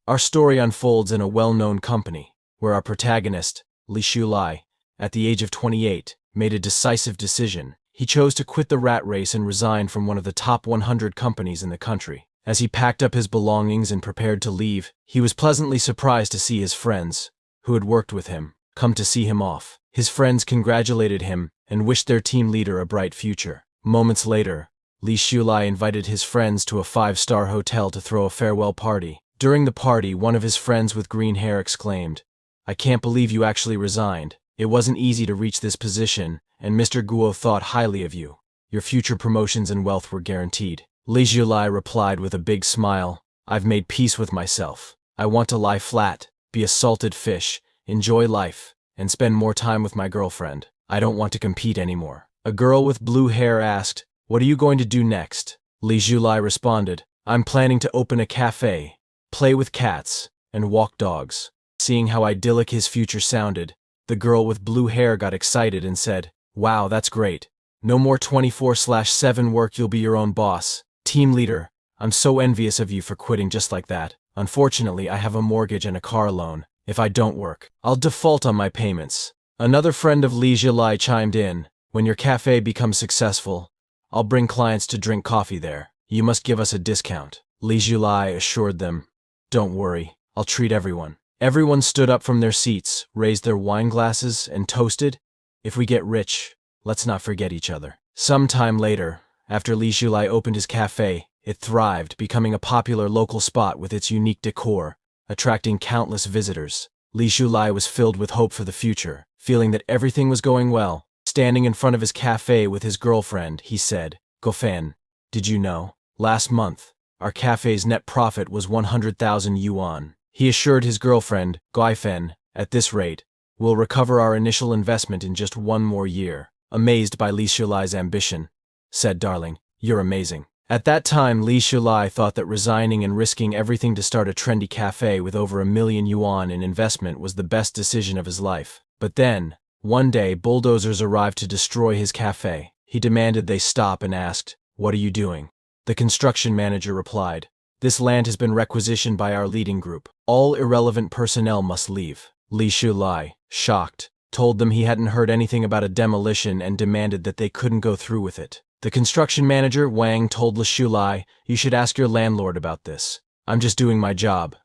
Our story unfolds in a well-known company, where our protagonist, Li Shulai, at the age of 28, made a decisive decision. He chose to quit the rat race and resign from one of the top 100 companies in the country. As he packed up his belongings and prepared to leave, he was pleasantly surprised to see his friends, who had worked with him, come to see him off. His friends congratulated him and wished their team leader a bright future. Moments later, Li Shulai invited his friends to a 5-star hotel to throw a farewell party. During the party, one of his friends with green hair exclaimed, "I can't believe you actually resigned. It wasn't easy to reach this position, and Mr. Guo thought highly of you. Your future promotions and wealth were guaranteed." Li Shulai replied with a big smile, "I've made peace with myself. I want to lie flat, be a salted fish, enjoy life, and spend more time with my girlfriend. I don't want to compete anymore." A girl with blue hair asked, "What are you going to do next?" Li Shulai responded, "I'm planning to open a cafe, play with cats, and walk dogs." Seeing how idyllic his future sounded, the girl with blue hair got excited and said, "Wow, that's great. No more 24/7 work, you'll be your own boss. Team leader, I'm so envious of you for quitting just like that. Unfortunately, I have a mortgage and a car loan. If I don't work, I'll default on my payments." Another friend of Li Shulai chimed in, "When your cafe becomes successful, I'll bring clients to drink coffee there. You must give us a discount." Li Shulai assured them, "Don't worry, I'll treat everyone." Everyone stood up from their seats, raised their wine glasses, and toasted, "If we get rich, let's not forget each other." Some time later, after Li Shulai opened his cafe, it thrived, becoming a popular local spot with its unique decor, attracting countless visitors. Li Shulai was filled with hope for the future, feeling that everything was going well. Standing in front of his cafe with his girlfriend, he said, "Gofan, did you know? Last month, our cafe's net profit was 100,000 yuan. He assured his girlfriend, Guifen, "At this rate, we'll recover our initial investment in just 1 more year." Amazed by Li Shulai's ambition, said, "Darling, you're amazing." At that time, Li Shulai thought that resigning and risking everything to start a trendy cafe with over 1 million yuan in investment was the best decision of his life. But then, one day, bulldozers arrived to destroy his cafe. He demanded they stop and asked, "What are you doing?" The construction manager replied, "This land has been requisitioned by our leading group. All irrelevant personnel must leave." Li Shulai, shocked, told them he hadn't heard anything about a demolition and demanded that they couldn't go through with it. The construction manager, Wang, told Li Shulai, "You should ask your landlord about this. I'm just doing my job."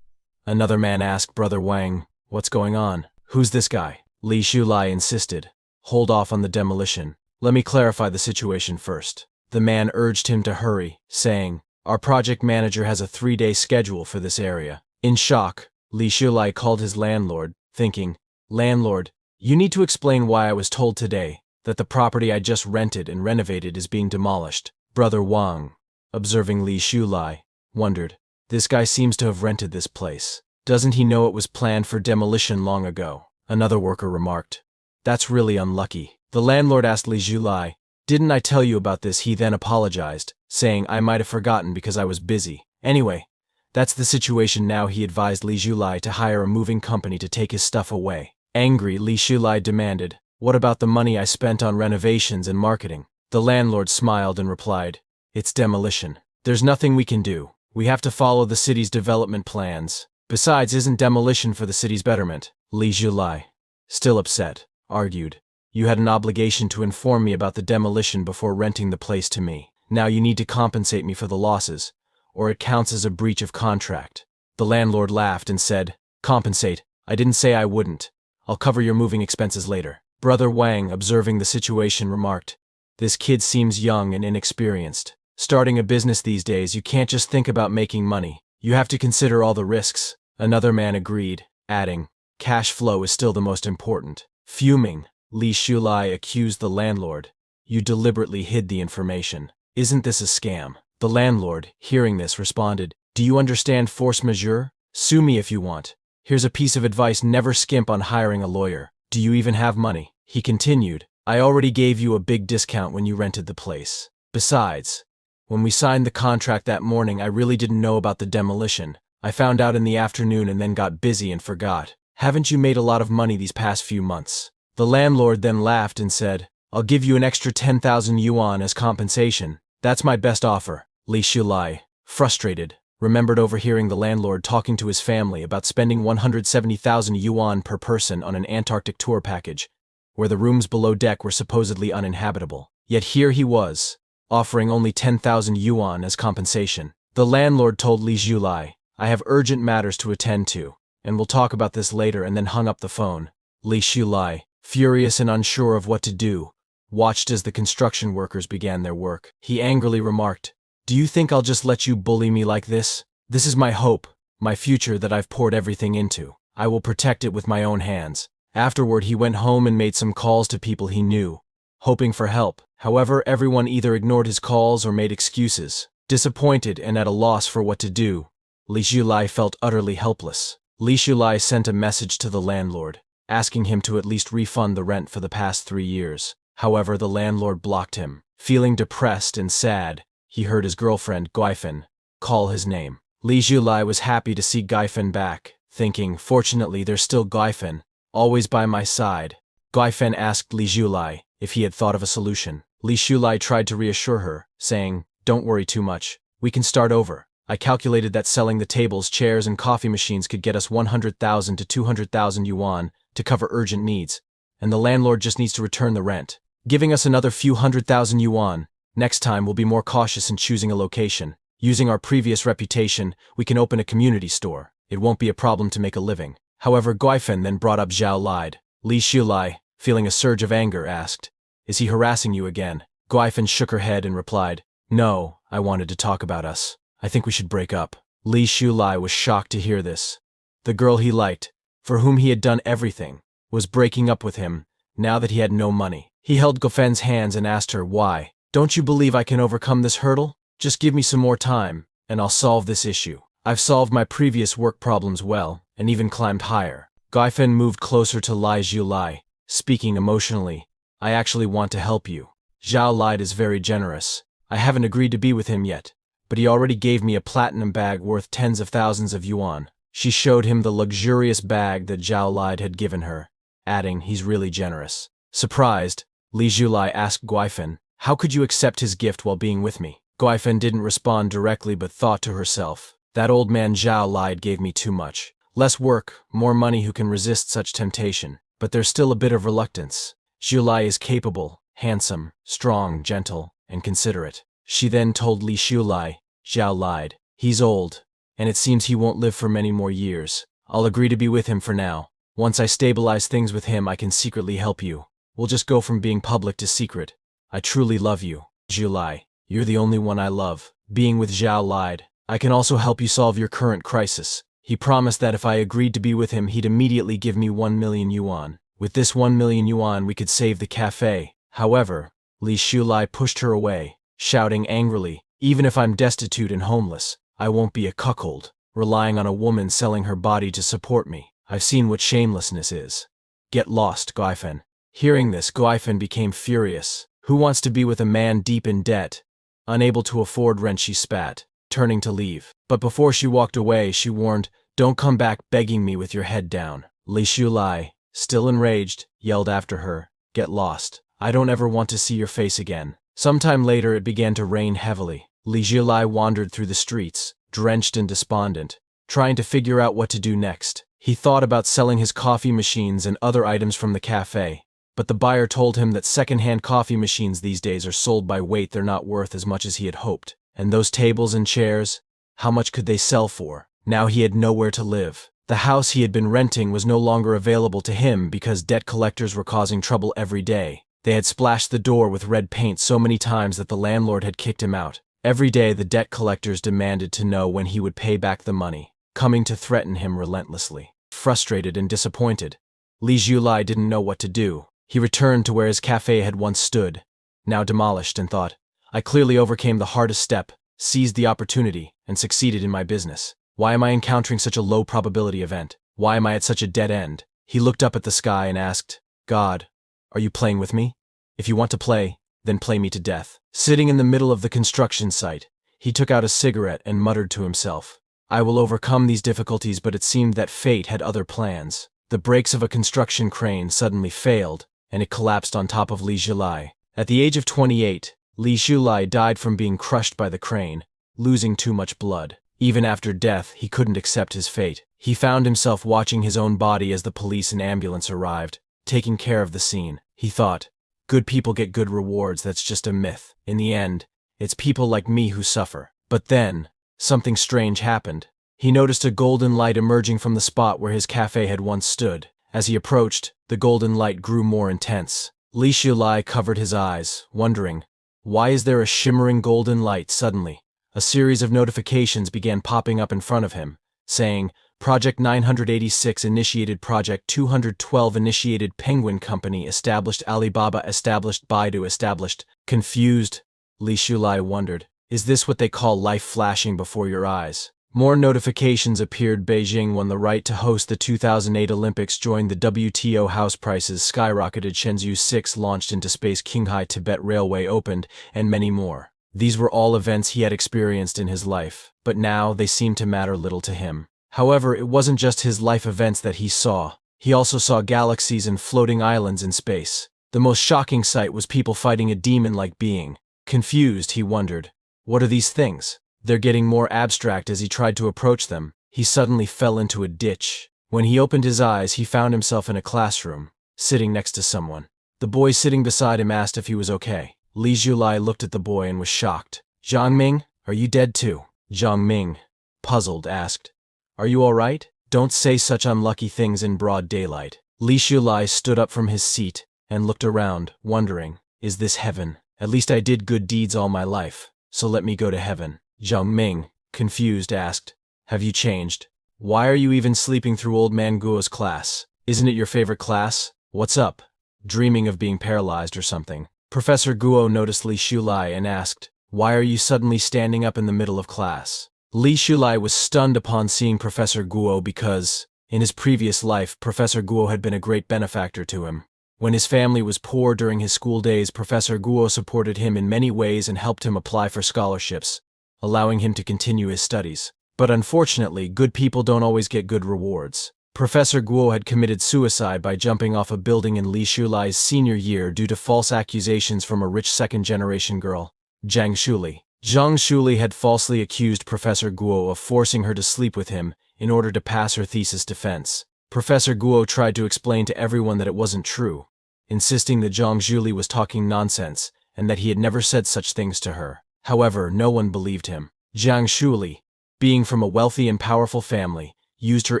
Another man asked Brother Wang, "What's going on? Who's this guy?" Li Shulai insisted, "Hold off on the demolition. Let me clarify the situation first." The man urged him to hurry, saying, "Our project manager has a 3-day schedule for this area." In shock, Li Shulai called his landlord, thinking, "Landlord, you need to explain why I was told today that the property I just rented and renovated is being demolished." Brother Wang, observing Li Shulai, wondered, "This guy seems to have rented this place. Doesn't he know it was planned for demolition long ago?" Another worker remarked, "That's really unlucky." The landlord asked Li Shulai, "Didn't I tell you about this?" He then apologized, saying, "I might have forgotten because I was busy. Anyway, that's the situation now." He advised Li Shulai to hire a moving company to take his stuff away. Angry, Li Shulai demanded, "What about the money I spent on renovations and marketing?" The landlord smiled and replied, "It's demolition. There's nothing we can do. We have to follow the city's development plans. Besides, isn't demolition for the city's betterment?" Li Shulai, still upset, argued, "You had an obligation to inform me about the demolition before renting the place to me. Now you need to compensate me for the losses, or it counts as a breach of contract." The landlord laughed and said, "Compensate? I didn't say I wouldn't. I'll cover your moving expenses later." Brother Wang, observing the situation, remarked, "This kid seems young and inexperienced. Starting a business these days, you can't just think about making money. You have to consider all the risks." Another man agreed, adding, "Cash flow is still the most important." Fuming, Li Shulai accused the landlord, "You deliberately hid the information. Isn't this a scam?" The landlord, hearing this, responded, "Do you understand force majeure? Sue me if you want. Here's a piece of advice: never skimp on hiring a lawyer. Do you even have money?" He continued, "I already gave you a big discount when you rented the place. Besides, when we signed the contract that morning, I really didn't know about the demolition. I found out in the afternoon and then got busy and forgot. Haven't you made a lot of money these past few months?" The landlord then laughed and said, "I'll give you an extra 10,000 yuan as compensation. That's my best offer." Li Shulai, frustrated, remembered overhearing the landlord talking to his family about spending 170,000 yuan per person on an Antarctic tour package, where the rooms below deck were supposedly uninhabitable. Yet here he was, offering only 10,000 yuan as compensation. The landlord told Li Zhulai, "I have urgent matters to attend to, and we'll talk about this later," and then hung up the phone. Li Zhulai, furious and unsure of what to do, watched as the construction workers began their work. He angrily remarked, "Do you think I'll just let you bully me like this? This is my hope, my future that I've poured everything into. I will protect it with my own hands." Afterward, he went home and made some calls to people he knew, hoping for help. However, everyone either ignored his calls or made excuses. Disappointed and at a loss for what to do, Li Zhulai felt utterly helpless. Li Zhulai sent a message to the landlord, asking him to at least refund the rent for the past 3 years. However, the landlord blocked him. Feeling depressed and sad, he heard his girlfriend, Guifen, call his name. Li Zhulai was happy to see Guifen back, thinking, "Fortunately, there's still Guifen, always by my side." Guifen asked Li Zhulai if he had thought of a solution. Li Zhulai tried to reassure her, saying, "Don't worry too much. We can start over. I calculated that selling the tables, chairs, and coffee machines could get us 100,000 to 200,000 yuan to cover urgent needs, and the landlord just needs to return the rent, giving us another few 100,000 yuan. Next time, we'll be more cautious in choosing a location. Using our previous reputation, we can open a community store. It won't be a problem to make a living." However, Guifen then brought up Zhao Lide. Li Zhulai, feeling a surge of anger, asked, "Is he harassing you again?" Guifen shook her head and replied, "No, I wanted to talk about us. I think we should break up." Li Zhulai was shocked to hear this. The girl he liked, for whom he had done everything, was breaking up with him, now that he had no money. He held Guifen's hands and asked her, "Why? Don't you believe I can overcome this hurdle? Just give me some more time, and I'll solve this issue. I've solved my previous work problems well, and even climbed higher." Guifen moved closer to Li Zhulai, speaking emotionally, "I actually want to help you. Zhao Lide is very generous. I haven't agreed to be with him yet, but he already gave me a platinum bag worth tens of thousands of yuan." She showed him the luxurious bag that Zhao Lide had given her, adding, "He's really generous." Surprised, Li Zhulai asked Guifen, "How could you accept his gift while being with me?" Guifen didn't respond directly but thought to herself, "That old man Zhao Lide gave me too much. Less work, more money, who can resist such temptation? But there's still a bit of reluctance. Zhulai is capable, handsome, strong, gentle, and considerate." She then told Li Zhulai, "Zhao Lide, he's old, and it seems he won't live for many more years. I'll agree to be with him for now. Once I stabilize things with him, I can secretly help you. We'll just go from being public to secret. I truly love you, Zhulai. You're the only one I love." Being with Zhao Lide, "I can also help you solve your current crisis." He promised that if I agreed to be with him, he'd immediately give me 1 million yuan. With this 1 million yuan, we could save the cafe. However, Li Zhulai pushed her away, shouting angrily, "Even if I'm destitute and homeless, I won't be a cuckold, relying on a woman selling her body to support me. I've seen what shamelessness is. Get lost, Guifen." Hearing this, Guifen became furious. Who wants to be with a man deep in debt? Unable to afford rent, she spat, turning to leave. But before she walked away, she warned, "Don't come back begging me with your head down." Li Zhulai, still enraged, yelled after her, "Get lost. I don't ever want to see your face again." Sometime later, it began to rain heavily. Li Zhulai wandered through the streets, drenched and despondent, trying to figure out what to do next. He thought about selling his coffee machines and other items from the cafe, but the buyer told him that second-hand coffee machines these days are sold by weight. They're not worth as much as he had hoped. And those tables and chairs, how much could they sell for? Now he had nowhere to live. The house he had been renting was no longer available to him because debt collectors were causing trouble every day. They had splashed the door with red paint so many times that the landlord had kicked him out. Every day the debt collectors demanded to know when he would pay back the money, coming to threaten him relentlessly. Frustrated and disappointed, Li Zhulai didn't know what to do. He returned to where his cafe had once stood, now demolished, and thought, "I clearly overcame the hardest step, seized the opportunity, and succeeded in my business. Why am I encountering such a low probability event? Why am I at such a dead end?" He looked up at the sky and asked, "God, are you playing with me? If you want to play, then play me to death." Sitting in the middle of the construction site, he took out a cigarette and muttered to himself, "I will overcome these difficulties," but it seemed that fate had other plans. The brakes of a construction crane suddenly failed, and it collapsed on top of Li Zhulai. At the age of 28, Li Zhulai died from being crushed by the crane, losing too much blood. Even after death, he couldn't accept his fate. He found himself watching his own body as the police and ambulance arrived, taking care of the scene. He thought, good people get good rewards, that's just a myth. In the end, it's people like me who suffer. But then, something strange happened. He noticed a golden light emerging from the spot where his cafe had once stood. As he approached, the golden light grew more intense. Li Shulai covered his eyes, wondering, why is there a shimmering golden light suddenly? A series of notifications began popping up in front of him, saying, Project 986 initiated, Project 212 initiated, Penguin Company established, Alibaba established, Baidu established. Confused, Li Shulai wondered, is this what they call life flashing before your eyes? More notifications appeared. Beijing won the right to host the 2008 Olympics, joined the WTO, house prices skyrocketed, Shenzhou 6 launched into space, Qinghai Tibet Railway opened, and many more. These were all events he had experienced in his life, but now they seemed to matter little to him. However, it wasn't just his life events that he saw. He also saw galaxies and floating islands in space. The most shocking sight was people fighting a demon-like being. Confused, he wondered, what are these things? They're getting more abstract. As he tried to approach them, he suddenly fell into a ditch. When he opened his eyes, he found himself in a classroom, sitting next to someone. The boy sitting beside him asked if he was okay. Li Shulai looked at the boy and was shocked. Zhang Ming, are you dead too? Zhang Ming, puzzled, asked, are you all right? Don't say such unlucky things in broad daylight. Li Shulai stood up from his seat and looked around, wondering, is this heaven? At least I did good deeds all my life, so let me go to heaven. Zhang Ming, confused, asked, have you changed? Why are you even sleeping through old man Guo's class? Isn't it your favorite class? What's up? Dreaming of being paralyzed or something? Professor Guo noticed Li Shulai and asked, why are you suddenly standing up in the middle of class? Li Shulai was stunned upon seeing Professor Guo because, in his previous life, Professor Guo had been a great benefactor to him. When his family was poor during his school days, Professor Guo supported him in many ways and helped him apply for scholarships, allowing him to continue his studies. But unfortunately, good people don't always get good rewards. Professor Guo had committed suicide by jumping off a building in Li Shulai's senior year due to false accusations from a rich second-generation girl, Zhang Shuli. Zhang Shuli had falsely accused Professor Guo of forcing her to sleep with him in order to pass her thesis defense. Professor Guo tried to explain to everyone that it wasn't true, insisting that Zhang Shuli was talking nonsense and that he had never said such things to her. However, no one believed him. Zhang Shuli, being from a wealthy and powerful family, used her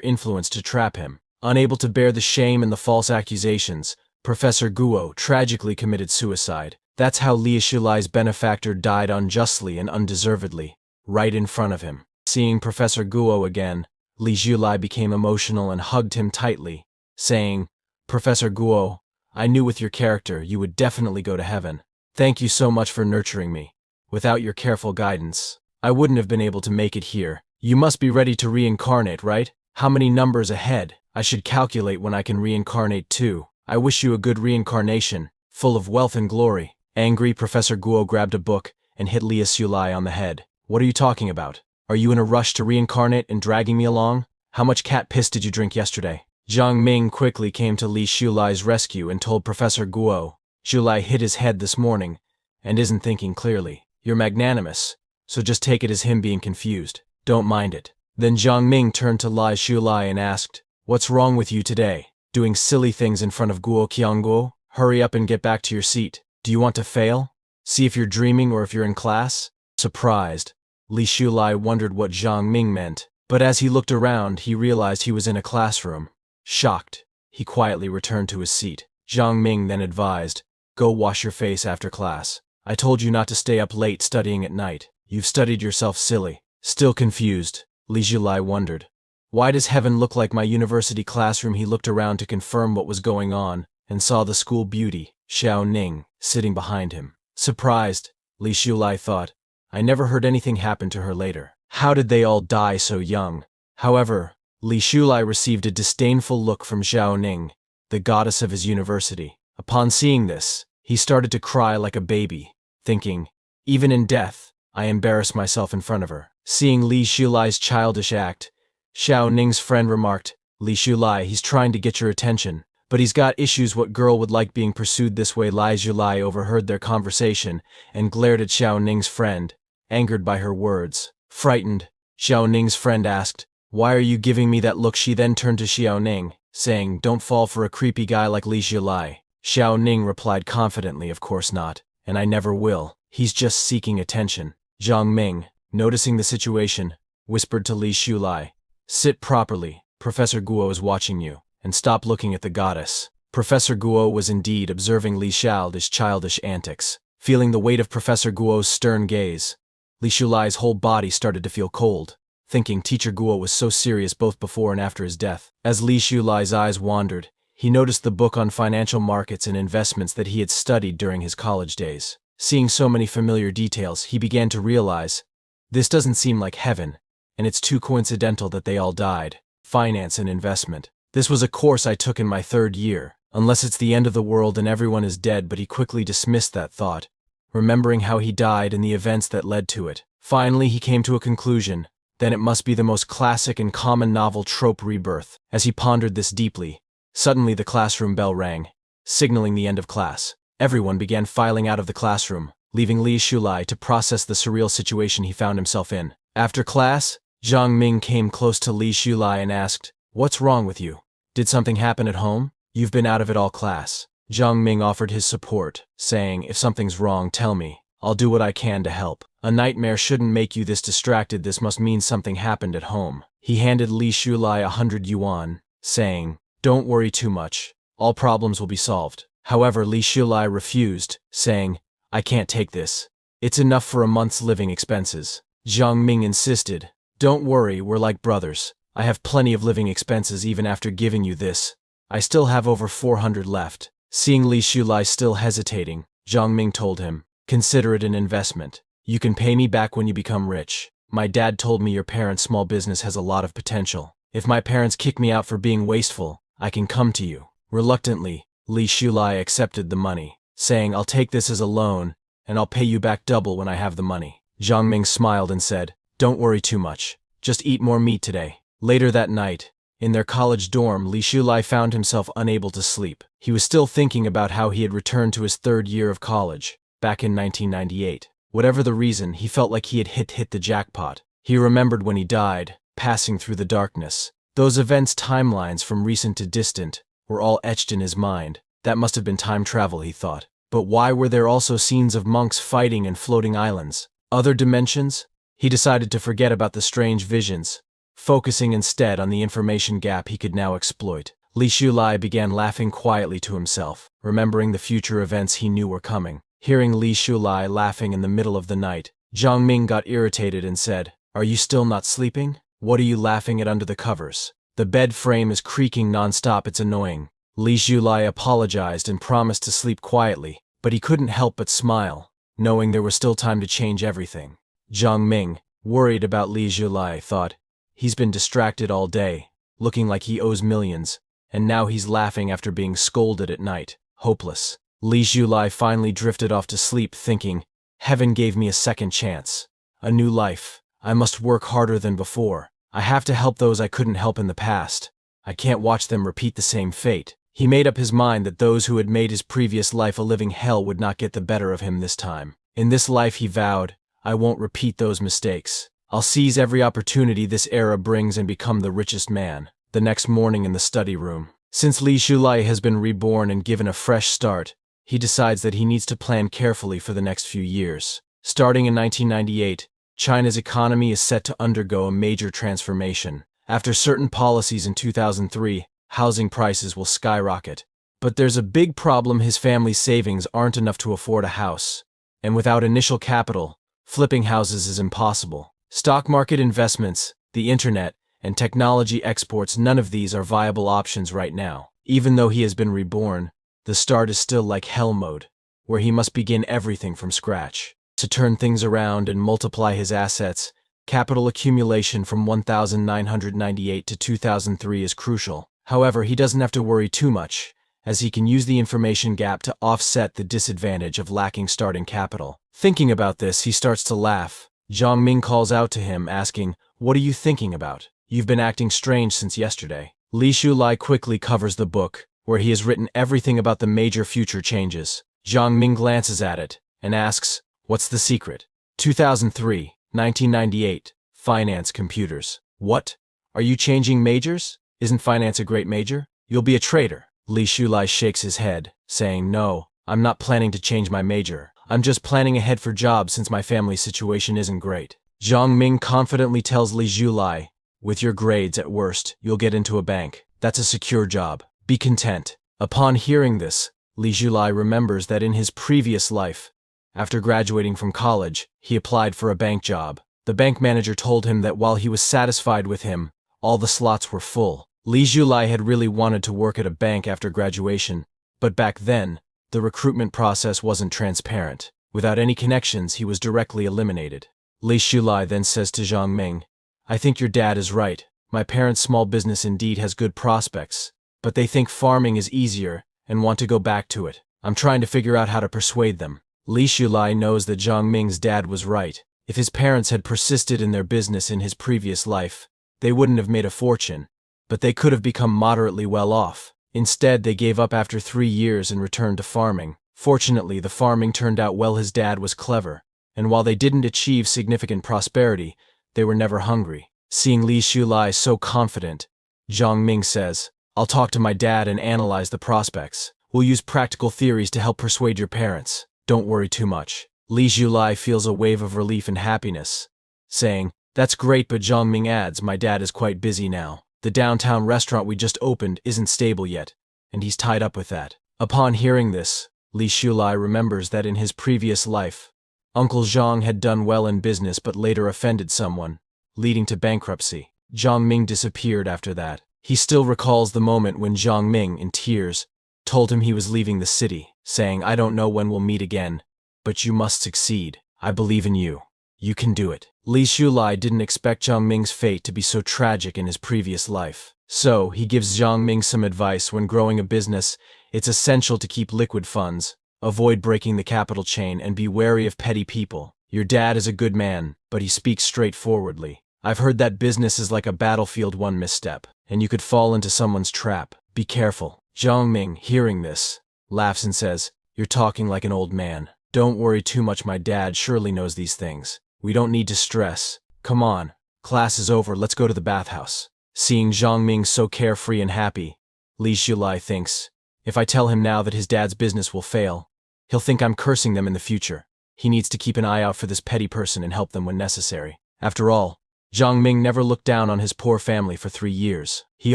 influence to trap him. Unable to bear the shame and the false accusations, Professor Guo tragically committed suicide. That's how Li Shulai's benefactor died unjustly and undeservedly, right in front of him. Seeing Professor Guo again, Li Shulai became emotional and hugged him tightly, saying, Professor Guo, I knew with your character you would definitely go to heaven. Thank you so much for nurturing me. Without your careful guidance, I wouldn't have been able to make it here. You must be ready to reincarnate, right? How many numbers ahead? I should calculate when I can reincarnate too. I wish you a good reincarnation, full of wealth and glory. Angry, Professor Guo grabbed a book and hit Li Shulai on the head. What are you talking about? Are you in a rush to reincarnate and dragging me along? How much cat piss did you drink yesterday? Zhang Ming quickly came to Li Shulai's rescue and told Professor Guo, Shulai hit his head this morning and isn't thinking clearly. You're magnanimous, so just take it as him being confused. Don't mind it. Then Zhang Ming turned to Li Shulai and asked, what's wrong with you today? Doing silly things in front of Guo Qiangguo? Hurry up and get back to your seat. Do you want to fail? See if you're dreaming or if you're in class? Surprised, Li Shulai wondered what Zhang Ming meant, but as he looked around, he realized he was in a classroom. Shocked, he quietly returned to his seat. Zhang Ming then advised, go wash your face after class. I told you not to stay up late studying at night. You've studied yourself silly. Still confused, Li Shulai wondered, why does heaven look like my university classroom? He looked around to confirm what was going on and saw the school beauty, Xiao Ning, sitting behind him. Surprised, Li Shulai thought, I never heard anything happen to her later. How did they all die so young? However, Li Shulai received a disdainful look from Xiao Ning, the goddess of his university. Upon seeing this, he started to cry like a baby, thinking, even in death, I embarrass myself in front of her. Seeing Li Shulai's childish act, Xiao Ning's friend remarked, Li Shulai, he's trying to get your attention, but he's got issues. What girl would like being pursued this way? Li Shulai overheard their conversation and glared at Xiao Ning's friend, angered by her words. Frightened, Xiao Ning's friend asked, "Why are you giving me that look?" She then turned to Xiao Ning, saying, "Don't fall for a creepy guy like Li Zhilai." Xiao Ning replied confidently, "Of course not, and I never will. He's just seeking attention." Zhang Ming, noticing the situation, whispered to Li Zhilai, "Sit properly, Professor Guo is watching you, and stop looking at the goddess." Professor Guo was indeed observing Li Xiao's childish antics. Feeling the weight of Professor Guo's stern gaze, Li Zhilai's whole body started to feel cold, thinking Teacher Guo was so serious both before and after his death. As Li Zhilai's eyes wandered, he noticed the book on financial markets and investments that he had studied during his college days. Seeing so many familiar details, he began to realize, this doesn't seem like heaven, and it's too coincidental that they all died. Finance and investment. This was a course I took in my 3rd year. Unless it's the end of the world and everyone is dead, but he quickly dismissed that thought, remembering how he died and the events that led to it. Finally, he came to a conclusion. Then it must be the most classic and common novel trope, Rebirth. As he pondered this deeply, suddenly the classroom bell rang, signaling the end of class. Everyone began filing out of the classroom, leaving Li Zhilai to process the surreal situation he found himself in. After class, Zhang Ming came close to Li Zhilai and asked, "What's wrong with you? Did something happen at home? You've been out of it all class." Zhang Ming offered his support, saying, "If something's wrong, tell me. I'll do what I can to help. A nightmare shouldn't make you this distracted. This must mean something happened at home." He handed Li Zhilai 100 yuan, saying, "Don't worry too much. All problems will be solved." However, Li Zhilai refused, saying, "I can't take this. It's enough for a month's living expenses." Zhang Ming insisted, "Don't worry, we're like brothers. I have plenty of living expenses even after giving you this. I still have over 400 left." Seeing Li Zhilai still hesitating, Zhang Ming told him, "Consider it an investment. You can pay me back when you become rich. My dad told me your parents' small business has a lot of potential. If my parents kick me out for being wasteful, I can come to you." Reluctantly, Li Zhilai accepted the money, saying, "I'll take this as a loan, and I'll pay you back double when I have the money." Zhang Ming smiled and said, "Don't worry too much. Just eat more meat today." Later that night, in their college dorm, Li Zhilai found himself unable to sleep. He was still thinking about how he had returned to his 3rd year of college, back in 1998. Whatever the reason, he felt like he had hit the jackpot. He remembered when he died, passing through the darkness. Those events' timelines from recent to distant were all etched in his mind. That must have been time travel, he thought. But why were there also scenes of monks fighting and floating islands? Other dimensions? He decided to forget about the strange visions, focusing instead on the information gap he could now exploit. Li Zhilai began laughing quietly to himself, remembering the future events he knew were coming. Hearing Li Zhilai laughing in the middle of the night, Zhang Ming got irritated and said, "Are you still not sleeping? What are you laughing at under the covers? The bed frame is creaking non-stop, it's annoying." Li Zhilai apologized and promised to sleep quietly, but he couldn't help but smile, knowing there was still time to change everything. Zhang Ming, worried about Li Zhilai, thought, "He's been distracted all day, looking like he owes millions, and now he's laughing after being scolded at night. Hopeless." Li Zhilai finally drifted off to sleep, thinking, "Heaven gave me a second chance. A new life. I must work harder than before. I have to help those I couldn't help in the past. I can't watch them repeat the same fate." He made up his mind that those who had made his previous life a living hell would not get the better of him this time. In this life, he vowed, "I won't repeat those mistakes. I'll seize every opportunity this era brings and become the richest man." The next morning in the study room, since Li Zhilai has been reborn and given a fresh start, he decides that he needs to plan carefully for the next few years. Starting in 1998, China's economy is set to undergo a major transformation. After certain policies in 2003, housing prices will skyrocket. But there's a big problem: his family's savings aren't enough to afford a house. And without initial capital, flipping houses is impossible. Stock market investments, the internet, and technology exports, none of these are viable options right now. Even though he has been reborn, the start is still like hell mode, where he must begin everything from scratch. To turn things around and multiply his assets, capital accumulation from 1998 to 2003 is crucial. However, he doesn't have to worry too much, as he can use the information gap to offset the disadvantage of lacking starting capital. Thinking about this, he starts to laugh. Zhang Ming calls out to him, asking, "What are you thinking about? You've been acting strange since yesterday." Li Zhilai quickly covers the book, where he has written everything about the major future changes. Zhang Ming glances at it and asks, "What's the secret?" 2003, 1998, finance computers. What? Are you changing majors? Isn't finance a great major? You'll be a trader. Li Shulai shakes his head, saying, no, I'm not planning to change my major. I'm just planning ahead for jobs since my family situation isn't great. Zhang Ming confidently tells Li Shulai, with your grades at worst, you'll get into a bank. That's a secure job. Be content. Upon hearing this, Li Shulai remembers that in his previous life, after graduating from college, he applied for a bank job. The bank manager told him that while he was satisfied with him, all the slots were full. Li Shulai had really wanted to work at a bank after graduation, but back then, the recruitment process wasn't transparent. Without any connections, he was directly eliminated. Li Shulai then says to Zhang Ming, I think your dad is right. My parents' small business indeed has good prospects, but they think farming is easier and want to go back to it. I'm trying to figure out how to persuade them. Li Shulai knows that Zhang Ming's dad was right. If his parents had persisted in their business in his previous life, they wouldn't have made a fortune, but they could have become moderately well off. Instead, they gave up after 3 years and returned to farming. Fortunately, the farming turned out well. His dad was clever, and while they didn't achieve significant prosperity, they were never hungry. Seeing Li Shulai so confident, Zhang Ming says, I'll talk to my dad and analyze the prospects. We'll use practical theories to help persuade your parents. Don't worry too much. Li Shulai feels a wave of relief and happiness, saying, that's great, but Zhang Ming adds, my dad is quite busy now. The downtown restaurant we just opened isn't stable yet, and he's tied up with that. Upon hearing this, Li Shulai remembers that in his previous life, Uncle Zhang had done well in business but later offended someone, leading to bankruptcy. Zhang Ming disappeared after that. He still recalls the moment when Zhang Ming, in tears, told him he was leaving the city, saying, I don't know when we'll meet again, but you must succeed. I believe in you. You can do it. Li Shulai didn't expect Zhang Ming's fate to be so tragic in his previous life. So, he gives Zhang Ming some advice. When growing a business, it's essential to keep liquid funds, avoid breaking the capital chain, and be wary of petty people. Your dad is a good man, but he speaks straightforwardly. I've heard that business is like a battlefield. One misstep, and you could fall into someone's trap. Be careful. Zhang Ming, hearing this, laughs and says, you're talking like an old man. Don't worry too much, my dad surely knows these things. We don't need to stress. Come on, class is over, let's go to the bathhouse. Seeing Zhang Ming so carefree and happy, Li Shulai thinks, if I tell him now that his dad's business will fail, he'll think I'm cursing them in the future. He needs to keep an eye out for this petty person and help them when necessary. After all, Zhang Ming never looked down on his poor family for 3 years. He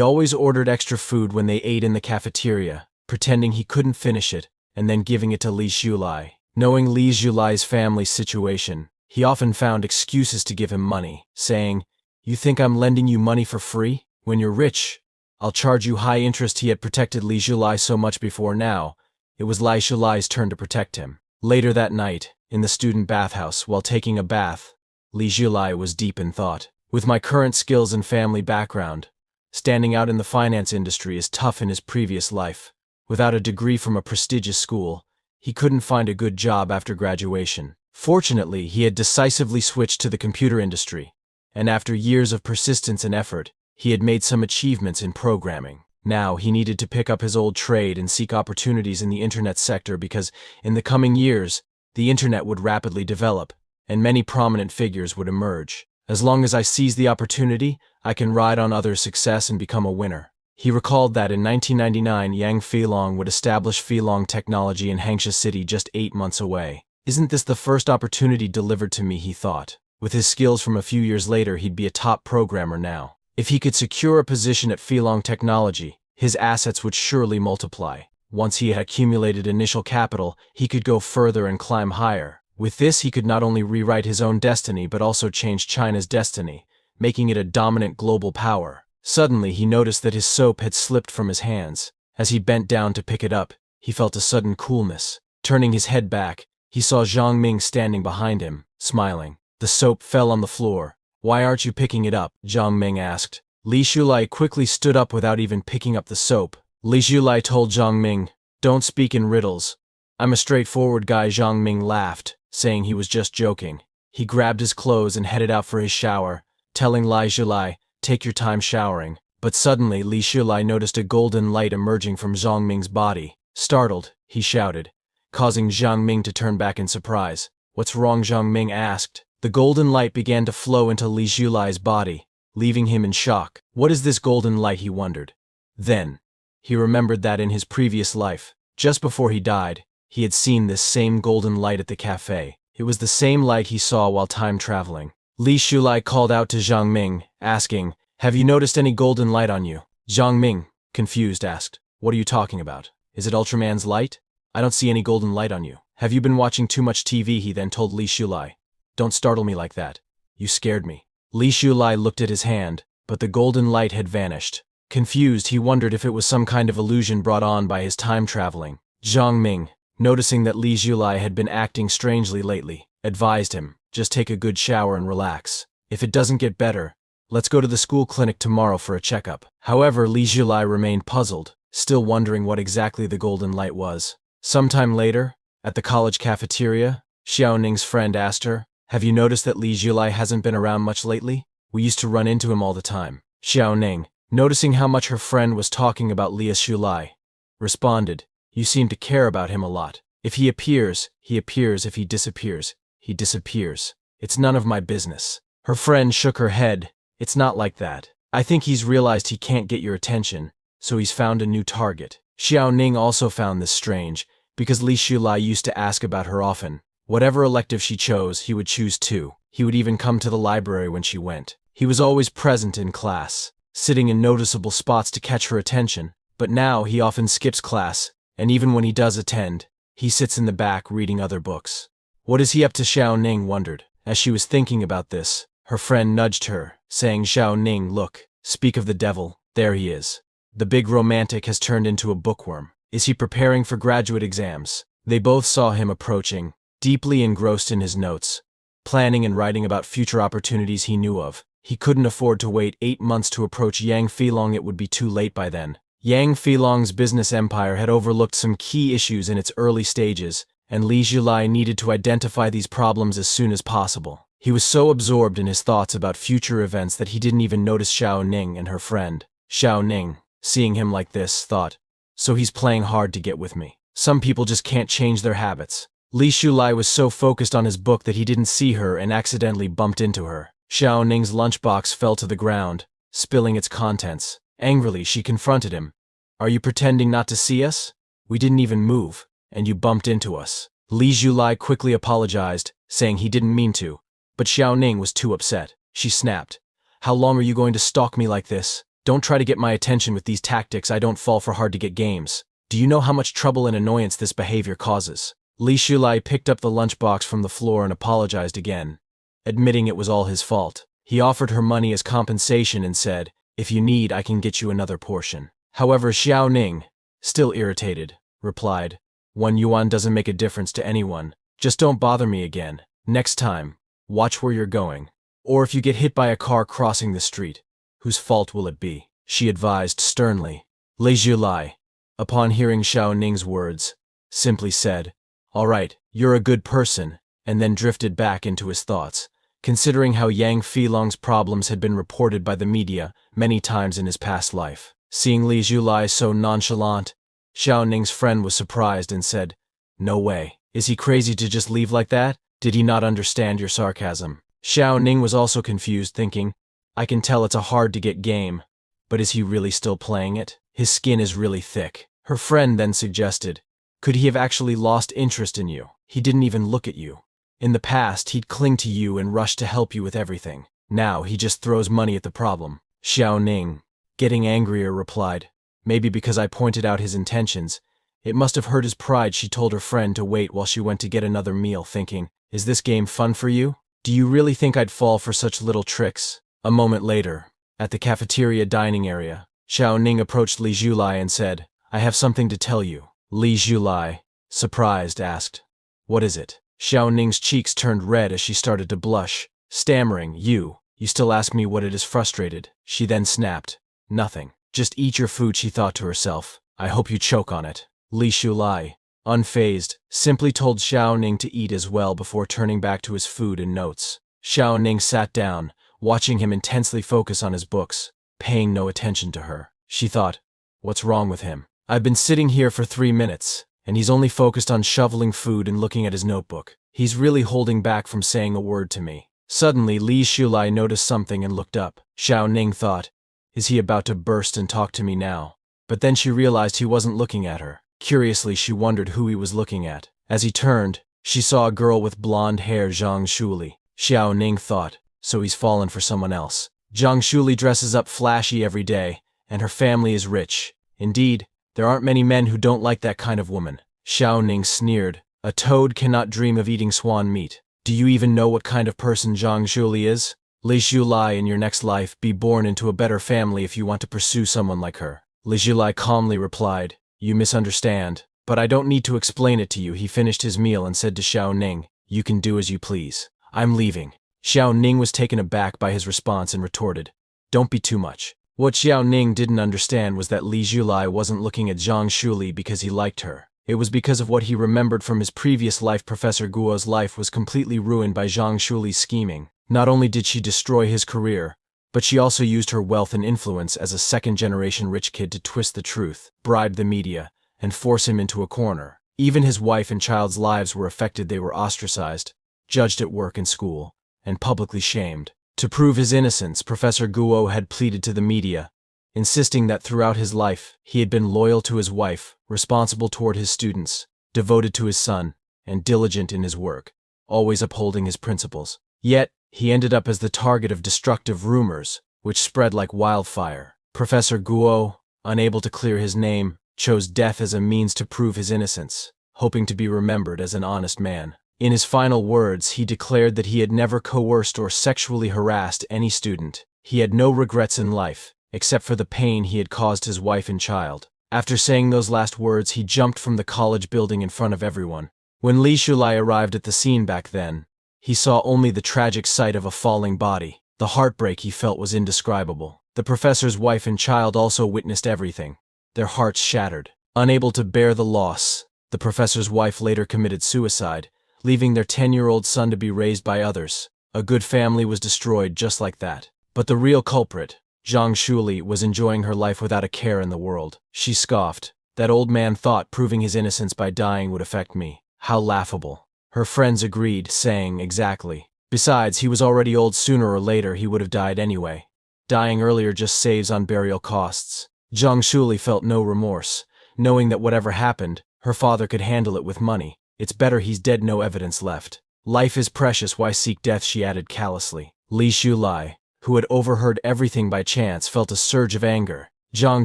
always ordered extra food when they ate in the cafeteria, pretending he couldn't finish it, and then giving it to Li Shulai. Knowing Li Shulai's family's situation, he often found excuses to give him money, saying, you think I'm lending you money for free? When you're rich, I'll charge you high interest. He had protected Li Shulai so much before. Now, it was Li Shulai's turn to protect him. Later that night, in the student bathhouse, while taking a bath, Li Shulai was deep in thought. With my current skills and family background, standing out in the finance industry is tough. In his previous life, without a degree from a prestigious school, he couldn't find a good job after graduation. Fortunately, he had decisively switched to the computer industry, and after years of persistence and effort, he had made some achievements in programming. Now, he needed to pick up his old trade and seek opportunities in the internet sector because, in the coming years, the internet would rapidly develop, and many prominent figures would emerge. As long as I seize the opportunity, I can ride on others' success and become a winner. He recalled that in 1999, Yang Feilong would establish Feilong Technology in Hangsha City, just 8 months away. Isn't this the first opportunity delivered to me, he thought. With his skills from a few years later, he'd be a top programmer now. If he could secure a position at Feilong Technology, his assets would surely multiply. Once he had accumulated initial capital, he could go further and climb higher. With this, he could not only rewrite his own destiny but also change China's destiny, making it a dominant global power. Suddenly, he noticed that his soap had slipped from his hands. As he bent down to pick it up, he felt a sudden coolness. Turning his head back, he saw Zhang Ming standing behind him, smiling. The soap fell on the floor. Why aren't you picking it up? Zhang Ming asked. Li Shulai quickly stood up without even picking up the soap. Li Shulai told Zhang Ming, don't speak in riddles. I'm a straightforward guy. Zhang Ming laughed, saying he was just joking. He grabbed his clothes and headed out for his shower, telling Li Shulai, take your time showering. But suddenly, Li Shulai noticed a golden light emerging from Zhang Ming's body. Startled, he shouted, causing Zhang Ming to turn back in surprise. What's wrong? Zhang Ming asked. The golden light began to flow into Li Julai's body, leaving him in shock. What is this golden light, he wondered. Then, he remembered that in his previous life, just before he died, he had seen this same golden light at the cafe. It was the same light he saw while time traveling. Li Julai called out to Zhang Ming, asking, "Have you noticed any golden light on you?" Zhang Ming, confused, asked, "What are you talking about? Is it Ultraman's light? I don't see any golden light on you." "Have you been watching too much TV?" he then told Li Julai. "Don't startle me like that. You scared me." Li Julai looked at his hand, but the golden light had vanished. Confused, he wondered if it was some kind of illusion brought on by his time traveling. Zhang Ming, noticing that Li Julai had been acting strangely lately, advised him, "Just take a good shower and relax. If it doesn't get better, let's go to the school clinic tomorrow for a checkup." However, Li Julai remained puzzled, still wondering what exactly the golden light was. Sometime later, at the college cafeteria, Xiao Ning's friend asked her, "Have you noticed that Li Julai hasn't been around much lately? We used to run into him all the time." Xiao Ning, noticing how much her friend was talking about Li Julai, responded, "You seem to care about him a lot. If he appears, he appears. If he disappears, he disappears. It's none of my business." Her friend shook her head. "It's not like that. I think he's realized he can't get your attention, so he's found a new target." Xiao Ning also found this strange, because Li Julai used to ask about her often. Whatever elective she chose, he would choose too. He would even come to the library when she went. He was always present in class, sitting in noticeable spots to catch her attention, but now he often skips class, and even when he does attend, he sits in the back reading other books. What is he up to? Xiao Ning wondered. As she was thinking about this, her friend nudged her, saying, "Xiao Ning, look, speak of the devil, there he is. The big romantic has turned into a bookworm. Is he preparing for graduate exams?" They both saw him approaching, deeply engrossed in his notes, planning and writing about future opportunities he knew of. He couldn't afford to wait 8 months to approach Yang Filong. It would be too late by then. Yang Filong's business empire had overlooked some key issues in its early stages, and Li Julai needed to identify these problems as soon as possible. He was so absorbed in his thoughts about future events that he didn't even notice Xiao Ning and her friend. Xiao Ning, seeing him like this, thought, "So he's playing hard to get with me. Some people just can't change their habits." Li Julai was so focused on his book that he didn't see her and accidentally bumped into her. Xiao Ning's lunchbox fell to the ground, spilling its contents. Angrily, she confronted him. "Are you pretending not to see us? We didn't even move, and you bumped into us." Li Julai quickly apologized, saying he didn't mean to, but Xiao Ning was too upset. She snapped, "How long are you going to stalk me like this? Don't try to get my attention with these tactics. I don't fall for hard-to-get games. Do you know how much trouble and annoyance this behavior causes?" Li Julai picked up the lunchbox from the floor and apologized again, admitting it was all his fault. He offered her money as compensation and said, "If you need, I can get you another portion." However, Xiao Ning, still irritated, replied, "1 yuan doesn't make a difference to anyone. Just don't bother me again. Next time, watch where you're going. Or if you get hit by a car crossing the street, whose fault will it be?" she advised sternly. Li Julai, upon hearing Xiao Ning's words, simply said, "All right, you're a good person," and then drifted back into his thoughts, considering how Yang Filong's problems had been reported by the media many times in his past life. Seeing Li Julai so nonchalant, Xiao Ning's friend was surprised and said, "No way. Is he crazy to just leave like that? Did he not understand your sarcasm?" Xiao Ning was also confused, thinking, "I can tell it's a hard-to-get game, but is he really still playing it? His skin is really thick." Her friend then suggested, "Could he have actually lost interest in you? He didn't even look at you. In the past, he'd cling to you and rush to help you with everything. Now, he just throws money at the problem." Xiao Ning, getting angrier, replied, "Maybe because I pointed out his intentions. It must have hurt his pride." She told her friend to wait while she went to get another meal, thinking, "Is this game fun for you? Do you really think I'd fall for such little tricks?" A moment later, at the cafeteria dining area, Xiao Ning approached Li Julai and said, "I have something to tell you." Li Julai, surprised, asked, "What is it?" Xiao Ning's cheeks turned red as she started to blush, stammering, You still ask me what it is?" Frustrated, she then snapped, "Nothing. Just eat your food," she thought to herself. "I hope you choke on it." Li Julai, unfazed, simply told Xiao Ning to eat as well before turning back to his food and notes. Xiao Ning sat down, watching him intensely focus on his books, paying no attention to her. She thought, "What's wrong with him? I've been sitting here for 3 minutes, and he's only focused on shoveling food and looking at his notebook. He's really holding back from saying a word to me." Suddenly, Li Shulai noticed something and looked up. Xiao Ning thought, is he about to burst and talk to me now? But then she realized he wasn't looking at her. Curiously, she wondered who he was looking at. As he turned, she saw a girl with blonde hair, Zhang Shuli. Xiao Ning thought, so he's fallen for someone else. Zhang Shuli dresses up flashy every day, and her family is rich. Indeed, there aren't many men who don't like that kind of woman. Xiao Ning sneered, a toad cannot dream of eating swan meat. Do you even know what kind of person Zhang Shuli is? Li Shulai, in your next life, be born into a better family if you want to pursue someone like her. Li Shulai calmly replied, you misunderstand, but I don't need to explain it to you. He finished his meal and said to Xiao Ning, you can do as you please. I'm leaving. Xiao Ning was taken aback by his response and retorted, don't be too much. What Xiao Ning didn't understand was that Li Shulai wasn't looking at Zhang Shuli because he liked her. It was because of what he remembered from his previous life. Professor Guo's life was completely ruined by Zhang Shuli's scheming. Not only did she destroy his career, but she also used her wealth and influence as a second-generation rich kid to twist the truth, bribe the media, and force him into a corner. Even his wife and child's lives were affected. They were ostracized, judged at work and school, and publicly shamed. To prove his innocence, Professor Guo had pleaded to the media, insisting that throughout his life, he had been loyal to his wife, responsible toward his students, devoted to his son, and diligent in his work, always upholding his principles. Yet, he ended up as the target of destructive rumors, which spread like wildfire. Professor Guo, unable to clear his name, chose death as a means to prove his innocence, hoping to be remembered as an honest man. In his final words, he declared that he had never coerced or sexually harassed any student. He had no regrets in life, except for the pain he had caused his wife and child. After saying those last words, he jumped from the college building in front of everyone. When Li Shulai arrived at the scene back then, he saw only the tragic sight of a falling body. The heartbreak he felt was indescribable. The professor's wife and child also witnessed everything, their hearts shattered. Unable to bear the loss, the professor's wife later committed suicide, leaving their 10-year-old son to be raised by others. A good family was destroyed just like that. But the real culprit, Zhang Shuli, was enjoying her life without a care in the world. She scoffed. That old man thought proving his innocence by dying would affect me. How laughable. Her friends agreed, saying, exactly. Besides, he was already old. Sooner or later he would have died anyway. Dying earlier just saves on burial costs. Zhang Shuli felt no remorse, knowing that whatever happened, her father could handle it with money. It's better he's dead, no evidence left. Life is precious, why seek death, she added callously. Li Shulai, who had overheard everything by chance, felt a surge of anger. Zhang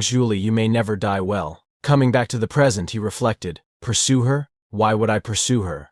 Shuli, you may never die well. Coming back to the present, he reflected. Pursue her? Why would I pursue her?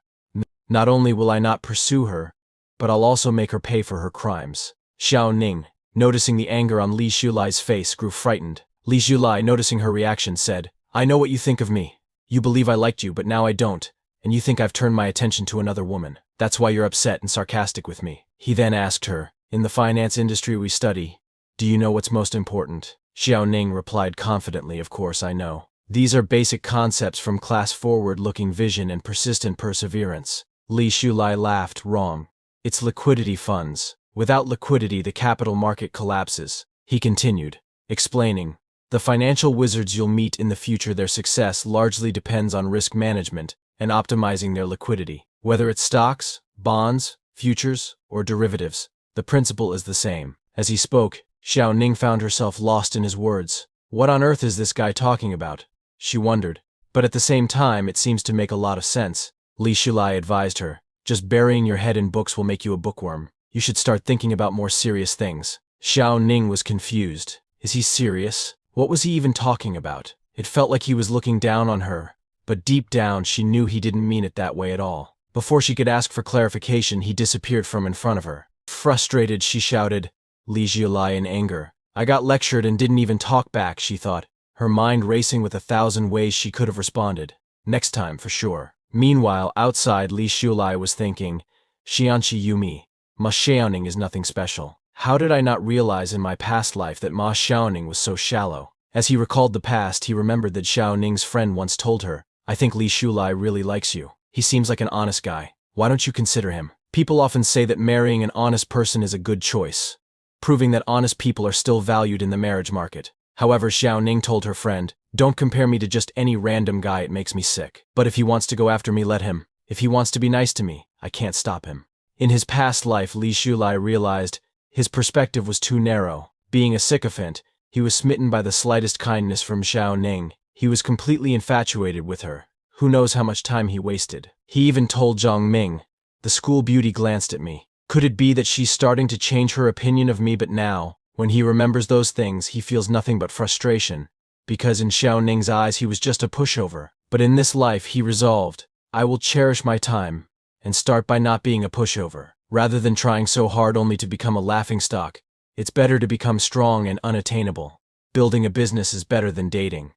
Not only will I not pursue her, but I'll also make her pay for her crimes. Xiao Ning, noticing the anger on Li Shulai's face, grew frightened. Li Shulai, noticing her reaction, said, I know what you think of me. You believe I liked you, but now I don't, and you think I've turned my attention to another woman. That's why you're upset and sarcastic with me. He then asked her, in the finance industry we study, do you know what's most important? Xiao Ning replied confidently, of course I know. These are basic concepts from class: forward-looking vision and persistent perseverance. Li Shulai laughed. Wrong. It's liquidity funds. Without liquidity, the capital market collapses. He continued, explaining, the financial wizards you'll meet in the future, their success largely depends on risk management and optimizing their liquidity. Whether it's stocks, bonds, futures, or derivatives, the principle is the same. As he spoke, Xiao Ning found herself lost in his words. What on earth is this guy talking about? She wondered. But at the same time, it seems to make a lot of sense. Li Shulai advised her, just burying your head in books will make you a bookworm. You should start thinking about more serious things. Xiao Ning was confused. Is he serious? What was he even talking about? It felt like he was looking down on her, but deep down she knew he didn't mean it that way at all. Before she could ask for clarification, he disappeared from in front of her. Frustrated, she shouted, Li Shulai in anger. I got lectured and didn't even talk back, she thought, her mind racing with 1,000 ways she could have responded. Next time, for sure. Meanwhile, outside, Li Shulai was thinking, Xianqi Yumi, Ma Xiaoning is nothing special. How did I not realize in my past life that Ma Xiaoning was so shallow? As he recalled the past, he remembered that Xiao Ning's friend once told her, I think Li Shulai really likes you. He seems like an honest guy. Why don't you consider him? People often say that marrying an honest person is a good choice, proving that honest people are still valued in the marriage market. However, Xiao Ning told her friend, don't compare me to just any random guy, it makes me sick. But if he wants to go after me, let him. If he wants to be nice to me, I can't stop him. In his past life, Li Shulai realized his perspective was too narrow. Being a sycophant, he was smitten by the slightest kindness from Xiao Ning. He was completely infatuated with her. Who knows how much time he wasted. He even told Zhang Ming, "The school beauty glanced at me. Could it be that she's starting to change her opinion of me?" But now, when he remembers those things, he feels nothing but frustration, because in Xiao Ning's eyes he was just a pushover. But in this life he resolved, "I will cherish my time and start by not being a pushover. Rather than trying so hard only to become a laughingstock, it's better to become strong and unattainable. Building a business is better than dating."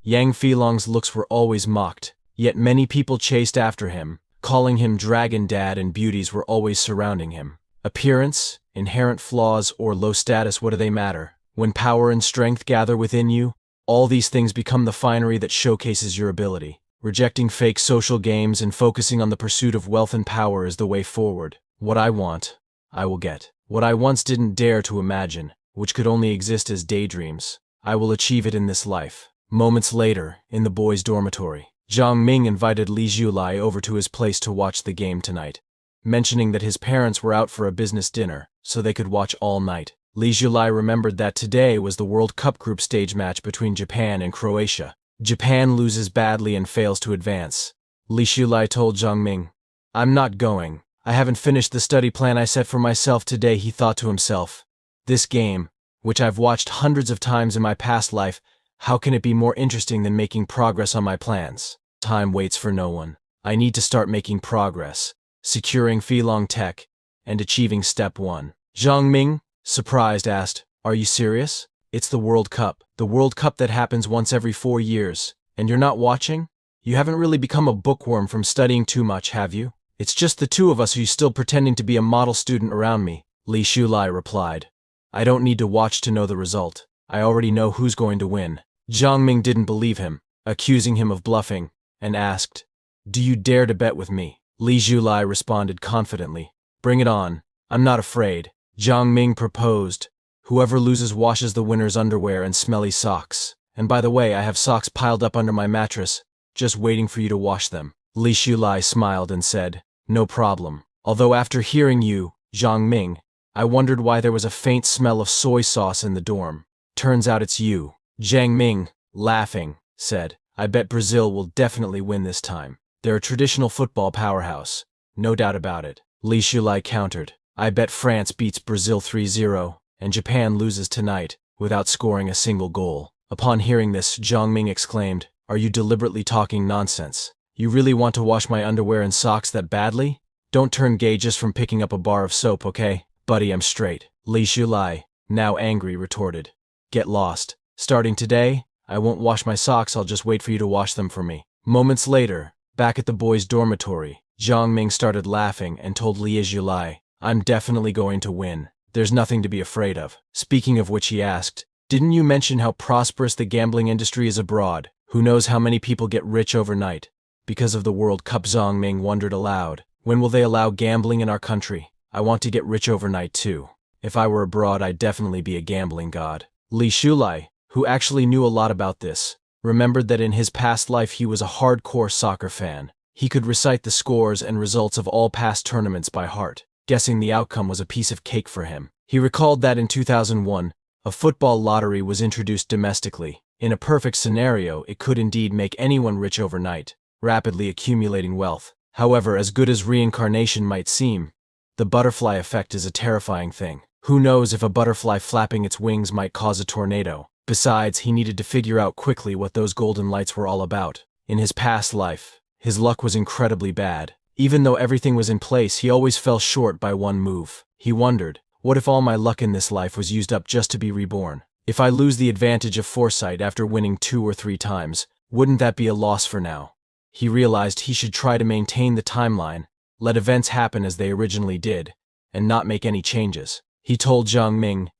Yang Filong's looks were always mocked, yet many people chased after him, calling him Dragon Dad, and beauties were always surrounding him. Appearance, inherent flaws, or low status, what do they matter? When power and strength gather within you, all these things become the finery that showcases your ability. Rejecting fake social games and focusing on the pursuit of wealth and power is the way forward. What I want, I will get. What I once didn't dare to imagine, which could only exist as daydreams, I will achieve it in this life. Moments later, in the boys' dormitory, Zhang Ming invited Li Shulai over to his place to watch the game tonight, mentioning that his parents were out for a business dinner, so they could watch all night. Li Shulai remembered that today was the World Cup group stage match between Japan and Croatia. Japan loses badly and fails to advance. Li Shulai told Zhang Ming, "I'm not going. I haven't finished the study plan I set for myself today." He thought to himself, "This game, which I've watched hundreds of times in my past life, how can it be more interesting than making progress on my plans? Time waits for no one. I need to start making progress, securing Filong Tech, and achieving step 1. Zhang Ming, surprised, asked, "Are you serious? It's the World Cup. The World Cup that happens once every 4 years. And you're not watching? You haven't really become a bookworm from studying too much, have you? It's just the two of us, or you still pretending to be a model student around me?" Li Shulai replied, "I don't need to watch to know the result. I already know who's going to win." Zhang Ming didn't believe him, accusing him of bluffing, and asked, "Do you dare to bet with me?" Li Shulai responded confidently, "Bring it on. I'm not afraid." Zhang Ming proposed, "Whoever loses washes the winner's underwear and smelly socks. And by the way, I have socks piled up under my mattress, just waiting for you to wash them." Li Shulai smiled and said, "No problem. Although after hearing you, Zhang Ming, I wondered why there was a faint smell of soy sauce in the dorm. Turns out it's you." Zhang Ming, laughing, said, "I bet Brazil will definitely win this time. They're a traditional football powerhouse, no doubt about it." Li Shulai countered, "I bet France beats Brazil 3-0, and Japan loses tonight, without scoring a single goal." Upon hearing this, Zhang Ming exclaimed, "Are you deliberately talking nonsense? You really want to wash my underwear and socks that badly? Don't turn gay just from picking up a bar of soap, okay? Buddy, I'm straight." Li Shulai, now angry, retorted, "Get lost. Starting today, I won't wash my socks, I'll just wait for you to wash them for me." Moments later, back at the boys' dormitory, Zhang Ming started laughing and told Li Shulai, "I'm definitely going to win. There's nothing to be afraid of." Speaking of which, he asked, "Didn't you mention how prosperous the gambling industry is abroad? Who knows how many people get rich overnight because of the World Cup?" Zhang Ming wondered aloud, "When will they allow gambling in our country? I want to get rich overnight too. If I were abroad, I'd definitely be a gambling god." Li Shulai, who actually knew a lot about this, remembered that in his past life he was a hardcore soccer fan. He could recite the scores and results of all past tournaments by heart. Guessing the outcome was a piece of cake for him. He recalled that in 2001, a football lottery was introduced domestically. In a perfect scenario, it could indeed make anyone rich overnight, rapidly accumulating wealth. However, as good as reincarnation might seem, the butterfly effect is a terrifying thing. Who knows if a butterfly flapping its wings might cause a tornado? Besides, he needed to figure out quickly what those golden lights were all about. In his past life, his luck was incredibly bad. Even though everything was in place, he always fell short by one move. He wondered, what if all my luck in this life was used up just to be reborn? If I lose the advantage of foresight after winning 2 or 3 times, wouldn't that be a loss for now? He realized he should try to maintain the timeline, let events happen as they originally did, and not make any changes. He told Zhang Ming,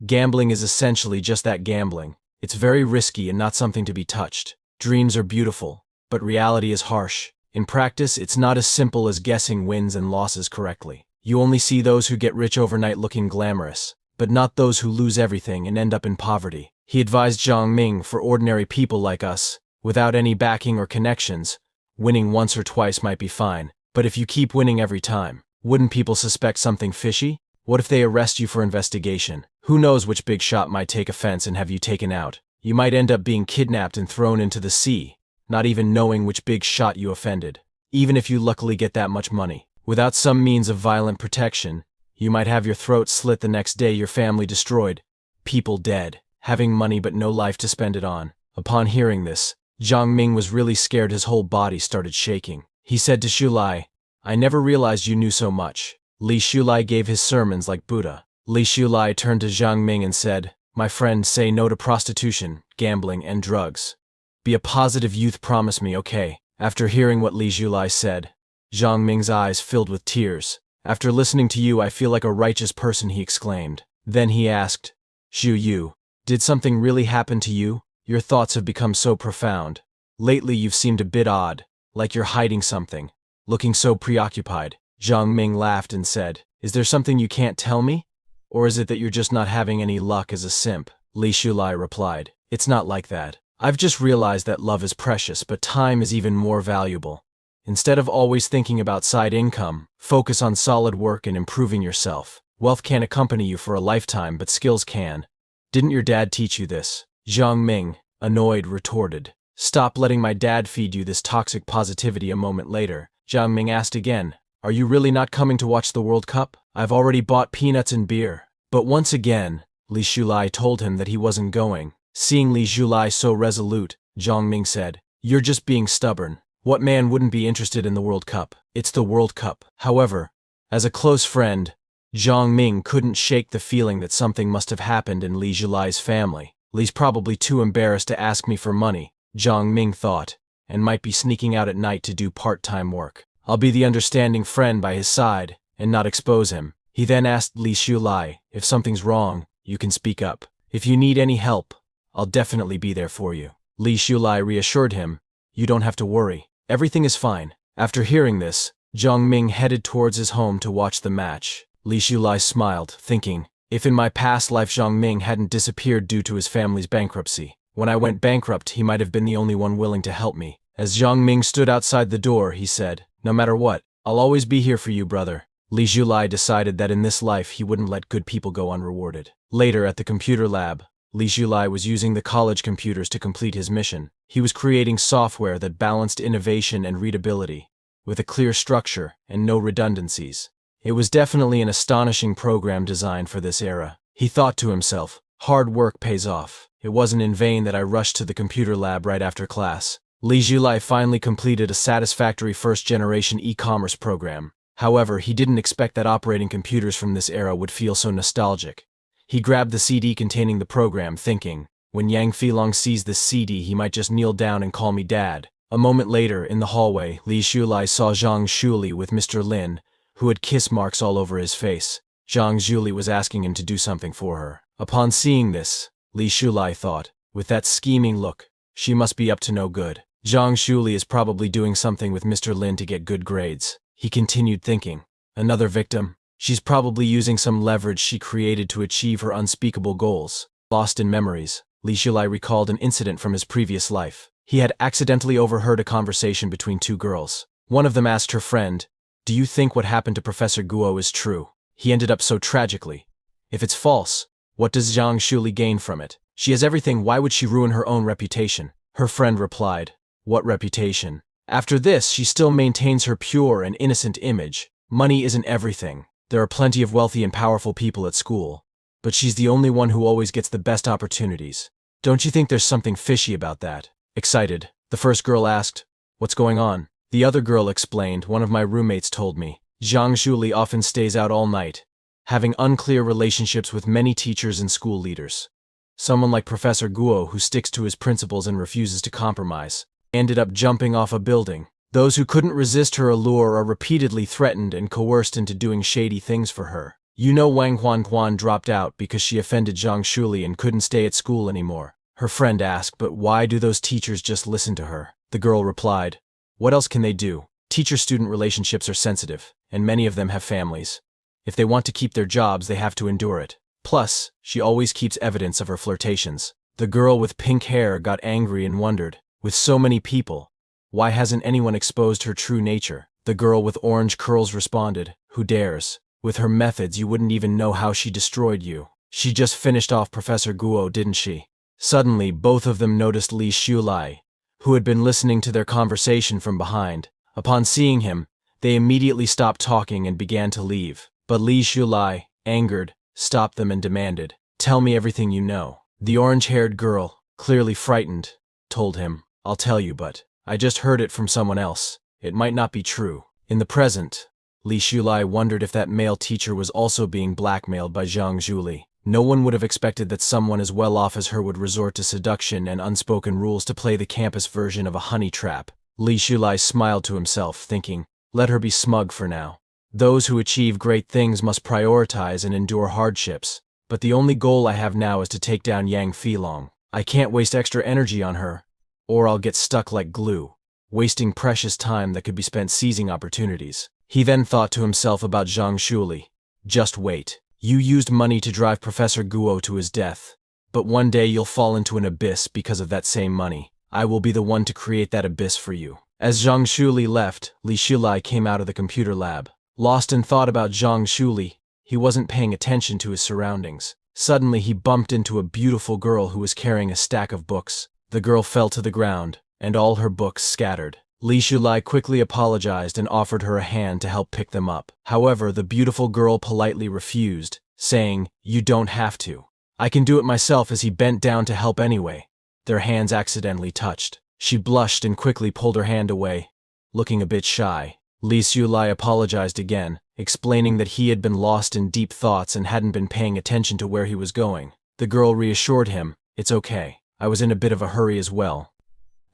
"Gambling is essentially just that, gambling. It's very risky and not something to be touched. Dreams are beautiful, but reality is harsh. In practice, it's not as simple as guessing wins and losses correctly. You only see those who get rich overnight looking glamorous, but not those who lose everything and end up in poverty." He advised Zhang Ming, for ordinary people like us, without any backing or connections, winning once or twice might be fine, but if you keep winning every time, Wouldn't people suspect something fishy? What if they arrest you for investigation? Who knows which big shot might take offense and have you taken out? You might end up being kidnapped and thrown into the sea, not even knowing which big shot you offended. Even if you luckily get that much money. Without some means of violent protection, you might have your throat slit the next day, your family destroyed, people dead, having money but no life to spend it on. Upon hearing this, Jiang Ming was really scared. His whole body started shaking. He said to Shulai, "I never realized you knew so much." Li Shulai gave his sermons like Buddha. Li Shulai turned to Jiang Ming and said, "My friend, say no to prostitution, gambling, and drugs. Be a positive youth, promise me, okay?" After hearing what Li Shulai said, Jiang Ming's eyes filled with tears. "After listening to you, I feel like a righteous person," he exclaimed. Then he asked, "Zhu Yu, did something really happen to you? Your thoughts have become so profound. Lately you've seemed a bit odd, like you're hiding something, looking so preoccupied." Jiang Ming laughed and said, "Is there something you can't tell me? Or is it that you're just not having any luck as a simp?" Li Shulai replied, "It's not like that. I've just realized that love is precious, but time is even more valuable. Instead of always thinking about side income, focus on solid work and improving yourself. Wealth can't accompany you for a lifetime, but skills can. Didn't your dad teach you this?" Jiang Ming, annoyed, retorted, "Stop letting my dad feed you this toxic positivity." A moment later, Jiang Ming asked again, "Are you really not coming to watch the World Cup? I've already bought peanuts and beer." But once again, Li Shulai told him that he wasn't going. Seeing Li Shulai so resolute, Jiang Ming said, "You're just being stubborn. What man wouldn't be interested in the World Cup? It's the World Cup." However, as a close friend, Jiang Ming couldn't shake the feeling that something must have happened in Li Shulai's family. "Li's probably too embarrassed to ask me for money," Jiang Ming thought, "and might be sneaking out at night to do part-time work. I'll be the understanding friend by his side and not expose him." He then asked Li Shulai, "If something's wrong, you can speak up. If you need any help, I'll definitely be there for you." Li Shulai reassured him, "You don't have to worry. Everything is fine." After hearing this, Jiang Ming headed towards his home to watch the match. Li Shulai smiled, thinking, "If in my past life Jiang Ming hadn't disappeared due to his family's bankruptcy, when I went bankrupt he might have been the only one willing to help me." As Jiang Ming stood outside the door, he said, "No matter what, I'll always be here for you, brother." Li Shulai decided that in this life he wouldn't let good people go unrewarded. Later, at the computer lab, Li Shulai was using the college computers to complete his mission. He was creating software that balanced innovation and readability, with a clear structure and no redundancies. It was definitely an astonishing program designed for this era. He thought to himself, "Hard work pays off. It wasn't in vain that I rushed to the computer lab right after class." Li Shulai finally completed a satisfactory first-generation e-commerce program. However, he didn't expect that operating computers from this era would feel so nostalgic. He grabbed the CD containing the program, thinking, "When Yang Filong sees this CD, he might just kneel down and call me Dad." A moment later, in the hallway, Li Shulai saw Zhang Shuli with Mr. Lin, who had kiss marks all over his face. Zhang Shuli was asking him to do something for her. Upon seeing this, Li Shulai thought, with that scheming look, she must be up to no good. Zhang Shuli is probably doing something with Mr. Lin to get good grades. He continued thinking, "Another victim? She's probably using some leverage she created to achieve her unspeakable goals." Lost in memories, Li Shulai recalled an incident from his previous life. He had accidentally overheard a conversation between two girls. One of them asked her friend, "Do you think what happened to Professor Guo is true? He ended up so tragically. If it's false, what does Zhang Shuli gain from it? She has everything, why would she ruin her own reputation?" Her friend replied, "What reputation? After this, she still maintains her pure and innocent image. Money isn't everything. There are plenty of wealthy and powerful people at school, but she's the only one who always gets the best opportunities. Don't you think there's something fishy about that?" Excited, the first girl asked, "What's going on?" The other girl explained, "One of my roommates told me. Zhang Shuli often stays out all night, having unclear relationships with many teachers and school leaders. Someone like Professor Guo, who sticks to his principles and refuses to compromise, ended up jumping off a building. Those who couldn't resist her allure are repeatedly threatened and coerced into doing shady things for her. You know Wang Huan dropped out because she offended Zhang Shuli and couldn't stay at school anymore." Her friend asked, "But why do those teachers just listen to her?" The girl replied, "What else can they do? Teacher-student relationships are sensitive, and many of them have families. If they want to keep their jobs, they have to endure it. Plus, she always keeps evidence of her flirtations." The girl with pink hair got angry and wondered, with so many people, why hasn't anyone exposed her true nature? The girl with orange curls responded, "Who dares? With her methods, you wouldn't even know how she destroyed you. She just finished off Professor Guo, didn't she?" Suddenly, both of them noticed Li Shulai, who had been listening to their conversation from behind. Upon seeing him, they immediately stopped talking and began to leave. But Li Shulai, angered, stopped them and demanded, "Tell me everything you know." The orange-haired girl, clearly frightened, told him, "I'll tell you, but I just heard it from someone else. It might not be true." In the present, Li Shulai wondered if that male teacher was also being blackmailed by Zhang Zhuli. No one would have expected that someone as well off as her would resort to seduction and unspoken rules to play the campus version of a honey trap. Li Shulai smiled to himself, thinking, let her be smug for now. Those who achieve great things must prioritize and endure hardships. But the only goal I have now is to take down Yang Filong. I can't waste extra energy on her, or I'll get stuck like glue, wasting precious time that could be spent seizing opportunities. He then thought to himself about Zhang Zhuli. Just wait. You used money to drive Professor Guo to his death, but one day you'll fall into an abyss because of that same money. I will be the one to create that abyss for you. As Zhang Zhuli left, Li Shulai came out of the computer lab. Lost in thought about Zhang Zhuli, he wasn't paying attention to his surroundings. Suddenly he bumped into a beautiful girl who was carrying a stack of books. The girl fell to the ground, and all her books scattered. Li Shulai quickly apologized and offered her a hand to help pick them up. However, the beautiful girl politely refused, saying, "You don't have to. I can do it myself," as he bent down to help anyway. Their hands accidentally touched. She blushed and quickly pulled her hand away, looking a bit shy. Li Shulai apologized again, explaining that he had been lost in deep thoughts and hadn't been paying attention to where he was going. The girl reassured him, "It's okay. I was in a bit of a hurry as well."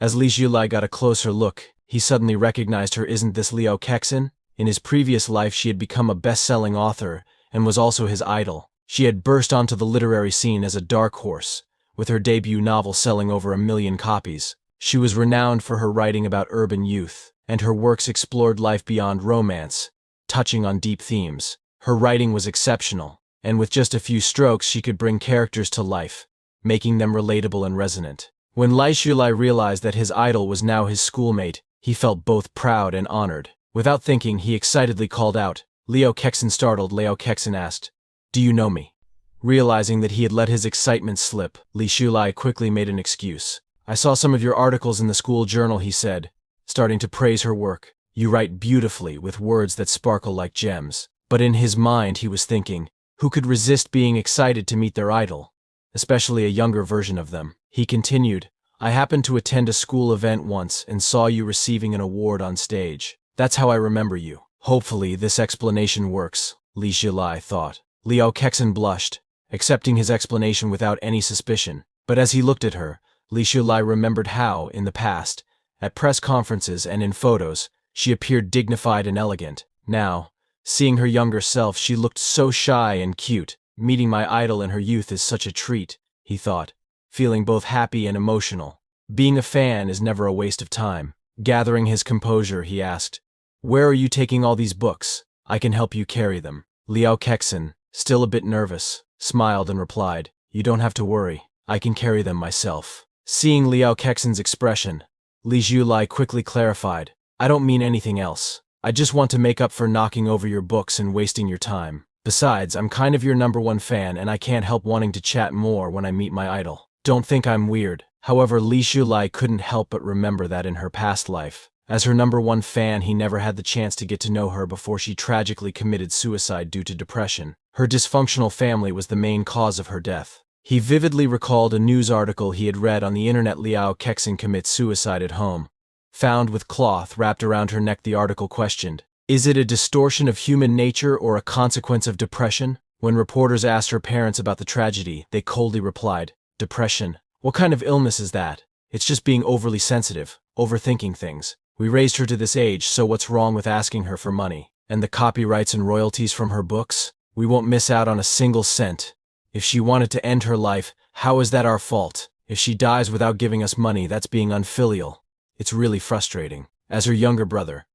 As Li Shulai got a closer look, he suddenly recognized her. Isn't this Liao Kexin? In his previous life she had become a best-selling author and was also his idol. She had burst onto the literary scene as a dark horse, with her debut novel selling over 1 million copies. She was renowned for her writing about urban youth, and her works explored life beyond romance, touching on deep themes. Her writing was exceptional, and with just a few strokes she could bring characters to life, making them relatable and resonant. When Li Shulai realized that his idol was now his schoolmate, he felt both proud and honored. Without thinking, he excitedly called out, "Liao Kexin!" Startled, Liao Kexin asked, "Do you know me?" Realizing that he had let his excitement slip, Li Shulai quickly made an excuse. "I saw some of your articles in the school journal," he said, starting to praise her work. "You write beautifully, with words that sparkle like gems." But in his mind he was thinking, who could resist being excited to meet their idol, especially a younger version of them? He continued, "I happened to attend a school event once and saw you receiving an award on stage. That's how I remember you." Hopefully this explanation works, Li Shulai thought. Liao Kexin blushed, accepting his explanation without any suspicion. But as he looked at her, Li Shulai remembered how, in the past, at press conferences and in photos, she appeared dignified and elegant. Now, seeing her younger self, she looked so shy and cute. Meeting my idol in her youth is such a treat, he thought, feeling both happy and emotional. Being a fan is never a waste of time. Gathering his composure, he asked, "Where are you taking all these books? I can help you carry them." Liao Kexin, still a bit nervous, smiled and replied, "You don't have to worry. I can carry them myself." Seeing Liao Kexin's expression, Li Shulai quickly clarified, "I don't mean anything else. I just want to make up for knocking over your books and wasting your time. Besides, I'm kind of your #1 fan and I can't help wanting to chat more when I meet my idol. Don't think I'm weird." However, Li Shulai couldn't help but remember that in her past life, as her #1 fan, he never had the chance to get to know her before she tragically committed suicide due to depression. Her dysfunctional family was the main cause of her death. He vividly recalled a news article he had read on the internet. Liao Kexin commits suicide at home. Found with cloth wrapped around her neck, the article questioned, "Is it a distortion of human nature or a consequence of depression?" When reporters asked her parents about the tragedy, they coldly replied, "Depression? What kind of illness is that? It's just being overly sensitive, overthinking things. We raised her to this age, so what's wrong with asking her for money? And the copyrights and royalties from her books? We won't miss out on a single cent. If she wanted to end her life, how is that our fault? If she dies without giving us money, that's being unfilial. It's really frustrating. As her younger brother,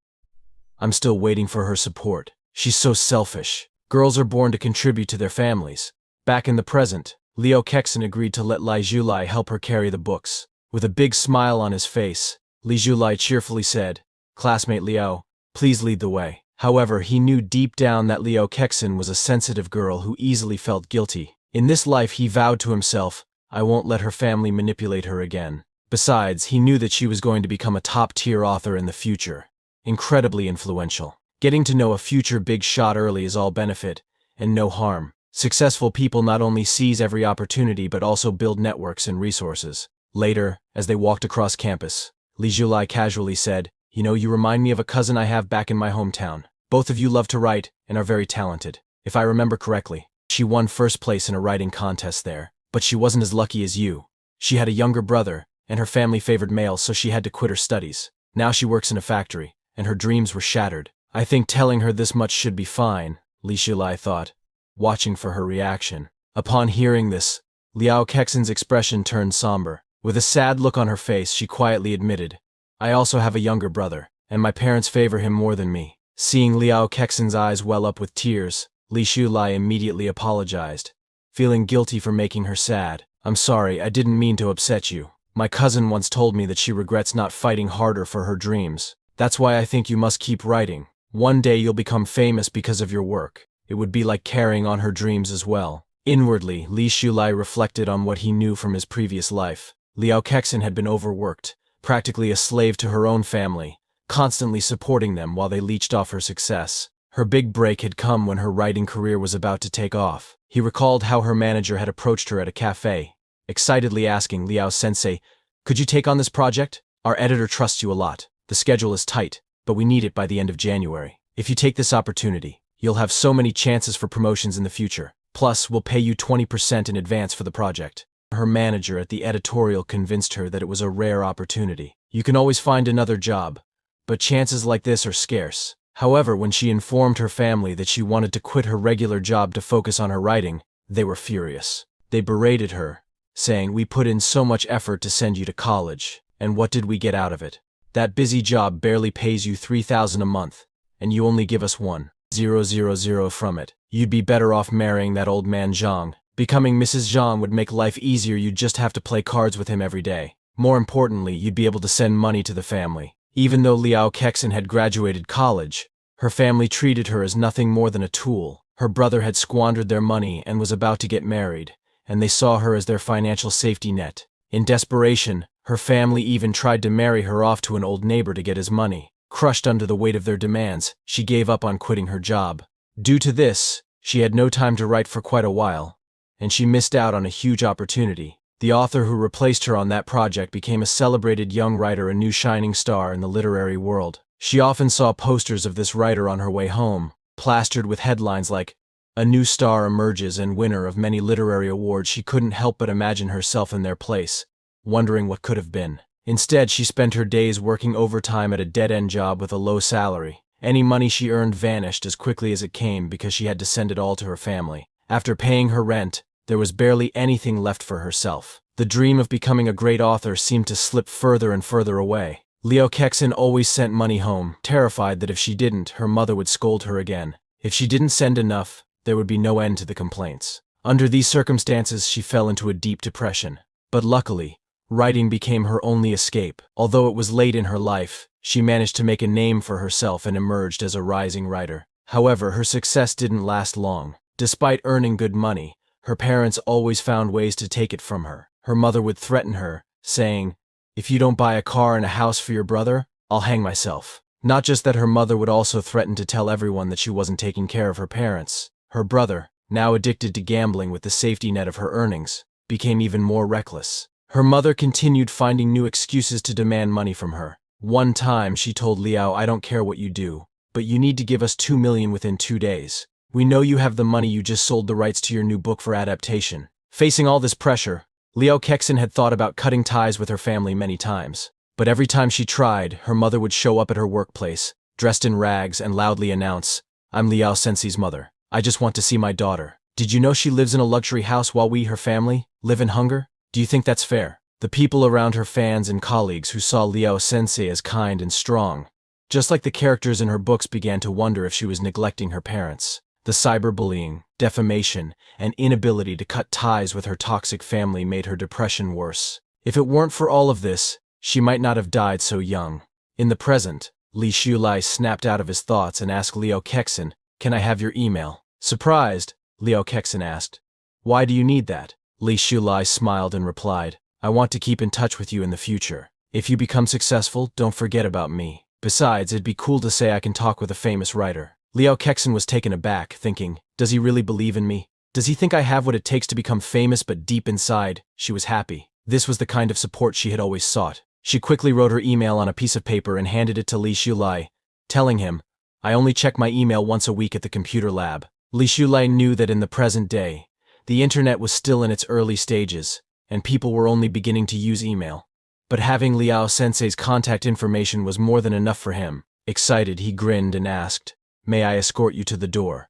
I'm still waiting for her support. She's so selfish. Girls are born to contribute to their families." Back in the present, Liao Kexin agreed to let Li Shulai help her carry the books. With a big smile on his face, Li Shulai cheerfully said, "Classmate Liao, Please lead the way. However, he knew deep down that Liao Kexin was a sensitive girl who easily felt guilty. In this life, he vowed to himself, I won't let her family manipulate her again. Besides, he knew that she was going to become a top-tier author in the future. Incredibly influential. Getting to know a future big shot early is all benefit, and no harm. Successful people not only seize every opportunity but also build networks and resources. Later, as they walked across campus, Li Julai casually said, You know, you remind me of a cousin I have back in my hometown. Both of you love to write and are very talented. If I remember correctly, she won first place in a writing contest there. But she wasn't as lucky as you. She had a younger brother, and her family favored males, so she had to quit her studies. Now she works in a factory, and her dreams were shattered. I think telling her this much should be fine, Li Shilai thought, watching for her reaction. Upon hearing this, Liao Kexin's expression turned somber. With a sad look on her face, she quietly admitted, I also have a younger brother, and my parents favor him more than me. Seeing Liao Kexin's eyes well up with tears, Li Shilai immediately apologized, feeling guilty for making her sad. I'm sorry, I didn't mean to upset you. My cousin once told me that she regrets not fighting harder for her dreams. That's why I think you must keep writing. One day you'll become famous because of your work. It would be like carrying on her dreams as well. Inwardly, Li Shulai reflected on what he knew from his previous life. Liao Kexin had been overworked, practically a slave to her own family, constantly supporting them while they leached off her success. Her big break had come when her writing career was about to take off. He recalled how her manager had approached her at a cafe, excitedly asking Liao Sensei, Could you take on this project? Our editor trusts you a lot. The schedule is tight, but we need it by the end of January. If you take this opportunity, you'll have so many chances for promotions in the future. Plus, we'll pay you 20% in advance for the project. Her manager at the editorial convinced her that it was a rare opportunity. You can always find another job, but chances like this are scarce. However, when she informed her family that she wanted to quit her regular job to focus on her writing, they were furious. They berated her, saying, We put in so much effort to send you to college, and what did we get out of it? That busy job barely pays you 3,000 a month, and you only give us 1,000 from it. You'd be better off marrying that old man Zhang. Becoming Mrs. Zhang would make life easier, you'd just have to play cards with him every day. More importantly, you'd be able to send money to the family. Even though Liao Kexin had graduated college, her family treated her as nothing more than a tool. Her brother had squandered their money and was about to get married, and they saw her as their financial safety net. In desperation, her family even tried to marry her off to an old neighbor to get his money. Crushed under the weight of their demands, she gave up on quitting her job. Due to this, she had no time to write for quite a while, and she missed out on a huge opportunity. The author who replaced her on that project became a celebrated young writer, a new shining star in the literary world. She often saw posters of this writer on her way home, plastered with headlines like, A new star emerges and winner of many literary awards. She couldn't help but imagine herself in their place, wondering what could have been. Instead, she spent her days working overtime at a dead-end job with a low salary. Any money she earned vanished as quickly as it came because she had to send it all to her family. After paying her rent, there was barely anything left for herself. The dream of becoming a great author seemed to slip further and further away. Liao Kexin always sent money home, terrified that if she didn't, her mother would scold her again. If she didn't send enough, there would be no end to the complaints. Under these circumstances, she fell into a deep depression. But luckily, writing became her only escape. Although it was late in her life, she managed to make a name for herself and emerged as a rising writer. However, her success didn't last long. Despite earning good money, her parents always found ways to take it from her. Her mother would threaten her, saying, If you don't buy a car and a house for your brother, I'll hang myself. Not just that, her mother would also threaten to tell everyone that she wasn't taking care of her parents. Her brother, now addicted to gambling with the safety net of her earnings, became even more reckless. Her mother continued finding new excuses to demand money from her. One time, she told Liao, I don't care what you do, but you need to give us 2 million within 2 days. We know you have the money, you just sold the rights to your new book for adaptation. Facing all this pressure, Liao Kexin had thought about cutting ties with her family many times. But every time she tried, her mother would show up at her workplace, dressed in rags, and loudly announce, I'm Liao Sensei's mother. I just want to see my daughter. Did you know she lives in a luxury house while we, her family, live in hunger? Do you think that's fair? The people around her, fans and colleagues who saw Liao Sensei as kind and strong, just like the characters in her books, began to wonder if she was neglecting her parents. The cyberbullying, defamation, and inability to cut ties with her toxic family made her depression worse. If it weren't for all of this, she might not have died so young. In the present, Li Shulai snapped out of his thoughts and asked Liu Kexin, "Can I have your email?" Surprised, Liu Kexin asked, "Why do you need that?" Li Shulai smiled and replied, "I want to keep in touch with you in the future. If you become successful, don't forget about me. Besides, it'd be cool to say I can talk with a famous writer." Liu Kexin was taken aback, thinking, does he really believe in me? Does he think I have what it takes to become famous? But deep inside, she was happy. This was the kind of support she had always sought. She quickly wrote her email on a piece of paper and handed it to Li Shulai, telling him, "I only check my email once a week at the computer lab." Li Shulai knew that in the present day, the internet was still in its early stages, and people were only beginning to use email. But having Liao Sensei's contact information was more than enough for him. Excited, he grinned and asked, "May I escort you to the door?"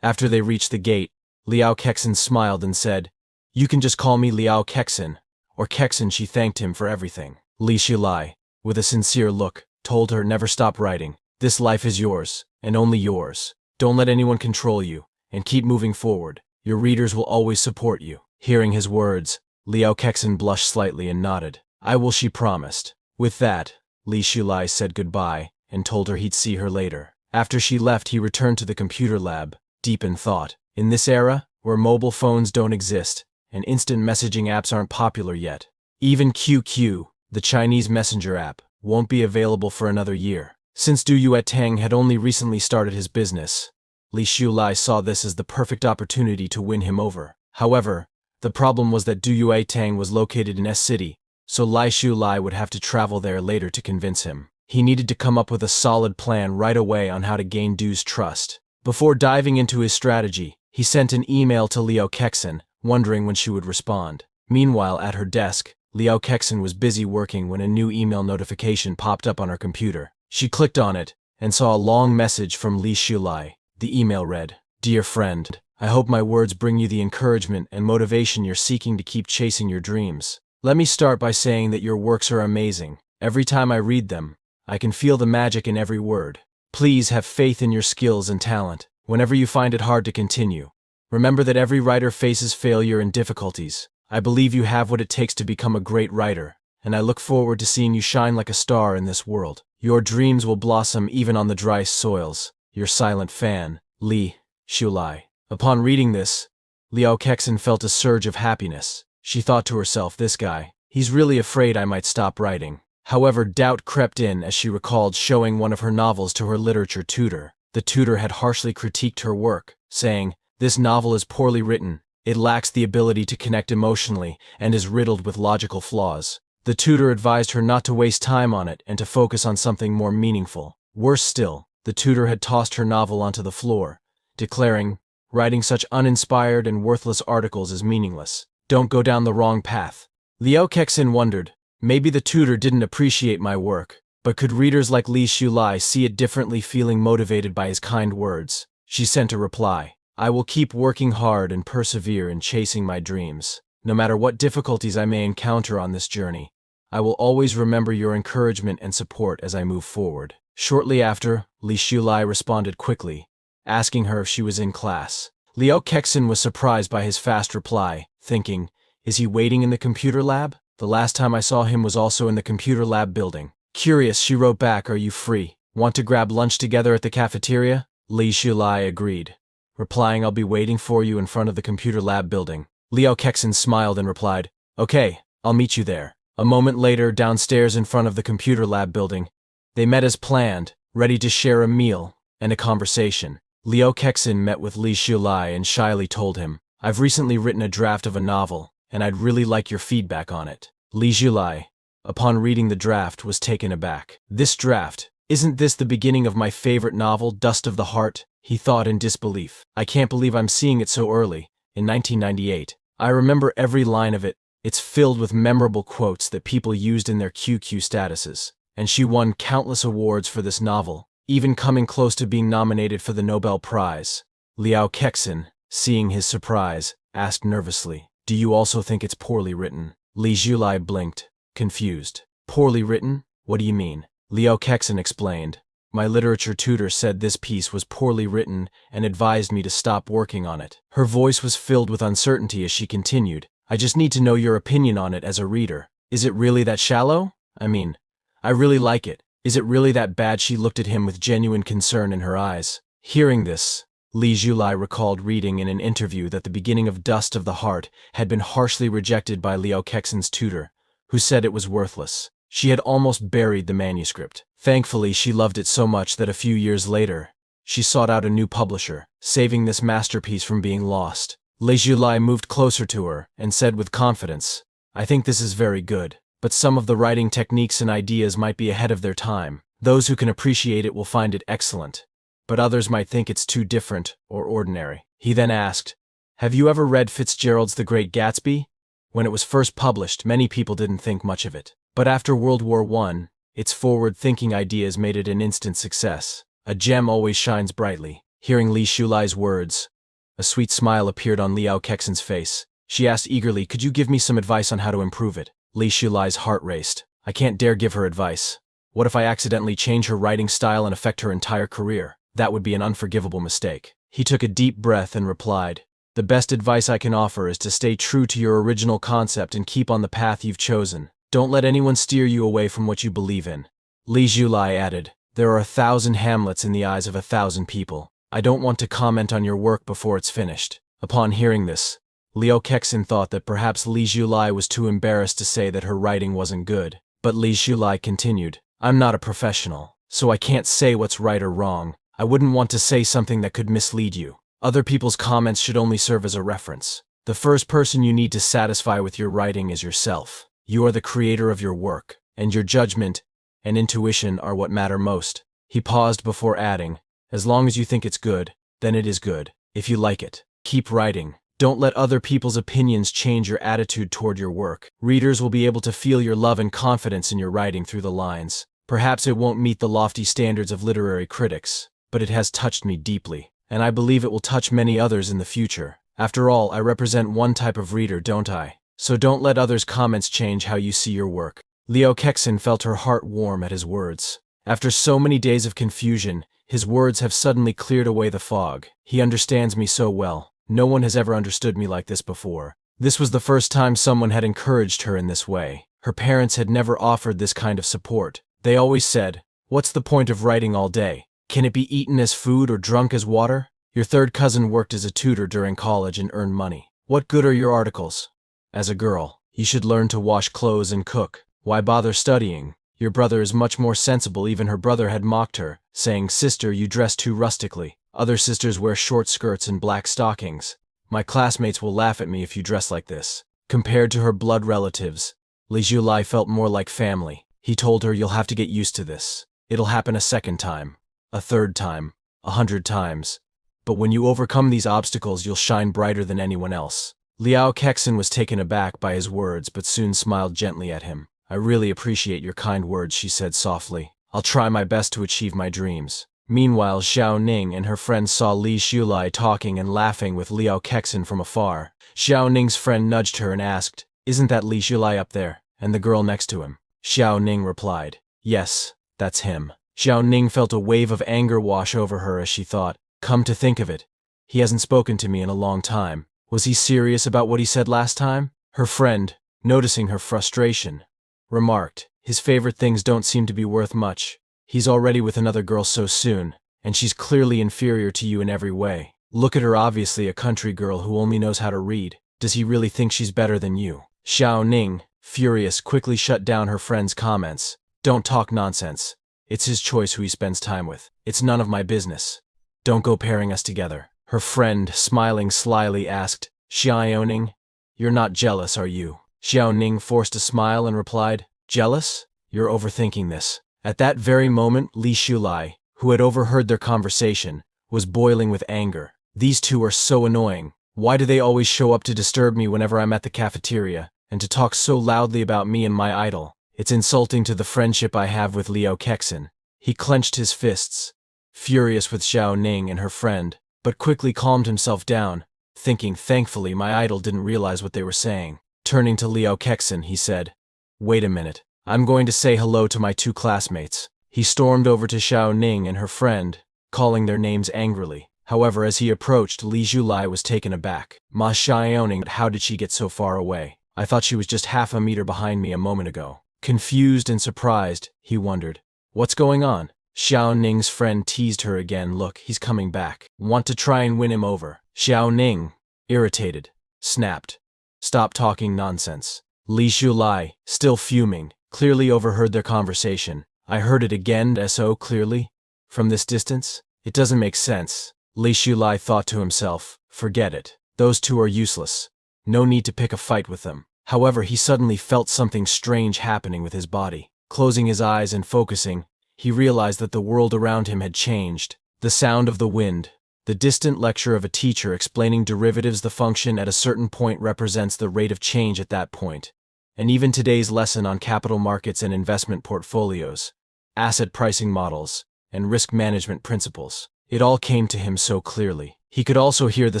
After they reached the gate, Liu Kexin smiled and said, "You can just call me Liu Kexin," or Kexin. She thanked him for everything. Li Shulai, with a sincere look, told her, "Never stop writing. This life is yours, and only yours. Don't let anyone control you, and keep moving forward. Your readers will always support you." Hearing his words, Liu Kexin blushed slightly and nodded. "I will," she promised. With that, Li Shulai said goodbye and told her he'd see her later. After she left, he returned to the computer lab, deep in thought. In this era, where mobile phones don't exist and instant messaging apps aren't popular yet, even QQ, the Chinese messenger app, won't be available for another year. Since Du Yuetang had only recently started his business, Li Shulai saw this as the perfect opportunity to win him over. However, the problem was that Du Yuetang was located in S City, so Li Shulai would have to travel there later to convince him. He needed to come up with a solid plan right away on how to gain Du's trust. Before diving into his strategy, he sent an email to Liu Kexin, wondering when she would respond. Meanwhile, at her desk, Liu Kexin was busy working when a new email notification popped up on her computer. She clicked on it and saw a long message from Li Shulai. The email read, "Dear friend, I hope my words bring you the encouragement and motivation you're seeking to keep chasing your dreams. Let me start by saying that your works are amazing. Every time I read them, I can feel the magic in every word. Please have faith in your skills and talent. Whenever you find it hard to continue, remember that every writer faces failure and difficulties. I believe you have what it takes to become a great writer, and I look forward to seeing you shine like a star in this world. Your dreams will blossom even on the dry soils. Your silent fan, Li Shulai." Upon reading this, Liu Kexin felt a surge of happiness. She thought to herself, this guy, he's really afraid I might stop writing. However, doubt crept in as she recalled showing one of her novels to her literature tutor. The tutor had harshly critiqued her work, saying, "This novel is poorly written. It lacks the ability to connect emotionally and is riddled with logical flaws." The tutor advised her not to waste time on it and to focus on something more meaningful. Worse still, the tutor had tossed her novel onto the floor, declaring, "Writing such uninspired and worthless articles is meaningless. Don't go down the wrong path." Liu Kexin wondered, maybe the tutor didn't appreciate my work, but could readers like Li Shulai see it differently? Feeling motivated by his kind words, she sent a reply, "I will keep working hard and persevere in chasing my dreams. No matter what difficulties I may encounter on this journey, I will always remember your encouragement and support as I move forward." Shortly after, Li Shulai responded quickly, asking her if she was in class. Liu Kexin was surprised by his fast reply, thinking, is he waiting in the computer lab? The last time I saw him was also in the computer lab building. Curious, she wrote back, "Are you free? Want to grab lunch together at the cafeteria?" Li Shulai agreed, replying, "I'll be waiting for you in front of the computer lab building." Liu Kexin smiled and replied, "Okay, I'll meet you there." A moment later, downstairs in front of the computer lab building, they met as planned, ready to share a meal and a conversation. Liu Kexin met with Li Shulai and shyly told him, "I've recently written a draft of a novel, and I'd really like your feedback on it." Li Shulai, upon reading the draft, was taken aback. "This draft? Isn't this the beginning of my favorite novel, Dust of the Heart?" he thought in disbelief. "I can't believe I'm seeing it so early, in 1998. I remember every line of it. It's filled with memorable quotes that people used in their QQ statuses. And she won countless awards for this novel, even coming close to being nominated for the Nobel Prize." Liu Kexin, seeing his surprise, asked nervously, "Do you also think it's poorly written?" Li Shulai blinked, confused. "Poorly written? What do you mean?" Liu Kexin explained, "My literature tutor said this piece was poorly written and advised me to stop working on it." Her voice was filled with uncertainty as she continued, "I just need to know your opinion on it as a reader. Is it really that shallow? I mean, I really like it, Is it really that bad? She looked at him with genuine concern in her eyes. Hearing this, Li Julai recalled reading in an interview that the beginning of Dust of the Heart had been harshly rejected by Liao Kexin's tutor, who said it was worthless. She had almost buried the manuscript. Thankfully, she loved it so much that a few years later, she sought out a new publisher, saving this masterpiece from being lost. Li Julai moved closer to her and said with confidence, "I think this is very good, but some of the writing techniques and ideas might be ahead of their time. Those who can appreciate it will find it excellent, but others might think it's too different or ordinary." He then asked, "Have you ever read Fitzgerald's The Great Gatsby?" When it was first published, many people didn't think much of it. But after World War I, its forward-thinking ideas made it an instant success. A gem always shines brightly. Hearing Li Shulai's words, a sweet smile appeared on Liao Kexin's face. She asked eagerly, "Could you give me some advice on how to improve it?" Li Shulai's heart raced. I can't dare give her advice. What if I accidentally change her writing style and affect her entire career? That would be an unforgivable mistake. He took a deep breath and replied, "The best advice I can offer is to stay true to your original concept and keep on the path you've chosen. Don't let anyone steer you away from what you believe in." Li Julai added, "There are 1,000 Hamlets in the eyes of 1,000 people. I don't want to comment on your work before it's finished." Upon hearing this, Liao Kexin thought that perhaps Li Julai was too embarrassed to say that her writing wasn't good. But Li Julai continued, "I'm not a professional, so I can't say what's right or wrong. I wouldn't want to say something that could mislead you. Other people's comments should only serve as a reference. The first person you need to satisfy with your writing is yourself. You are the creator of your work, and your judgment and intuition are what matter most." He paused before adding, "As long as you think it's good, then it is good. If you like it, keep writing. Don't let other people's opinions change your attitude toward your work. Readers will be able to feel your love and confidence in your writing through the lines. Perhaps it won't meet the lofty standards of literary critics, but it has touched me deeply, and I believe it will touch many others in the future. After all, I represent one type of reader, don't I? So don't let others' comments change how you see your work." Liao Kexin felt her heart warm at his words. After so many days of confusion, his words have suddenly cleared away the fog. He understands me so well. No one has ever understood me like this before. This was the first time someone had encouraged her in this way. Her parents had never offered this kind of support. They always said, "What's the point of writing all day? Can it be eaten as food or drunk as water? Your third cousin worked as a tutor during college and earned money. What good are your articles? As a girl, you should learn to wash clothes and cook. Why bother studying? Your brother is much more sensible." Even her brother had mocked her, saying, "Sister, you dress too rustically. Other sisters wear short skirts and black stockings. My classmates will laugh at me if you dress like this." Compared to her blood relatives, Li Julai felt more like family. He told her, "You'll have to get used to this. It'll happen a second time, a third time, 100 times. But when you overcome these obstacles, you'll shine brighter than anyone else." Liao Kexin was taken aback by his words but soon smiled gently at him. "I really appreciate your kind words," she said softly. "I'll try my best to achieve my dreams." Meanwhile, Xiao Ning and her friend saw Li Shulai talking and laughing with Liao Kexin from afar. Xiao Ning's friend nudged her and asked, "Isn't that Li Shulai up there, and the girl next to him?" Xiao Ning replied, "Yes, that's him." Xiao Ning felt a wave of anger wash over her as she thought, "Come to think of it, he hasn't spoken to me in a long time. Was he serious about what he said last time?" Her friend, noticing her frustration, remarked, "His favorite things don't seem to be worth much. He's already with another girl so soon, and she's clearly inferior to you in every way. Look at her, obviously a country girl who only knows how to read. Does he really think she's better than you?" Xiao Ning, furious, quickly shut down her friend's comments. "Don't talk nonsense. It's his choice who he spends time with. It's none of my business. Don't go pairing us together." Her friend, smiling slyly, asked, "Xiao Ning, you're not jealous, are you?" Xiao Ning forced a smile and replied, "Jealous? You're overthinking this." At that very moment, Li Shulai, who had overheard their conversation, was boiling with anger. "These two are so annoying. Why do they always show up to disturb me whenever I'm at the cafeteria, and to talk so loudly about me and my idol? It's insulting to the friendship I have with Liao Kexin." He clenched his fists, furious with Xiao Ning and her friend, but quickly calmed himself down, thinking, "Thankfully my idol didn't realize what they were saying." Turning to Liao Kexin, he said, "Wait a minute. I'm going to say hello to my two classmates." He stormed over to Xiao Ning and her friend, calling their names angrily. However, as he approached, Li Julai was taken aback. "Ma Xiaoning, how did she get so far away? I thought she was just half a meter behind me a moment ago." Confused and surprised, he wondered, What's going on? Xiao Ning's friend teased her again. Look, he's coming back. Want to try and win him over. Xiao Ning, irritated, snapped. Stop talking nonsense. Li Shulai, still fuming, clearly overheard their conversation. I heard it again, so clearly. From this distance? It doesn't make sense. Li Shulai thought to himself, forget it. Those two are useless. No need to pick a fight with them. However, he suddenly felt something strange happening with his body. Closing his eyes and focusing, he realized that the world around him had changed. The sound of the wind, the distant lecture of a teacher explaining derivatives. The function at a certain point represents the rate of change at that point. And even today's lesson on capital markets and investment portfolios, asset pricing models, and risk management principles. It all came to him so clearly. He could also hear the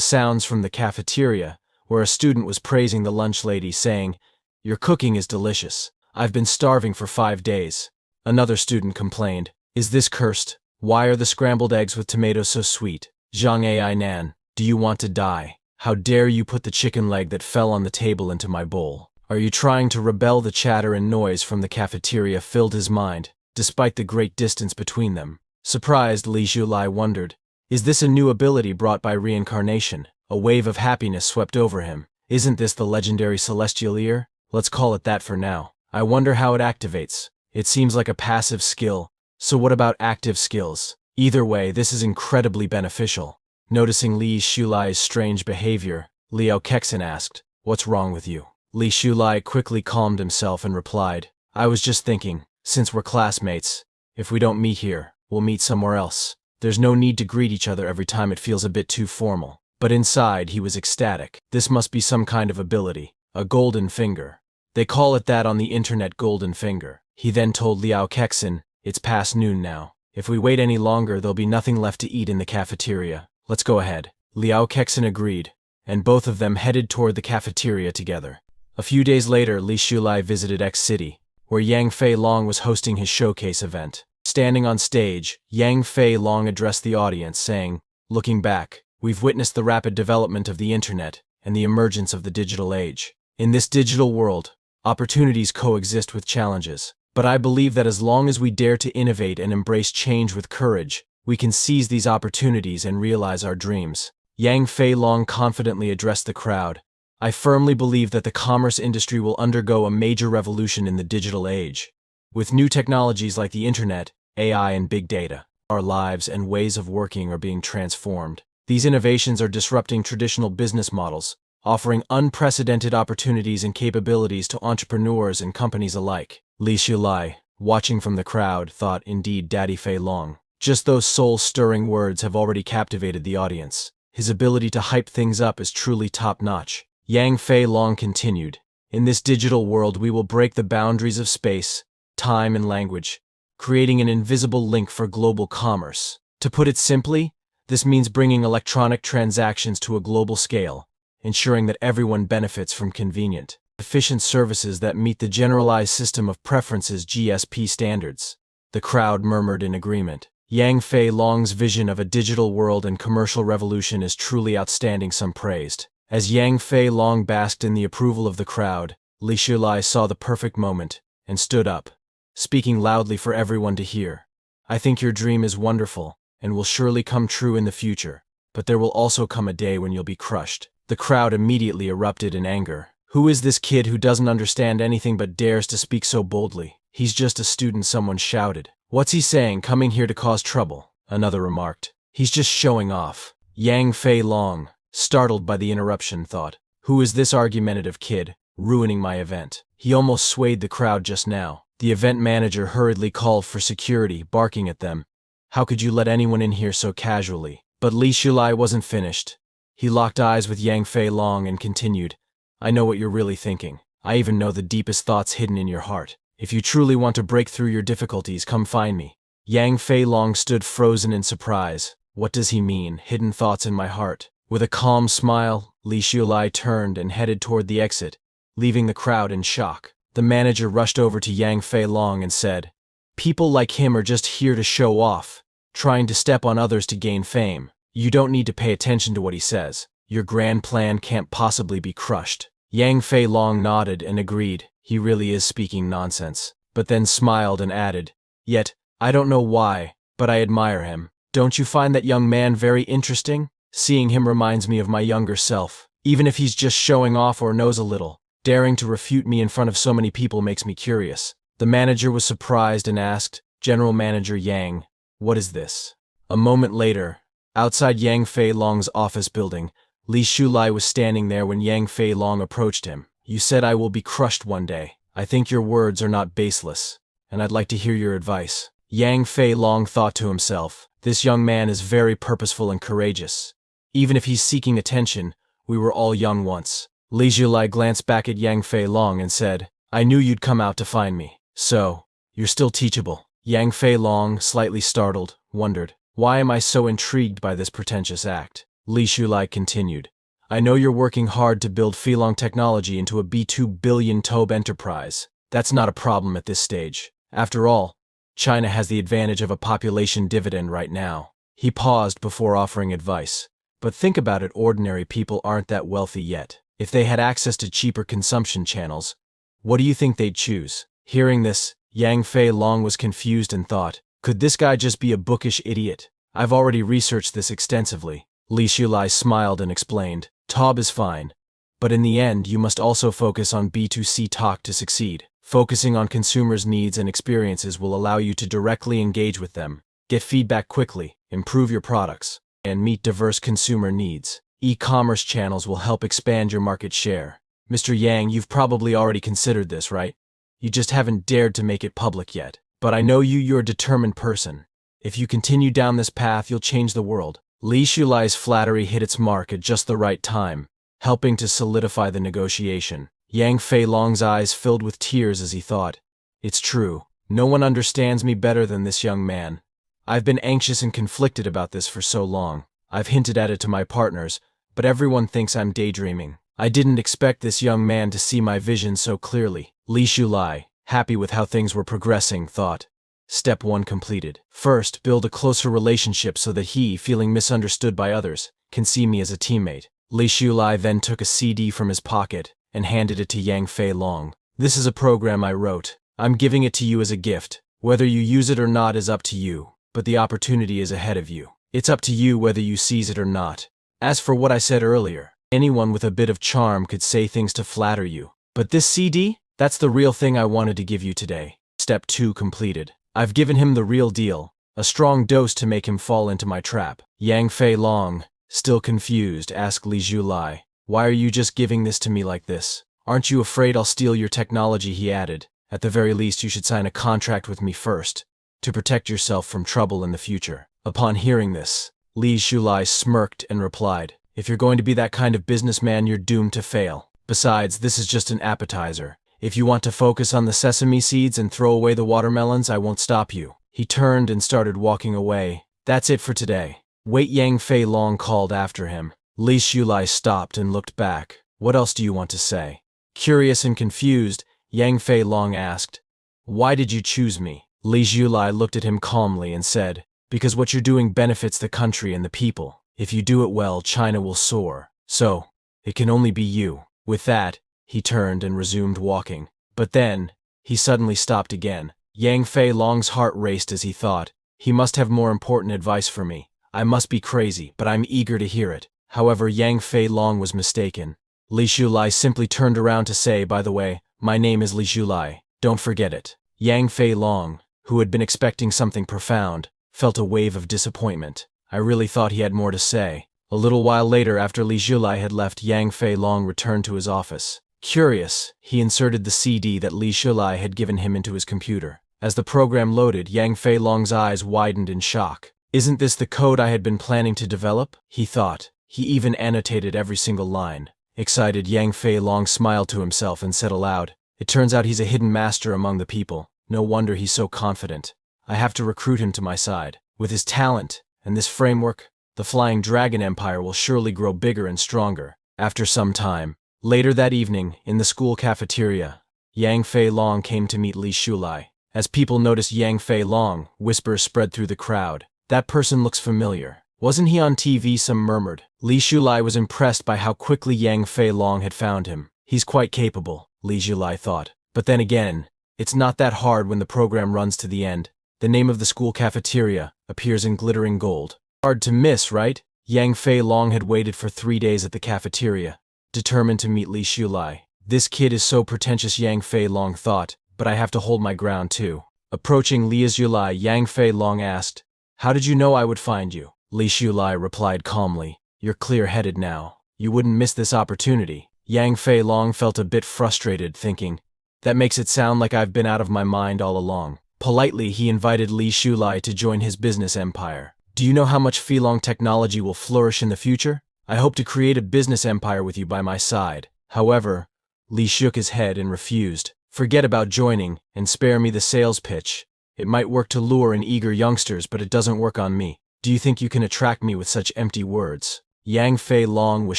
sounds from the cafeteria, where a student was praising the lunch lady, saying, "Your cooking is delicious. I've been starving for 5 days." Another student complained, "Is this cursed? Why are the scrambled eggs with tomatoes so sweet? Zhang Ai Nan, do you want to die? How dare you put the chicken leg that fell on the table into my bowl? Are you trying to rebel?" The chatter and noise from the cafeteria filled his mind, despite the great distance between them. Surprised, Li Shulai wondered, is this a new ability brought by reincarnation? A wave of happiness swept over him. Isn't this the legendary celestial ear? Let's call it that for now. I wonder how it activates. It seems like a passive skill, so what about active skills? Either way, this is incredibly beneficial. Noticing Li Shulai's strange behavior, Liao Kexin asked, "What's wrong with you?" Li Shulai quickly calmed himself and replied, "I was just thinking, since we're classmates, if we don't meet here, we'll meet somewhere else. There's no need to greet each other every time. It feels a bit too formal." But inside, he was ecstatic. This must be some kind of ability, a golden finger. They call it that on the internet, golden finger. He then told Liao Kexin, "It's past noon now. If we wait any longer, there'll be nothing left to eat in the cafeteria. Let's go ahead." Liao Kexin agreed, and both of them headed toward the cafeteria together. A few days later, Li Shulai visited X City, where Yang Fei Long was hosting his showcase event. Standing on stage, Yang Fei Long addressed the audience, saying, "Looking back, we've witnessed the rapid development of the internet and the emergence of the digital age. In this digital world, opportunities coexist with challenges. But I believe that as long as we dare to innovate and embrace change with courage, we can seize these opportunities and realize our dreams." Yang Fei Long confidently addressed the crowd. "I firmly believe that the commerce industry will undergo a major revolution in the digital age. With new technologies like the internet, AI, and big data, our lives and ways of working are being transformed. These innovations are disrupting traditional business models, offering unprecedented opportunities and capabilities to entrepreneurs and companies alike." Li Shulai, watching from the crowd, thought, indeed, Daddy Fei Long. Just those soul-stirring words have already captivated the audience. His ability to hype things up is truly top-notch. Yang Fei Long continued, "In this digital world, we will break the boundaries of space, time, and language, creating an invisible link for global commerce. To put it simply, this means bringing electronic transactions to a global scale, ensuring that everyone benefits from convenient, efficient services that meet the Generalized System of Preferences (GSP) standards." The crowd murmured in agreement. Yang Fei Long's vision of a digital world and commercial revolution is truly outstanding, some praised. As Yang Fei Long basked in the approval of the crowd, Li Shulai saw the perfect moment and stood up, speaking loudly for everyone to hear. "I think your dream is wonderful and will surely come true in the future, but there will also come a day when you'll be crushed." The crowd immediately erupted in anger. "Who is this kid who doesn't understand anything but dares to speak so boldly? He's just a student," someone shouted. "What's he saying, coming here to cause trouble?" another remarked. "He's just showing off." Yang Fei Long, startled by the interruption, thought, "Who is this argumentative kid, ruining my event? He almost swayed the crowd just now." The event manager hurriedly called for security, barking at them, "How could you let anyone in here so casually?" But Li Shulai wasn't finished. He locked eyes with Yang Fei Long and continued, "I know what you're really thinking. I even know the deepest thoughts hidden in your heart. If you truly want to break through your difficulties, come find me." Yang Fei Long stood frozen in surprise. What does he mean, hidden thoughts in my heart? With a calm smile, Li Shulai turned and headed toward the exit, leaving the crowd in shock. The manager rushed over to Yang Fei Long and said, "People like him are just here to show off, trying to step on others to gain fame. You don't need to pay attention to what he says. Your grand plan can't possibly be crushed." Yang Fei Long nodded and agreed. He really is speaking nonsense, but then smiled and added, "Yet, I don't know why, but I admire him. Don't you find that young man very interesting? Seeing him reminds me of my younger self. Even if he's just showing off or knows a little, daring to refute me in front of so many people makes me curious. The manager was surprised and asked, General Manager Yang, what is this? A moment later, outside Yang Fei Long's office building, Li Shulai was standing there when Yang Fei Long approached him. You said I will be crushed one day. I think your words are not baseless, and I'd like to hear your advice. Yang Fei Long thought to himself, this young man is very purposeful and courageous. Even if he's seeking attention, we were all young once. Li Shulai glanced back at Yang Fei Long and said, I knew you'd come out to find me. So, you're still teachable. Yang Fei Long, slightly startled, wondered, why am I so intrigued by this pretentious act? Li Shulai continued, I know you're working hard to build Feilong technology into a B2 billion Tobe enterprise. That's not a problem at this stage. After all, China has the advantage of a population dividend right now. He paused before offering advice. But think about it, ordinary people aren't that wealthy yet. If they had access to cheaper consumption channels, what do you think they'd choose? Hearing this, Yang Fei Long was confused and thought, could this guy just be a bookish idiot? I've already researched this extensively. Li Shulai smiled and explained, Tob is fine, but in the end you must also focus on B2C talk to succeed. Focusing on consumers' needs and experiences will allow you to directly engage with them, get feedback quickly, improve your products, and meet diverse consumer needs. E-commerce channels will help expand your market share. Mr. Yang, you've probably already considered this, right? You just haven't dared to make it public yet. But I know you're a determined person. If you continue down this path, you'll change the world. Li Shulai's flattery hit its mark at just the right time, helping to solidify the negotiation. Yang Fei Long's eyes filled with tears as he thought, it's true, no one understands me better than this young man. I've been anxious and conflicted about this for so long. I've hinted at it to my partners, but everyone thinks I'm daydreaming. I didn't expect this young man to see my vision so clearly. Li Shulai, happy with how things were progressing, thought, Step 1 completed. First, build a closer relationship so that he, feeling misunderstood by others, can see me as a teammate. Li Shulai then took a CD from his pocket and handed it to Yang Fei Long. This is a program I wrote. I'm giving it to you as a gift. Whether you use it or not is up to you, but the opportunity is ahead of you. It's up to you whether you seize it or not. As for what I said earlier, anyone with a bit of charm could say things to flatter you. But this CD? That's the real thing I wanted to give you today. Step 2 completed. I've given him the real deal, a strong dose to make him fall into my trap. Yang Fei Long, still confused, asked Li Shulai, why are you just giving this to me like this? Aren't you afraid I'll steal your technology? He added. At the very least, you should sign a contract with me first, to protect yourself from trouble in the future. Upon hearing this, Li Shulai smirked and replied, if you're going to be that kind of businessman, you're doomed to fail. Besides, this is just an appetizer. If you want to focus on the sesame seeds and throw away the watermelons, I won't stop you. He turned and started walking away. That's it for today. Wait, Yang Fei Long called after him. Li Shulai stopped and looked back. What else do you want to say? Curious and confused, Yang Fei Long asked, why did you choose me? Li Shulai looked at him calmly and said, because what you're doing benefits the country and the people. If you do it well, China will soar. So, it can only be you. With that, he turned and resumed walking. But then, he suddenly stopped again. Yang Fei Long's heart raced as he thought, he must have more important advice for me. I must be crazy, but I'm eager to hear it. However, Yang Fei Long was mistaken. Li Shulai simply turned around to say, by the way, my name is Li Shulai. Don't forget it. Yang Fei Long, who had been expecting something profound, felt a wave of disappointment. I really thought he had more to say. A little while later, after Li Shulai had left, Yang Fei Long returned to his office. Curious, he inserted the CD that Li Shulai had given him into his computer. As the program loaded, Yang Fei Long's eyes widened in shock. Isn't this the code I had been planning to develop? He thought. He even annotated every single line. Excited, Yang Fei Long smiled to himself and said aloud, it turns out he's a hidden master among the people. No wonder he's so confident. I have to recruit him to my side. With his talent and this framework, the Flying Dragon Empire will surely grow bigger and stronger. After some time, later that evening, in the school cafeteria, Yang Fei Long came to meet Li Shulai. As people noticed Yang Fei Long, whispers spread through the crowd. That person looks familiar. Wasn't he on TV? Some murmured. Li Shulai was impressed by how quickly Yang Fei Long had found him. He's quite capable, Li Shulai thought. But then again, it's not that hard when the program runs to the end. The name of the school cafeteria appears in glittering gold. Hard to miss, right? Yang Fei Long had waited for 3 days at the cafeteria, determined to meet Li Shulai. This kid is so pretentious, Yang Fei Long thought, but I have to hold my ground too. Approaching Li Shulai, Yang Fei Long asked, "How did you know I would find you?" Li Shulai replied calmly, "You're clear-headed now. You wouldn't miss this opportunity." Yang Fei Long felt a bit frustrated, thinking, that makes it sound like I've been out of my mind all along. Politely, he invited Li Shulai to join his business empire. "Do you know how much Filong technology will flourish in the future? I hope to create a business empire with you by my side." However, Li shook his head and refused. "Forget about joining, and spare me the sales pitch. It might work to lure in eager youngsters, but it doesn't work on me. Do you think you can attract me with such empty words?" Yang Fei Long was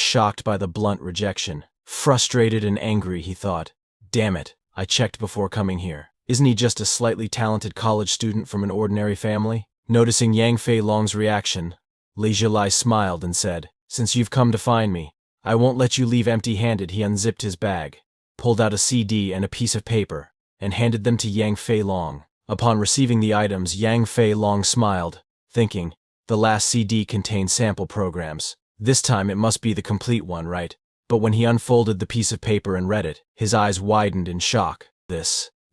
shocked by the blunt rejection. Frustrated and angry, he thought, "Damn it, I checked before coming here. Isn't he just a slightly talented college student from an ordinary family?" Noticing Yang Fei Long's reaction, Li Shulai smiled and said, "Since you've come to find me, I won't let you leave empty-handed." He unzipped his bag, pulled out a CD and a piece of paper, and handed them to Yang Fei Long. Upon receiving the items, Yang Fei Long smiled, thinking, the last CD contained sample programs. This time it must be the complete one, right? But when he unfolded the piece of paper and read it, his eyes widened in shock.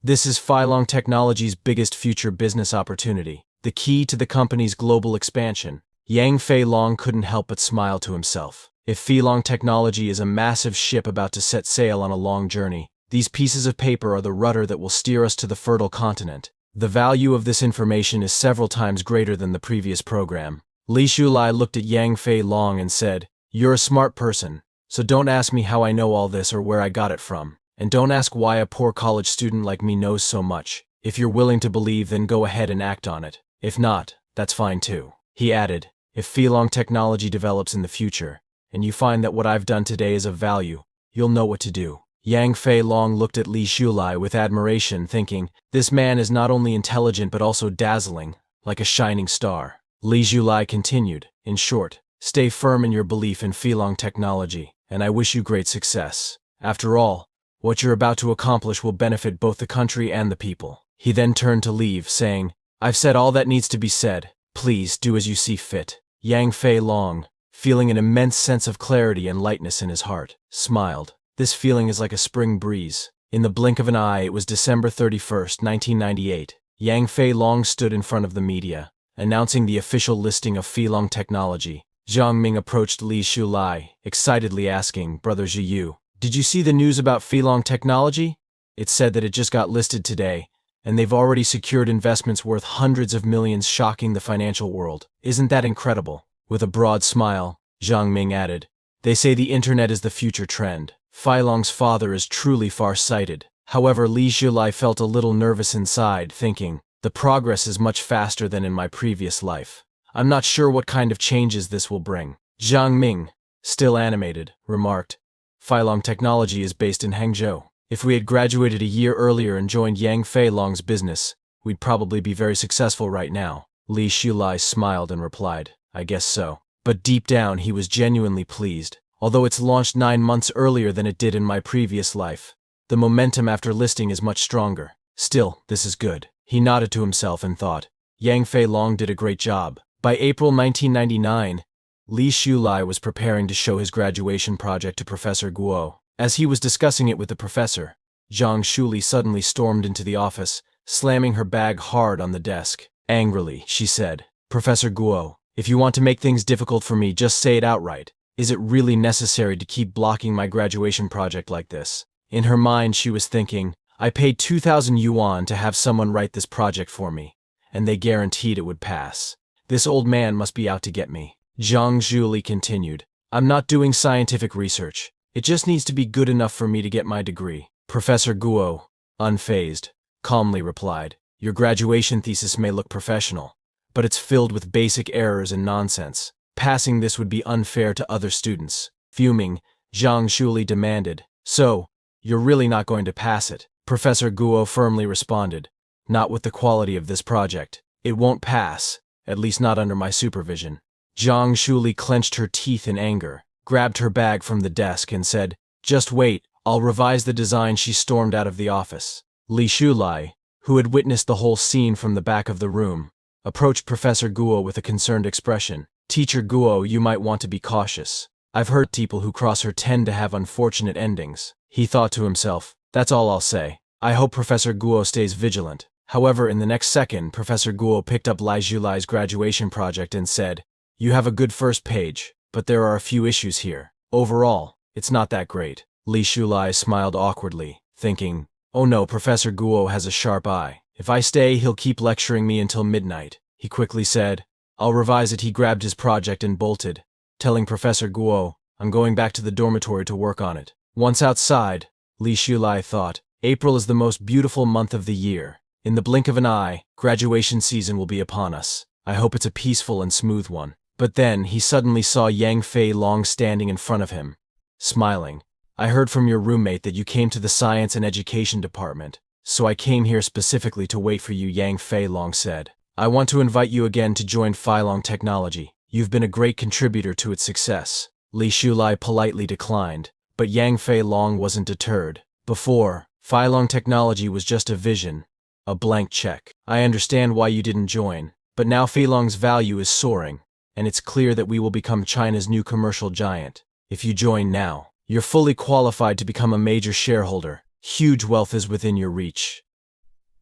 This is Filong Technology's biggest future business opportunity, the key to the company's global expansion. Yang Fei Long couldn't help but smile to himself. If Filong Technology is a massive ship about to set sail on a long journey, these pieces of paper are the rudder that will steer us to the fertile continent. The value of this information is several times greater than the previous program. Li Shulai looked at Yang Fei Long and said, "You're a smart person, so don't ask me how I know all this or where I got it from. And don't ask why a poor college student like me knows so much. If you're willing to believe, then go ahead and act on it. If not, that's fine too." He added, "If Filong Technology develops in the future, and you find that what I've done today is of value, you'll know what to do." Yang Fei Long looked at Li Shulai with admiration, thinking, this man is not only intelligent but also dazzling, like a shining star. Li Shulai continued, "In short, stay firm in your belief in Filong Technology, and I wish you great success. After all, what you're about to accomplish will benefit both the country and the people." He then turned to leave, saying, "I've said all that needs to be said. Please do as you see fit." Yang Fei Long, feeling an immense sense of clarity and lightness in his heart, smiled. This feeling is like a spring breeze. In the blink of an eye, it was December 31st, 1998. Yang Fei Long stood in front of the media, announcing the official listing of Filong Technology. Zhang Ming approached Li Shulai, excitedly asking, "Brother Zhiyu, did you see the news about Filong Technology? It said that it just got listed today, and they've already secured investments worth hundreds of millions, shocking the financial world. Isn't that incredible?" With a broad smile, Zhang Ming added, "They say the internet is the future trend. Filong's father is truly far-sighted." However, Li Shulai felt a little nervous inside, thinking, the progress is much faster than in my previous life. I'm not sure what kind of changes this will bring. Zhang Ming, still animated, remarked, "Filong Technology is based in Hangzhou. If we had graduated a year earlier and joined Yang Fei Long's business, we'd probably be very successful right now." Li Shulai smiled and replied, "I guess so." But deep down he was genuinely pleased. Although it's launched 9 months earlier than it did in my previous life, the momentum after listing is much stronger. Still, this is good. He nodded to himself and thought, Yang Fei Long did a great job. By April 1999, Li Shulai was preparing to show his graduation project to Professor Guo. As he was discussing it with the professor, Zhang Shuli suddenly stormed into the office, slamming her bag hard on the desk. Angrily, she said, "Professor Guo, if you want to make things difficult for me, just say it outright. Is it really necessary to keep blocking my graduation project like this?" In her mind, she was thinking, I paid 2,000 yuan to have someone write this project for me, and they guaranteed it would pass. This old man must be out to get me. Zhang Zhuli continued, "I'm not doing scientific research. It just needs to be good enough for me to get my degree." Professor Guo, unfazed, calmly replied, "Your graduation thesis may look professional, but it's filled with basic errors and nonsense. Passing this would be unfair to other students." Fuming, Zhang Shuli demanded, "So, you're really not going to pass it?" Professor Guo firmly responded, "Not with the quality of this project. It won't pass, at least not under my supervision." Zhang Shuli clenched her teeth in anger, grabbed her bag from the desk and said, "Just wait, I'll revise the design." She stormed out of the office. Li Shulai, who had witnessed the whole scene from the back of the room, approached Professor Guo with a concerned expression. Teacher Guo, you might want to be cautious. I've heard people who cross her tend to have unfortunate endings. He thought to himself, that's all I'll say. I hope Professor Guo stays vigilant. However, in the next second, Professor Guo picked up Lai Zhulai's graduation project and said, you have a good first page, but there are a few issues here. Overall, it's not that great. Li Zhulai smiled awkwardly, thinking, oh no, Professor Guo has a sharp eye. If I stay, he'll keep lecturing me until midnight. He quickly said, I'll revise it. He grabbed his project and bolted, telling Professor Guo, I'm going back to the dormitory to work on it. Once outside, Li Zhulai thought, April is the most beautiful month of the year. In the blink of an eye, graduation season will be upon us. I hope it's a peaceful and smooth one. But then, he suddenly saw Yang Fei Long standing in front of him, smiling. I heard from your roommate that you came to the Science and Education Department, so I came here specifically to wait for you, Yang Fei Long said. I want to invite you again to join Feilong Technology. You've been a great contributor to its success. Li Zhulai politely declined, but Yang Fei Long wasn't deterred. Before, Feilong Technology was just a vision, a blank check. I understand why you didn't join, but now Feilong's value is soaring, and it's clear that we will become China's new commercial giant. If you join now, you're fully qualified to become a major shareholder. Huge wealth is within your reach.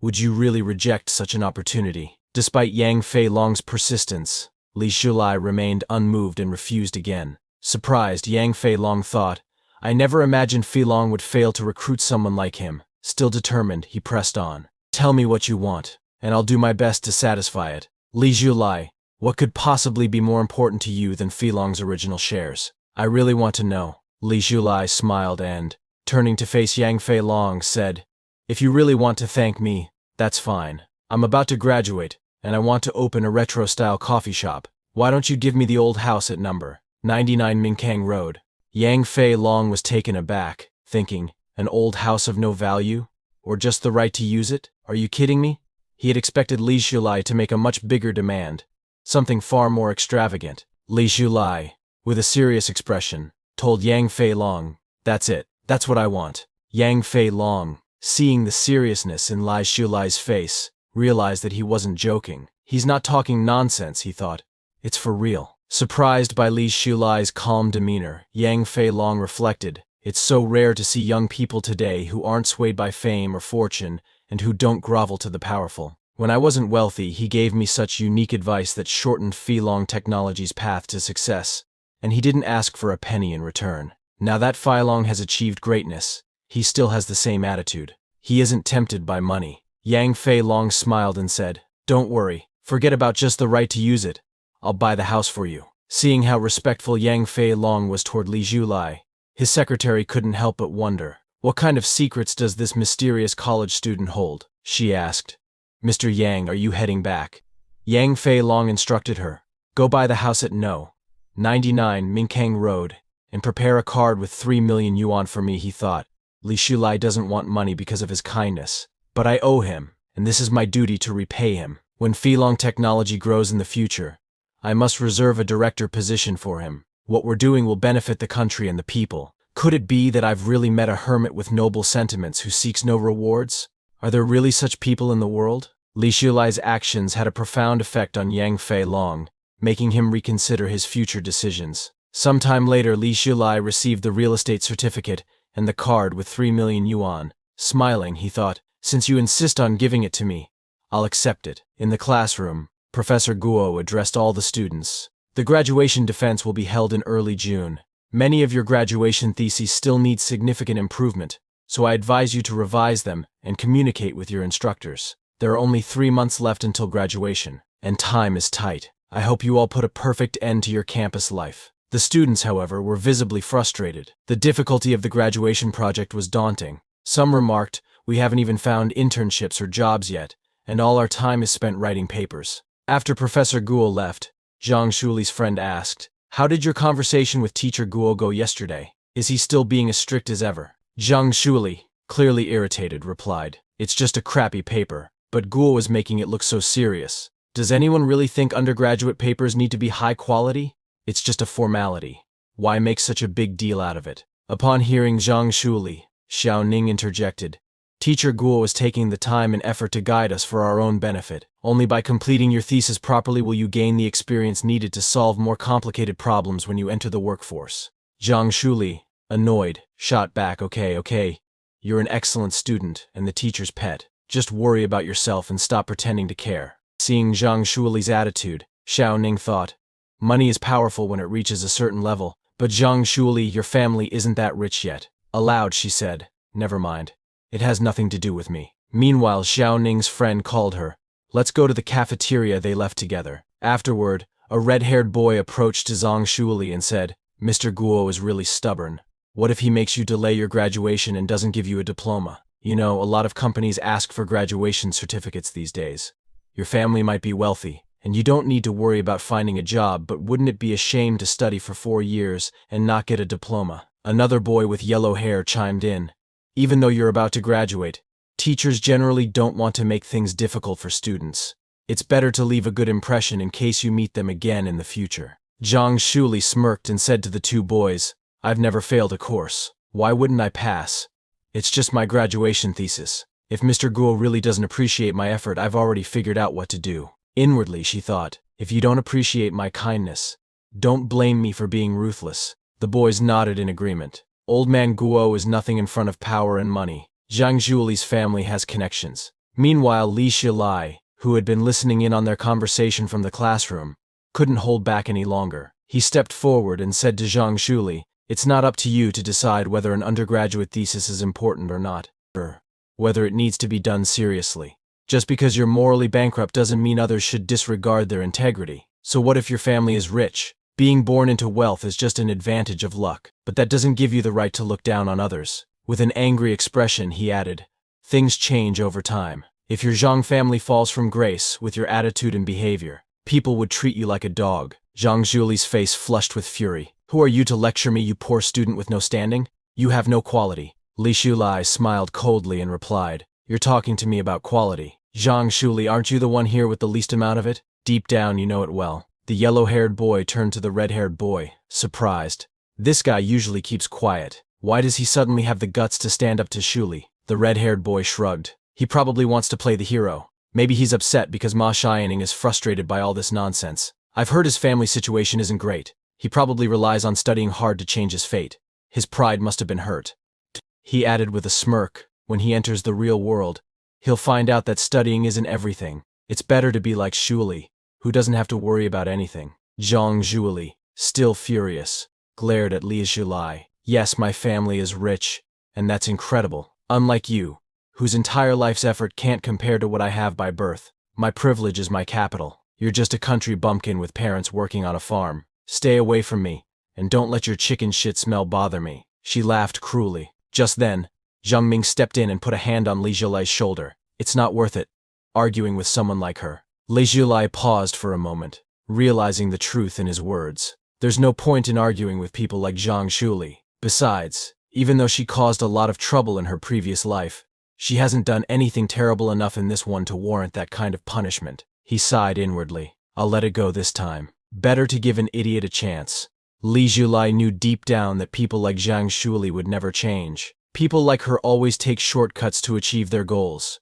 Would you really reject such an opportunity? Despite Yang Fei Long's persistence, Li Zhulai remained unmoved and refused again. Surprised, Yang Fei Long thought, I never imagined Fei Long would fail to recruit someone like him. Still determined, he pressed on. Tell me what you want, and I'll do my best to satisfy it. Li Zhulai, what could possibly be more important to you than Fei Long's original shares? I really want to know. Li Zhulai smiled and, turning to face Yang Fei Long, said, if you really want to thank me, that's fine. I'm about to graduate, and I want to open a retro-style coffee shop. Why don't you give me the old house at number 99 Minkang Road? Yang Fei Long was taken aback, thinking, an old house of no value? Or just the right to use it? Are you kidding me? He had expected Li Zhulai to make a much bigger demand, something far more extravagant. Li Zhulai, with a serious expression, told Yang Fei Long, that's it, that's what I want. Yang Fei Long, seeing the seriousness in Li Zhulai's face, realized that he wasn't joking. He's not talking nonsense, he thought. It's for real. Surprised by Li Zhulai's calm demeanor, Yang Fei Long reflected, it's so rare to see young people today who aren't swayed by fame or fortune and who don't grovel to the powerful. When I wasn't wealthy, he gave me such unique advice that shortened Feilong Technology's path to success, and he didn't ask for a penny in return. Now that Feilong has achieved greatness, he still has the same attitude. He isn't tempted by money. Yang Fei Long smiled and said, don't worry, forget about just the right to use it. I'll buy the house for you. Seeing how respectful Yang Fei Long was toward Li Zhulai, his secretary couldn't help but wonder, what kind of secrets does this mysterious college student hold? She asked. Mr. Yang, are you heading back? Yang Fei Long instructed her, go buy the house at No. 99 Minkang Road, and prepare a card with 3 million yuan for me, he thought. Li Zhulai doesn't want money because of his kindness, but I owe him, and this is my duty to repay him. When Feilong Technology grows in the future, I must reserve a director position for him. What we're doing will benefit the country and the people. Could it be that I've really met a hermit with noble sentiments who seeks no rewards? Are there really such people in the world? Li Zhulai's actions had a profound effect on Yang Fei Long, making him reconsider his future decisions. Sometime later, Li Zhulai received the real estate certificate and the card with 3 million yuan. Smiling, he thought, since you insist on giving it to me, I'll accept it. In the classroom, Professor Guo addressed all the students. The graduation defense will be held in early June. Many of your graduation theses still need significant improvement, so I advise you to revise them and communicate with your instructors. There are only 3 months left until graduation, and time is tight. I hope you all put a perfect end to your campus life. The students, however, were visibly frustrated. The difficulty of the graduation project was daunting. Some remarked, we haven't even found internships or jobs yet, and all our time is spent writing papers. After Professor Guo left, Zhang Shuli's friend asked, how did your conversation with Teacher Guo go yesterday? Is he still being as strict as ever? Zhang Shuli, clearly irritated, replied, it's just a crappy paper, but Guo is making it look so serious. Does anyone really think undergraduate papers need to be high quality? It's just a formality. Why make such a big deal out of it? Upon hearing Zhang Shuli, Xiao Ning interjected, Teacher Guo is taking the time and effort to guide us for our own benefit. Only by completing your thesis properly will you gain the experience needed to solve more complicated problems when you enter the workforce. Zhang Shuli, annoyed, shot back, okay. You're an excellent student and the teacher's pet. Just worry about yourself and stop pretending to care. Seeing Zhang Shuli's attitude, Xiao Ning thought, money is powerful when it reaches a certain level, but Zhang Shuli, your family isn't that rich yet. Aloud, she said, never mind. It has nothing to do with me. Meanwhile, Xiao Ning's friend called her. Let's go to the cafeteria they left together. Afterward, a red-haired boy approached Zhang Shuli and said, Mr. Guo is really stubborn. What if he makes you delay your graduation and doesn't give you a diploma? You know, a lot of companies ask for graduation certificates these days. Your family might be wealthy, and you don't need to worry about finding a job, but wouldn't it be a shame to study for 4 years and not get a diploma? Another boy with yellow hair chimed in. Even though you're about to graduate, teachers generally don't want to make things difficult for students. It's better to leave a good impression in case you meet them again in the future. Zhang Shuli smirked and said to the 2 boys, I've never failed a course. Why wouldn't I pass? It's just my graduation thesis. If Mr. Guo really doesn't appreciate my effort, I've already figured out what to do. Inwardly, she thought, if you don't appreciate my kindness, don't blame me for being ruthless. The boys nodded in agreement. Old man Guo is nothing in front of power and money. Zhang Shuli's family has connections. Meanwhile, Li Shilai, who had been listening in on their conversation from the classroom, couldn't hold back any longer. He stepped forward and said to Zhang Shuli, it's not up to you to decide whether an undergraduate thesis is important or not, or whether it needs to be done seriously. Just because you're morally bankrupt doesn't mean others should disregard their integrity. So what if your family is rich? Being born into wealth is just an advantage of luck, but that doesn't give you the right to look down on others. With an angry expression, he added, things change over time. If your Zhang family falls from grace with your attitude and behavior, people would treat you like a dog. Zhang Shuli's face flushed with fury. Who are you to lecture me, you poor student with no standing? You have no quality. Li Shulai smiled coldly and replied, you're talking to me about quality. Zhang Shuli, aren't you the one here with the least amount of it? Deep down, you know it well. The yellow-haired boy turned to the red-haired boy, surprised. This guy usually keeps quiet. Why does he suddenly have the guts to stand up to Shuli? The red-haired boy shrugged. He probably wants to play the hero. Maybe he's upset because Ma Xiaoning is frustrated by all this nonsense. I've heard his family situation isn't great. He probably relies on studying hard to change his fate. His pride must have been hurt. He added with a smirk, when he enters the real world, he'll find out that studying isn't everything. It's better to be like Shuli, who doesn't have to worry about anything. Zhang Shuli, still furious, glared at Li Shulai. Yes, my family is rich, and that's incredible. Unlike you, whose entire life's effort can't compare to what I have by birth. My privilege is my capital. You're just a country bumpkin with parents working on a farm. Stay away from me, and don't let your chicken shit smell bother me. She laughed cruelly. Just then, Zhang Ming stepped in and put a hand on Li Zhulai's shoulder. It's not worth it, arguing with someone like her. Li Zhulai paused for a moment, realizing the truth in his words. There's no point in arguing with people like Zhang Shuli. Besides, even though she caused a lot of trouble in her previous life, she hasn't done anything terrible enough in this one to warrant that kind of punishment. He sighed inwardly. I'll let it go this time. Better to give an idiot a chance. Li Zhulai knew deep down that people like Zhang Shuli would never change. People like her always take shortcuts to achieve their goals.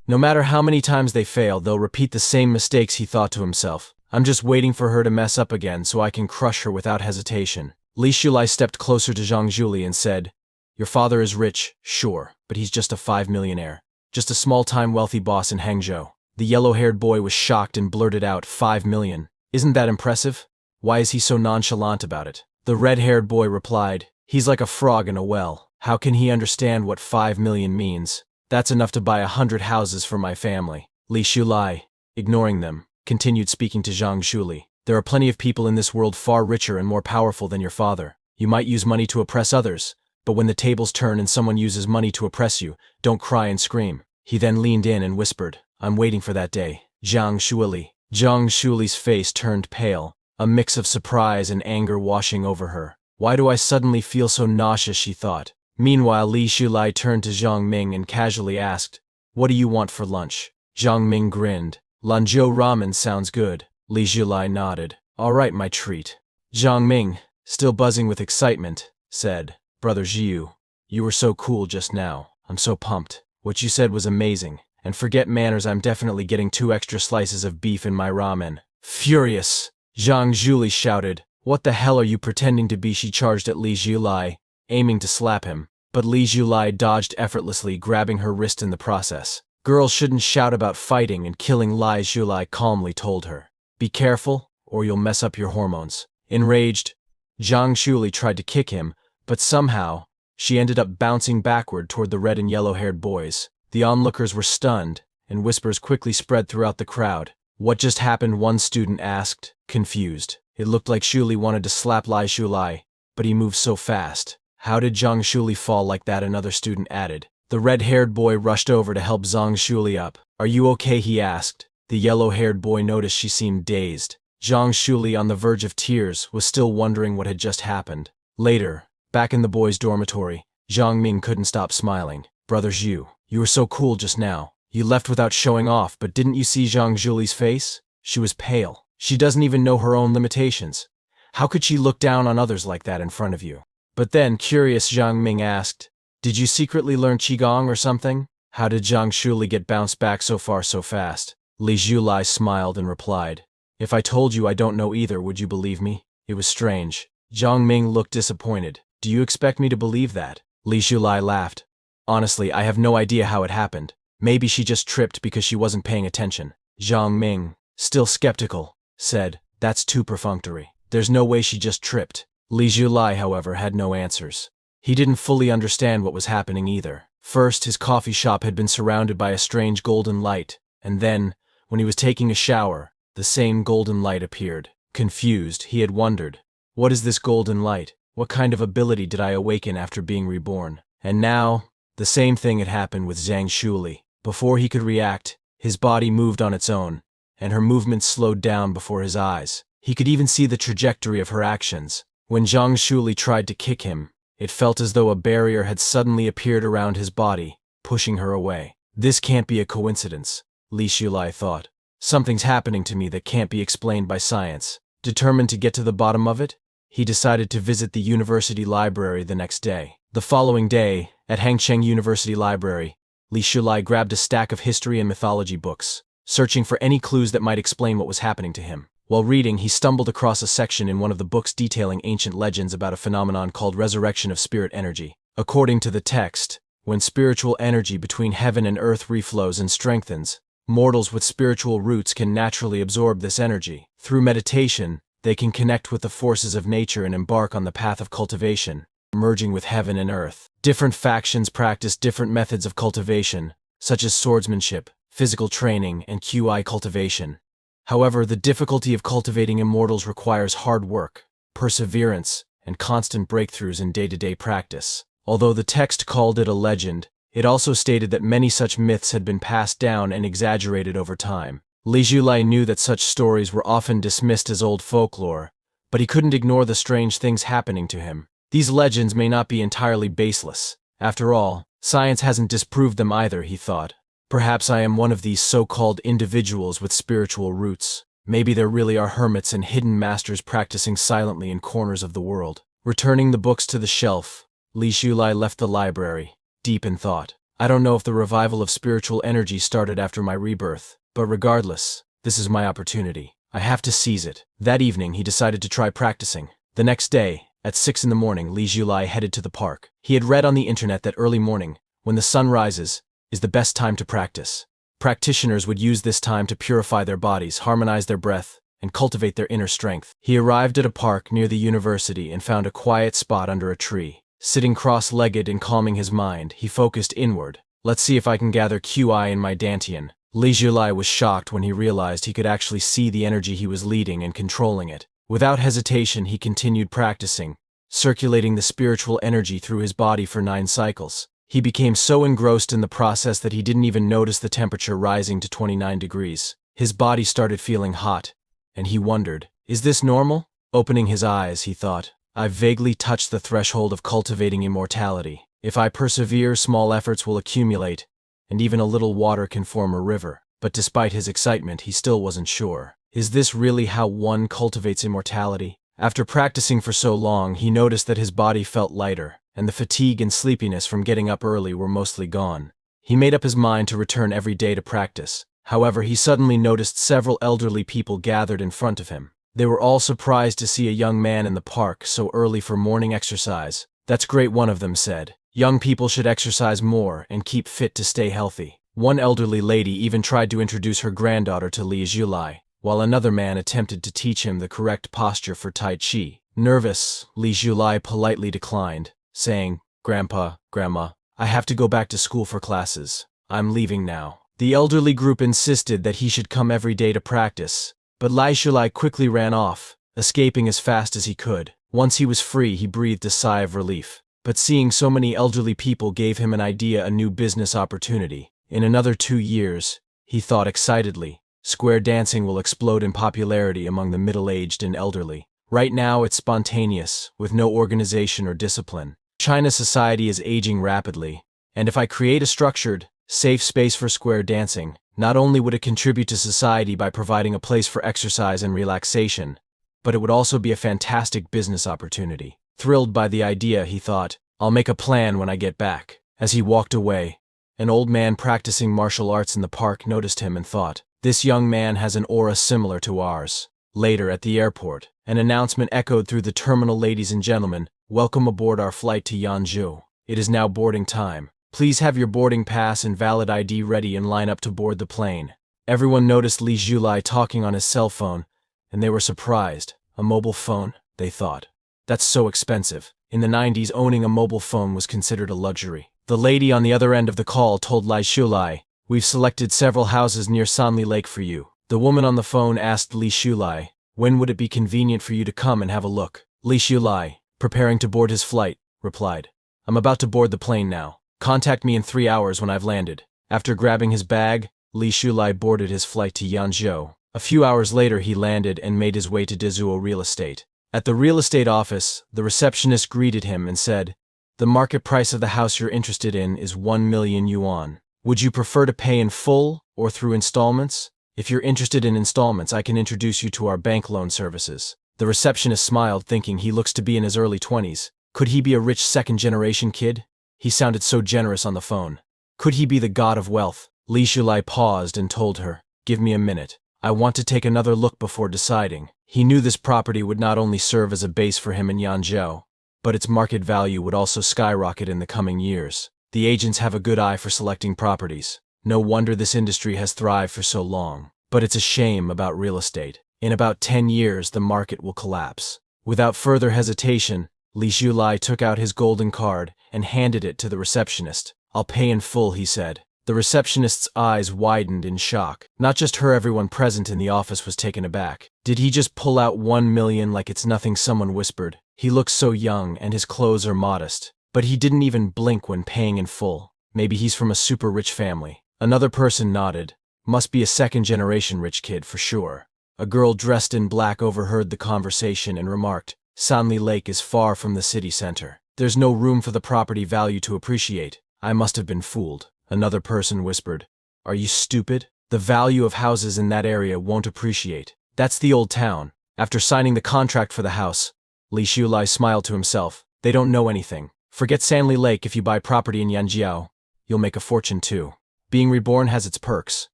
No matter how many times they fail, they'll repeat the same mistakes, he thought to himself. I'm just waiting for her to mess up again so I can crush her without hesitation. Li Shulai stepped closer to Zhang Shuli and said, your father is rich, sure, but he's just a 5 millionaire. Just a small-time wealthy boss in Hangzhou. The yellow-haired boy was shocked and blurted out, 5 million. Isn't that impressive? Why is he so nonchalant about it? The red-haired boy replied, he's like a frog in a well. How can he understand what 5 million means? That's enough to buy 100 houses for my family. Li Shulai, ignoring them, continued speaking to Zhang Shuli. There are plenty of people in this world far richer and more powerful than your father. You might use money to oppress others, but when the tables turn and someone uses money to oppress you, don't cry and scream. He then leaned in and whispered, I'm waiting for that day. Zhang Shuli. Zhang Shuli's face turned pale, a mix of surprise and anger washing over her. Why do I suddenly feel so nauseous, she thought. Meanwhile, Li Shulai turned to Zhang Ming and casually asked, what do you want for lunch? Zhang Ming grinned. Lanzhou ramen sounds good. Li Shulai nodded. All right, my treat. Zhang Ming, still buzzing with excitement, said, Brother Zhiyu, you were so cool just now. I'm so pumped. What you said was amazing. And forget manners, I'm definitely getting 2 extra slices of beef in my ramen. Furious, Zhang Zhuli shouted. What the hell are you pretending to be? She charged at Li Zhulai, aiming to slap him. But Li Zhulai dodged effortlessly, grabbing her wrist in the process. Girls shouldn't shout about fighting and killing, Li Zhulai calmly told her. Be careful, or you'll mess up your hormones. Enraged, Zhang Zhuli tried to kick him, but somehow, she ended up bouncing backward toward the red and yellow-haired boys. The onlookers were stunned, and whispers quickly spread throughout the crowd. What just happened? One student asked, confused. It looked like Zhuli wanted to slap Li Zhulai, but he moved so fast. How did Zhang Zhuli fall like that? Another student added. The red-haired boy rushed over to help Zhang Zhuli up. Are you okay? He asked. The yellow-haired boy noticed she seemed dazed. Zhang Zhuli, on the verge of tears, was still wondering what had just happened. Later, back in the boys' dormitory, Zhang Ming couldn't stop smiling. Brother Zhu, you were so cool just now. You left without showing off, but didn't you see Zhang Zhuli's face? She was pale. She doesn't even know her own limitations. How could she look down on others like that in front of you? But then, curious, Zhang Ming asked, did you secretly learn Qigong or something? How did Zhang Zhuli get bounced back so far so fast? Li Zhulai smiled and replied, if I told you I don't know either, would you believe me? It was strange. Zhang Ming looked disappointed. Do you expect me to believe that? Li Zhulai laughed. Honestly, I have no idea how it happened. Maybe she just tripped because she wasn't paying attention. Zhang Ming, still skeptical, said, that's too perfunctory. There's no way she just tripped. Li Zhulai, however, had no answers. He didn't fully understand what was happening either. First, his coffee shop had been surrounded by a strange golden light, and then, when he was taking a shower, the same golden light appeared. Confused, he had wondered, what is this golden light? What kind of ability did I awaken after being reborn? And now, the same thing had happened with Zhang Zhuli. Before he could react, his body moved on its own, and her movements slowed down before his eyes. He could even see the trajectory of her actions. When Zhang Zhuli tried to kick him, it felt as though a barrier had suddenly appeared around his body, pushing her away. This can't be a coincidence, Li Zhulai thought. Something's happening to me that can't be explained by science. Determined to get to the bottom of it, he decided to visit the university library the next day. The following day, at Hangcheng University Library, Li Zhulai grabbed a stack of history and mythology books, searching for any clues that might explain what was happening to him. While reading, he stumbled across a section in one of the books detailing ancient legends about a phenomenon called resurrection of spirit energy. According to the text, when spiritual energy between heaven and earth reflows and strengthens, mortals with spiritual roots can naturally absorb this energy. Through meditation, they can connect with the forces of nature and embark on the path of cultivation, merging with heaven and earth. Different factions practice different methods of cultivation, such as swordsmanship, physical training, and QI cultivation. However, the difficulty of cultivating immortals requires hard work, perseverance, and constant breakthroughs in day-to-day practice. Although the text called it a legend, it also stated that many such myths had been passed down and exaggerated over time. Li Zhulai knew that such stories were often dismissed as old folklore, but he couldn't ignore the strange things happening to him. These legends may not be entirely baseless. After all, science hasn't disproved them either, he thought. Perhaps I am one of these so-called individuals with spiritual roots. Maybe there really are hermits and hidden masters practicing silently in corners of the world. Returning the books to the shelf, Li Zhulai left the library, deep in thought. I don't know if the revival of spiritual energy started after my rebirth, but regardless, this is my opportunity. I have to seize it. That evening, he decided to try practicing. The next day, at 6 in the morning, Li Zhulai headed to the park. He had read on the internet that early morning, when the sun rises, is the best time to practice. Practitioners would use this time to purify their bodies, harmonize their breath, and cultivate their inner strength. He arrived at a park near the university and found a quiet spot under a tree. Sitting cross-legged and calming his mind, he focused inward. Let's see if I can gather QI in my dantian. Li Zhulai was shocked when he realized he could actually see the energy he was leading and controlling it. Without hesitation, he continued practicing, circulating the spiritual energy through his body for 9 cycles. He became so engrossed in the process that he didn't even notice the temperature rising to 29 degrees. His body started feeling hot, and he wondered, is this normal? Opening his eyes, he thought, I've vaguely touched the threshold of cultivating immortality. If I persevere, small efforts will accumulate, and even a little water can form a river. But despite his excitement, he still wasn't sure. Is this really how one cultivates immortality? After practicing for so long, he noticed that his body felt lighter, and the fatigue and sleepiness from getting up early were mostly gone. He made up his mind to return every day to practice. However, he suddenly noticed several elderly people gathered in front of him. They were all surprised to see a young man in the park so early for morning exercise. "That's great," one of them said. "Young people should exercise more and keep fit to stay healthy." One elderly lady even tried to introduce her granddaughter to Li Zhulai, while another man attempted to teach him the correct posture for Tai Chi. Nervous, Li Zhulai politely declined, saying, "Grandpa, Grandma, I have to go back to school for classes. I'm leaving now." The elderly group insisted that he should come every day to practice, but Li Zhulai quickly ran off, escaping as fast as he could. Once he was free, he breathed a sigh of relief. But seeing so many elderly people gave him an idea, a new business opportunity. In another 2 years, he thought excitedly, square dancing will explode in popularity among the middle-aged and elderly. Right now it's spontaneous, with no organization or discipline. China's society is aging rapidly, and if I create a structured, safe space for square dancing, not only would it contribute to society by providing a place for exercise and relaxation, but it would also be a fantastic business opportunity. Thrilled by the idea, he thought, "I'll make a plan when I get back." As he walked away, an old man practicing martial arts in the park noticed him and thought, "This young man has an aura similar to ours." Later, at the airport, an announcement echoed through the terminal, "Ladies and gentlemen, welcome aboard our flight to Yanzhou. It is now boarding time. Please have your boarding pass and valid ID ready and line up to board the plane." Everyone noticed Li Zhulai talking on his cell phone, and they were surprised. A mobile phone, they thought. That's so expensive. In the 90s, owning a mobile phone was considered a luxury. The lady on the other end of the call told Li Zhulai, "We've selected several houses near Sanli Lake for you." The woman on the phone asked Li Zhulai, "When would it be convenient for you to come and have a look?" Li Zhulai, preparing to board his flight, replied, "I'm about to board the plane now. Contact me in 3 hours when I've landed." After grabbing his bag, Li Zhulai boarded his flight to Yanzhou. A few hours later, he landed and made his way to Dezuo Real Estate. At the real estate office, the receptionist greeted him and said, "The market price of the house you're interested in is 1 million yuan. Would you prefer to pay in full or through installments? If you're interested in installments, I can introduce you to our bank loan services." The receptionist smiled, thinking he looks to be in his early 20s. Could he be a rich second-generation kid? He sounded so generous on the phone. Could he be the god of wealth? Li Zhulai paused and told her, "Give me a minute. I want to take another look before deciding." He knew this property would not only serve as a base for him in Yanzhou, but its market value would also skyrocket in the coming years. The agents have a good eye for selecting properties. No wonder this industry has thrived for so long. But it's a shame about real estate. In about 10 years, the market will collapse. Without further hesitation, Li Zhulai took out his golden card and handed it to the receptionist. "I'll pay in full," he said. The receptionist's eyes widened in shock. Not just her, everyone present in the office was taken aback. Did he just pull out 1 million like it's nothing? Someone whispered. He looks so young and his clothes are modest. But he didn't even blink when paying in full. Maybe he's from a super rich family. Another person nodded. Must be a second-generation rich kid for sure. A girl dressed in black overheard the conversation and remarked, "Sanli Lake is far from the city center. There's no room for the property value to appreciate. I must have been fooled." Another person whispered, "Are you stupid? The value of houses in that area won't appreciate. That's the old town." After signing the contract for the house, Li Zhulai smiled to himself. They don't know anything. Forget Sanli Lake. If you buy property in Yanjiao, you'll make a fortune too. Being reborn has its perks.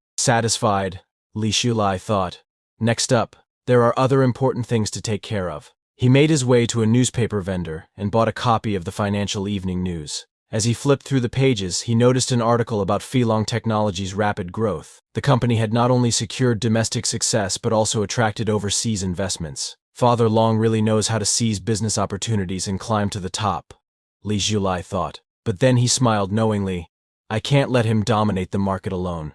Satisfied, Li Zhulai thought. Next up, there are other important things to take care of. He made his way to a newspaper vendor and bought a copy of the Financial Evening News. As he flipped through the pages, he noticed an article about Feilong Technology's rapid growth. The company had not only secured domestic success but also attracted overseas investments. Father Long really knows how to seize business opportunities and climb to the top, Li Zhulai thought. But then he smiled knowingly. I can't let him dominate the market alone.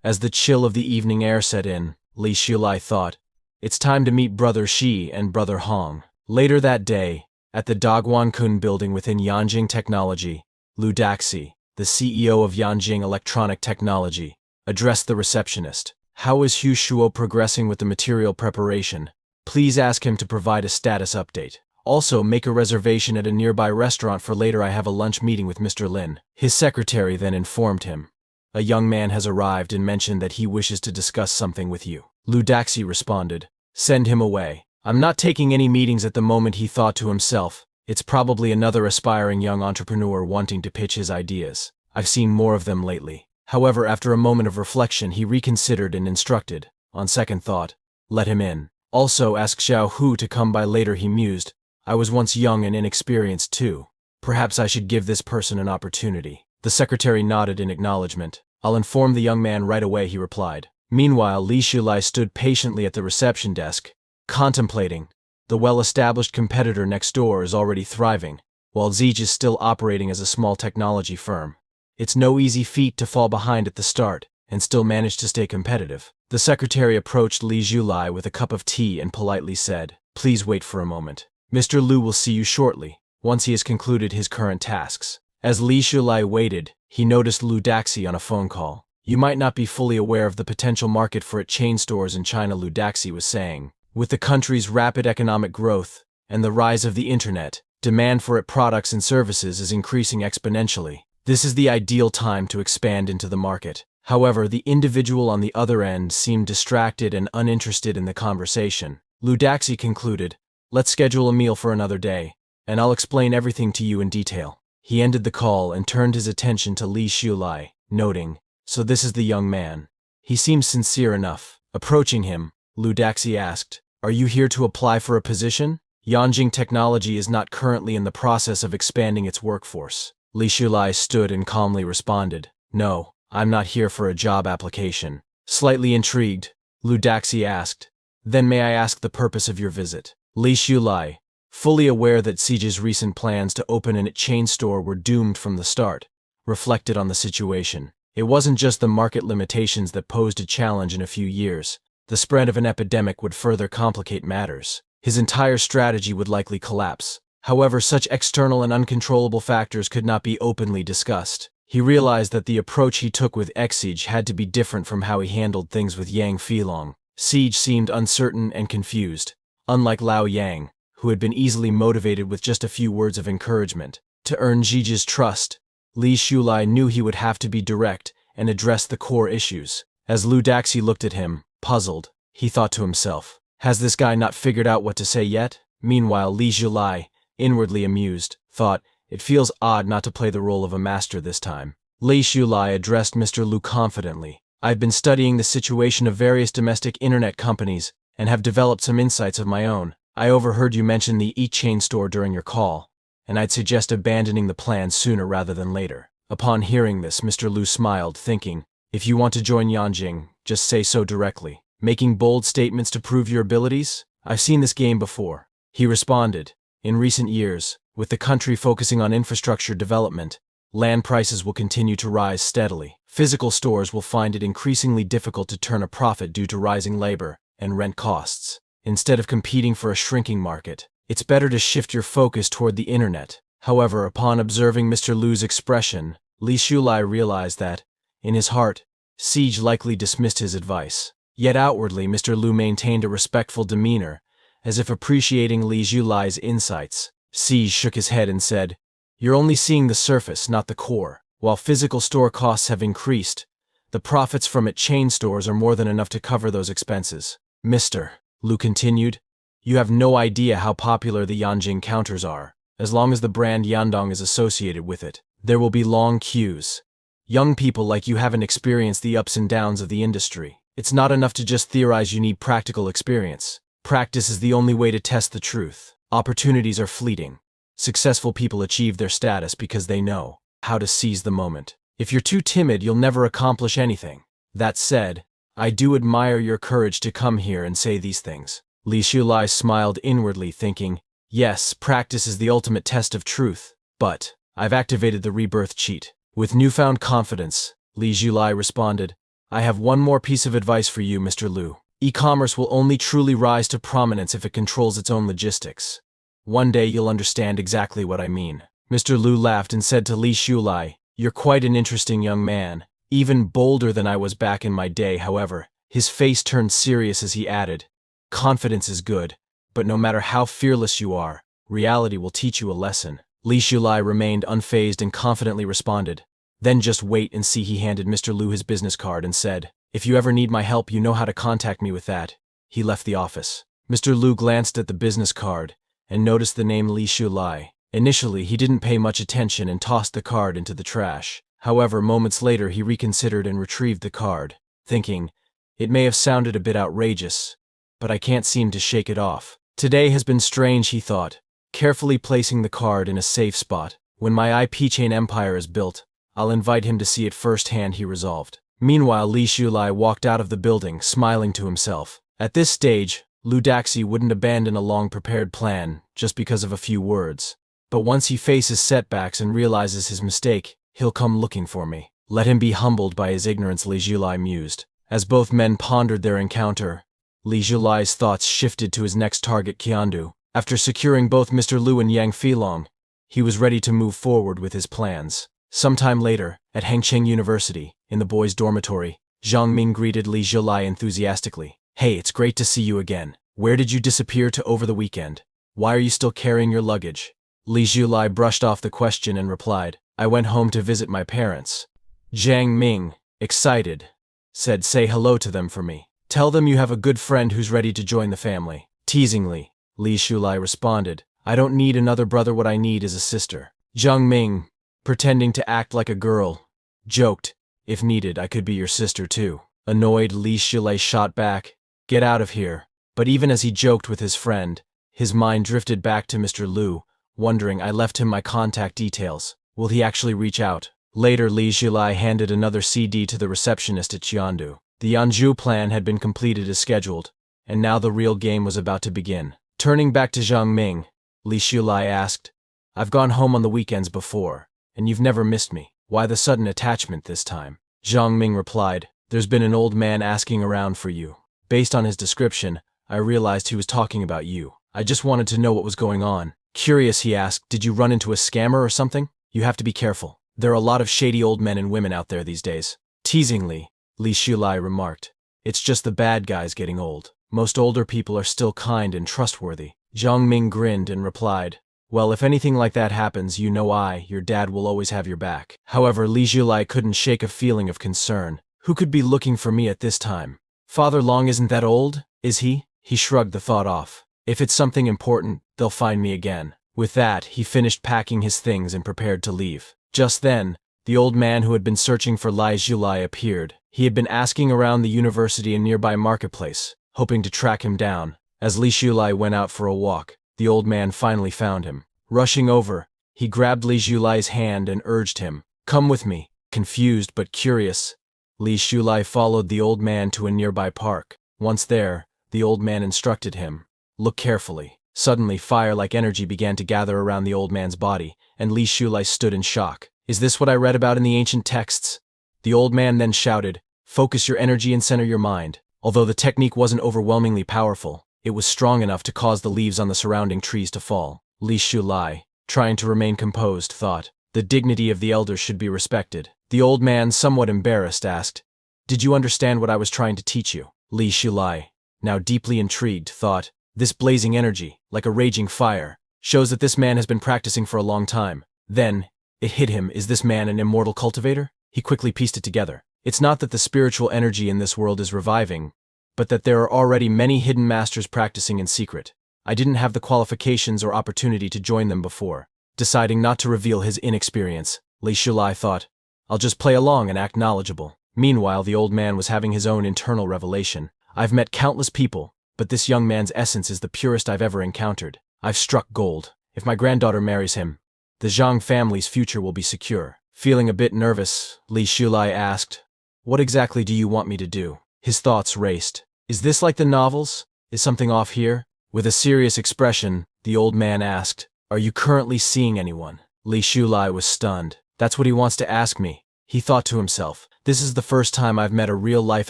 As the chill of the evening air set in, Li Zhulai thought, it's time to meet Brother Shi and Brother Hong. Later that day, at the Dogwan-kun building within Yanjing Technology, Lu Daxi, the CEO of Yanjing Electronic Technology, addressed the receptionist. How is Hu Shuo progressing with the material preparation? Please ask him to provide a status update. Also, make a reservation at a nearby restaurant for later. I have a lunch meeting with Mr. Lin. His secretary then informed him. A young man has arrived and mentioned that he wishes to discuss something with you. Lu Daxi responded, send him away. I'm not taking any meetings at the moment, he thought to himself. It's probably another aspiring young entrepreneur wanting to pitch his ideas. I've seen more of them lately. However, after a moment of reflection, he reconsidered and instructed, on second thought, let him in. Also, ask Xiao Hu to come by later, he mused. I was once young and inexperienced too. Perhaps I should give this person an opportunity. The secretary nodded in acknowledgement. I'll inform the young man right away, he replied. Meanwhile, Li Shulai stood patiently at the reception desk, contemplating. The well-established competitor next door is already thriving, while Zij is still operating as a small technology firm. It's no easy feat to fall behind at the start and still manage to stay competitive. The secretary approached Li Shulai with a cup of tea and politely said, please wait for a moment. Mr. Lu will see you shortly, once he has concluded his current tasks. As Li Shulai waited, he noticed Lu Daxi on a phone call. You might not be fully aware of the potential market for chain stores in China, Lu Daxi was saying. With the country's rapid economic growth and the rise of the internet, demand for its products and services is increasing exponentially. This is the ideal time to expand into the market. However, the individual on the other end seemed distracted and uninterested in the conversation. Lu Daxi concluded, let's schedule a meal for another day, and I'll explain everything to you in detail. He ended the call and turned his attention to Li Shulai, noting, so this is the young man. He seems sincere enough. Approaching him, Lu Daxi asked, are you here to apply for a position? Yanjing Technology is not currently in the process of expanding its workforce. Li Shulai stood and calmly responded, no, I'm not here for a job application. Slightly intrigued, Lu Daxi asked, then may I ask the purpose of your visit? Li Shulai, fully aware that Siege's recent plans to open a chain store were doomed from the start, reflected on the situation. It wasn't just the market limitations that posed a challenge in a few years. The spread of an epidemic would further complicate matters. His entire strategy would likely collapse. However, such external and uncontrollable factors could not be openly discussed. He realized that the approach he took with Siege had to be different from how he handled things with Yang Filong. Siege seemed uncertain and confused, unlike Lao Yang, who had been easily motivated with just a few words of encouragement. To earn Ziji's trust, Li Shulai knew he would have to be direct and address the core issues. As Lu Daxi looked at him, puzzled, he thought to himself, has this guy not figured out what to say yet? Meanwhile, Li Shulai, inwardly amused, thought, it feels odd not to play the role of a master this time. Li Shulai addressed Mr. Lu confidently. I've been studying the situation of various domestic internet companies and have developed some insights of my own. I overheard you mention the e-chain store during your call, and I'd suggest abandoning the plan sooner rather than later. Upon hearing this, Mr. Lu smiled, thinking, if you want to join Yanjing, just say so directly. Making bold statements to prove your abilities? I've seen this game before. He responded, in recent years, with the country focusing on infrastructure development, land prices will continue to rise steadily. Physical stores will find it increasingly difficult to turn a profit due to rising labor and rent costs. Instead of competing for a shrinking market, it's better to shift your focus toward the internet. However, upon observing Mr. Lu's expression, Li Shulai realized that, in his heart, Siege likely dismissed his advice. Yet outwardly, Mr. Lu maintained a respectful demeanor, as if appreciating Li Shulai's insights. Siege shook his head and said, you're only seeing the surface, not the core. While physical store costs have increased, the profits from its chain stores are more than enough to cover those expenses. Mr. Lu continued, you have no idea how popular the Yanjing counters are. As long as the brand Yandong is associated with it, there will be long queues. Young people like you haven't experienced the ups and downs of the industry. It's not enough to just theorize, you need practical experience. Practice is the only way to test the truth. Opportunities are fleeting. Successful people achieve their status because they know how to seize the moment. If you're too timid, you'll never accomplish anything. That said, I do admire your courage to come here and say these things. Li Shulai smiled inwardly, thinking, yes, practice is the ultimate test of truth, but I've activated the Rebirth cheat. With newfound confidence, Li Shulai responded, I have one more piece of advice for you, Mr. Lu. E-commerce will only truly rise to prominence if it controls its own logistics. One day you'll understand exactly what I mean. Mr. Lu laughed and said to Li Shulai, you're quite an interesting young man, even bolder than I was back in my day. However, his face turned serious as he added, confidence is good, but no matter how fearless you are, reality will teach you a lesson. Li Shulai remained unfazed and confidently responded, then just wait and see. He handed Mr. Lu his business card and said, if you ever need my help, you know how to contact me with that. He left the office. Mr. Lu glanced at the business card and noticed the name Li Shulai. Initially, he didn't pay much attention and tossed the card into the trash. However, moments later he reconsidered and retrieved the card, thinking, it may have sounded a bit outrageous, but I can't seem to shake it off. Today has been strange, he thought, carefully placing the card in a safe spot. When my IP chain empire is built, I'll invite him to see it firsthand, he resolved. Meanwhile, Li Shulai walked out of the building, smiling to himself. At this stage, Lu Daxi wouldn't abandon a long-prepared plan just because of a few words. But once he faces setbacks and realizes his mistake, he'll come looking for me. Let him be humbled by his ignorance, Li Shulai mused. As both men pondered their encounter, Li Shulai's thoughts shifted to his next target, Qiandu. After securing both Mr. Lu and Yang Filong, he was ready to move forward with his plans. Sometime later, at Hengqing University, in the boys' dormitory, Zhang Ming greeted Li Shulai enthusiastically. Hey, it's great to see you again. Where did you disappear to over the weekend? Why are you still carrying your luggage? Li Shulai brushed off the question and replied, I went home to visit my parents. Zhang Ming, excited, said, say hello to them for me. Tell them you have a good friend who's ready to join the family. Teasingly, Li Shulai responded, I don't need another brother, what I need is a sister. Zhang Ming, pretending to act like a girl, joked, if needed, I could be your sister too. Annoyed, Li Shulai shot back, get out of here. But even as he joked with his friend, his mind drifted back to Mr. Lu, wondering, I left him my contact details. Will he actually reach out? Later, Li Shulai handed another CD to the receptionist at Qiandu. The Yanzhou plan had been completed as scheduled, and now the real game was about to begin. Turning back to Zhang Ming, Li Shulai asked, I've gone home on the weekends before, and you've never missed me. Why the sudden attachment this time? Zhang Ming replied, there's been an old man asking around for you. Based on his description, I realized he was talking about you. I just wanted to know what was going on. Curious, he asked, did you run into a scammer or something? You have to be careful. There are a lot of shady old men and women out there these days. Teasingly, Li Shulai remarked, it's just the bad guys getting old. Most older people are still kind and trustworthy. Zhang Ming grinned and replied, well, if anything like that happens, you know your dad will always have your back. However, Li Shulai couldn't shake a feeling of concern. Who could be looking for me at this time? Father Long isn't that old, is he? He shrugged the thought off. If it's something important, they'll find me again. With that, he finished packing his things and prepared to leave. Just then, the old man who had been searching for Li Shulai appeared. He had been asking around the university and nearby marketplace, hoping to track him down. As Li Shulai went out for a walk, the old man finally found him. Rushing over, he grabbed Li Shulai's hand and urged him, come with me. Confused but curious, Li Shulai followed the old man to a nearby park. Once there, the old man instructed him, look carefully. Suddenly, fire-like energy began to gather around the old man's body, and Li Shulai stood in shock. Is this what I read about in the ancient texts? The old man then shouted, focus your energy and center your mind. Although the technique wasn't overwhelmingly powerful, it was strong enough to cause the leaves on the surrounding trees to fall. Li Shulai, trying to remain composed, thought, the dignity of the elders should be respected. The old man, somewhat embarrassed, asked, did you understand what I was trying to teach you? Li Shulai, now deeply intrigued, thought, this blazing energy, like a raging fire, shows that this man has been practicing for a long time. Then, it hit him, is this man an immortal cultivator? He quickly pieced it together. It's not that the spiritual energy in this world is reviving, but that there are already many hidden masters practicing in secret. I didn't have the qualifications or opportunity to join them before. Deciding not to reveal his inexperience, Li Shulai thought, I'll just play along and act knowledgeable. Meanwhile, the old man was having his own internal revelation. I've met countless people, but this young man's essence is the purest I've ever encountered. I've struck gold. If my granddaughter marries him, the Zhang family's future will be secure. Feeling a bit nervous, Li Shulai asked, what exactly do you want me to do? His thoughts raced. Is this like the novels? Is something off here? With a serious expression, the old man asked, are you currently seeing anyone? Li Shulai was stunned. That's what he wants to ask me. He thought to himself, this is the first time I've met a real-life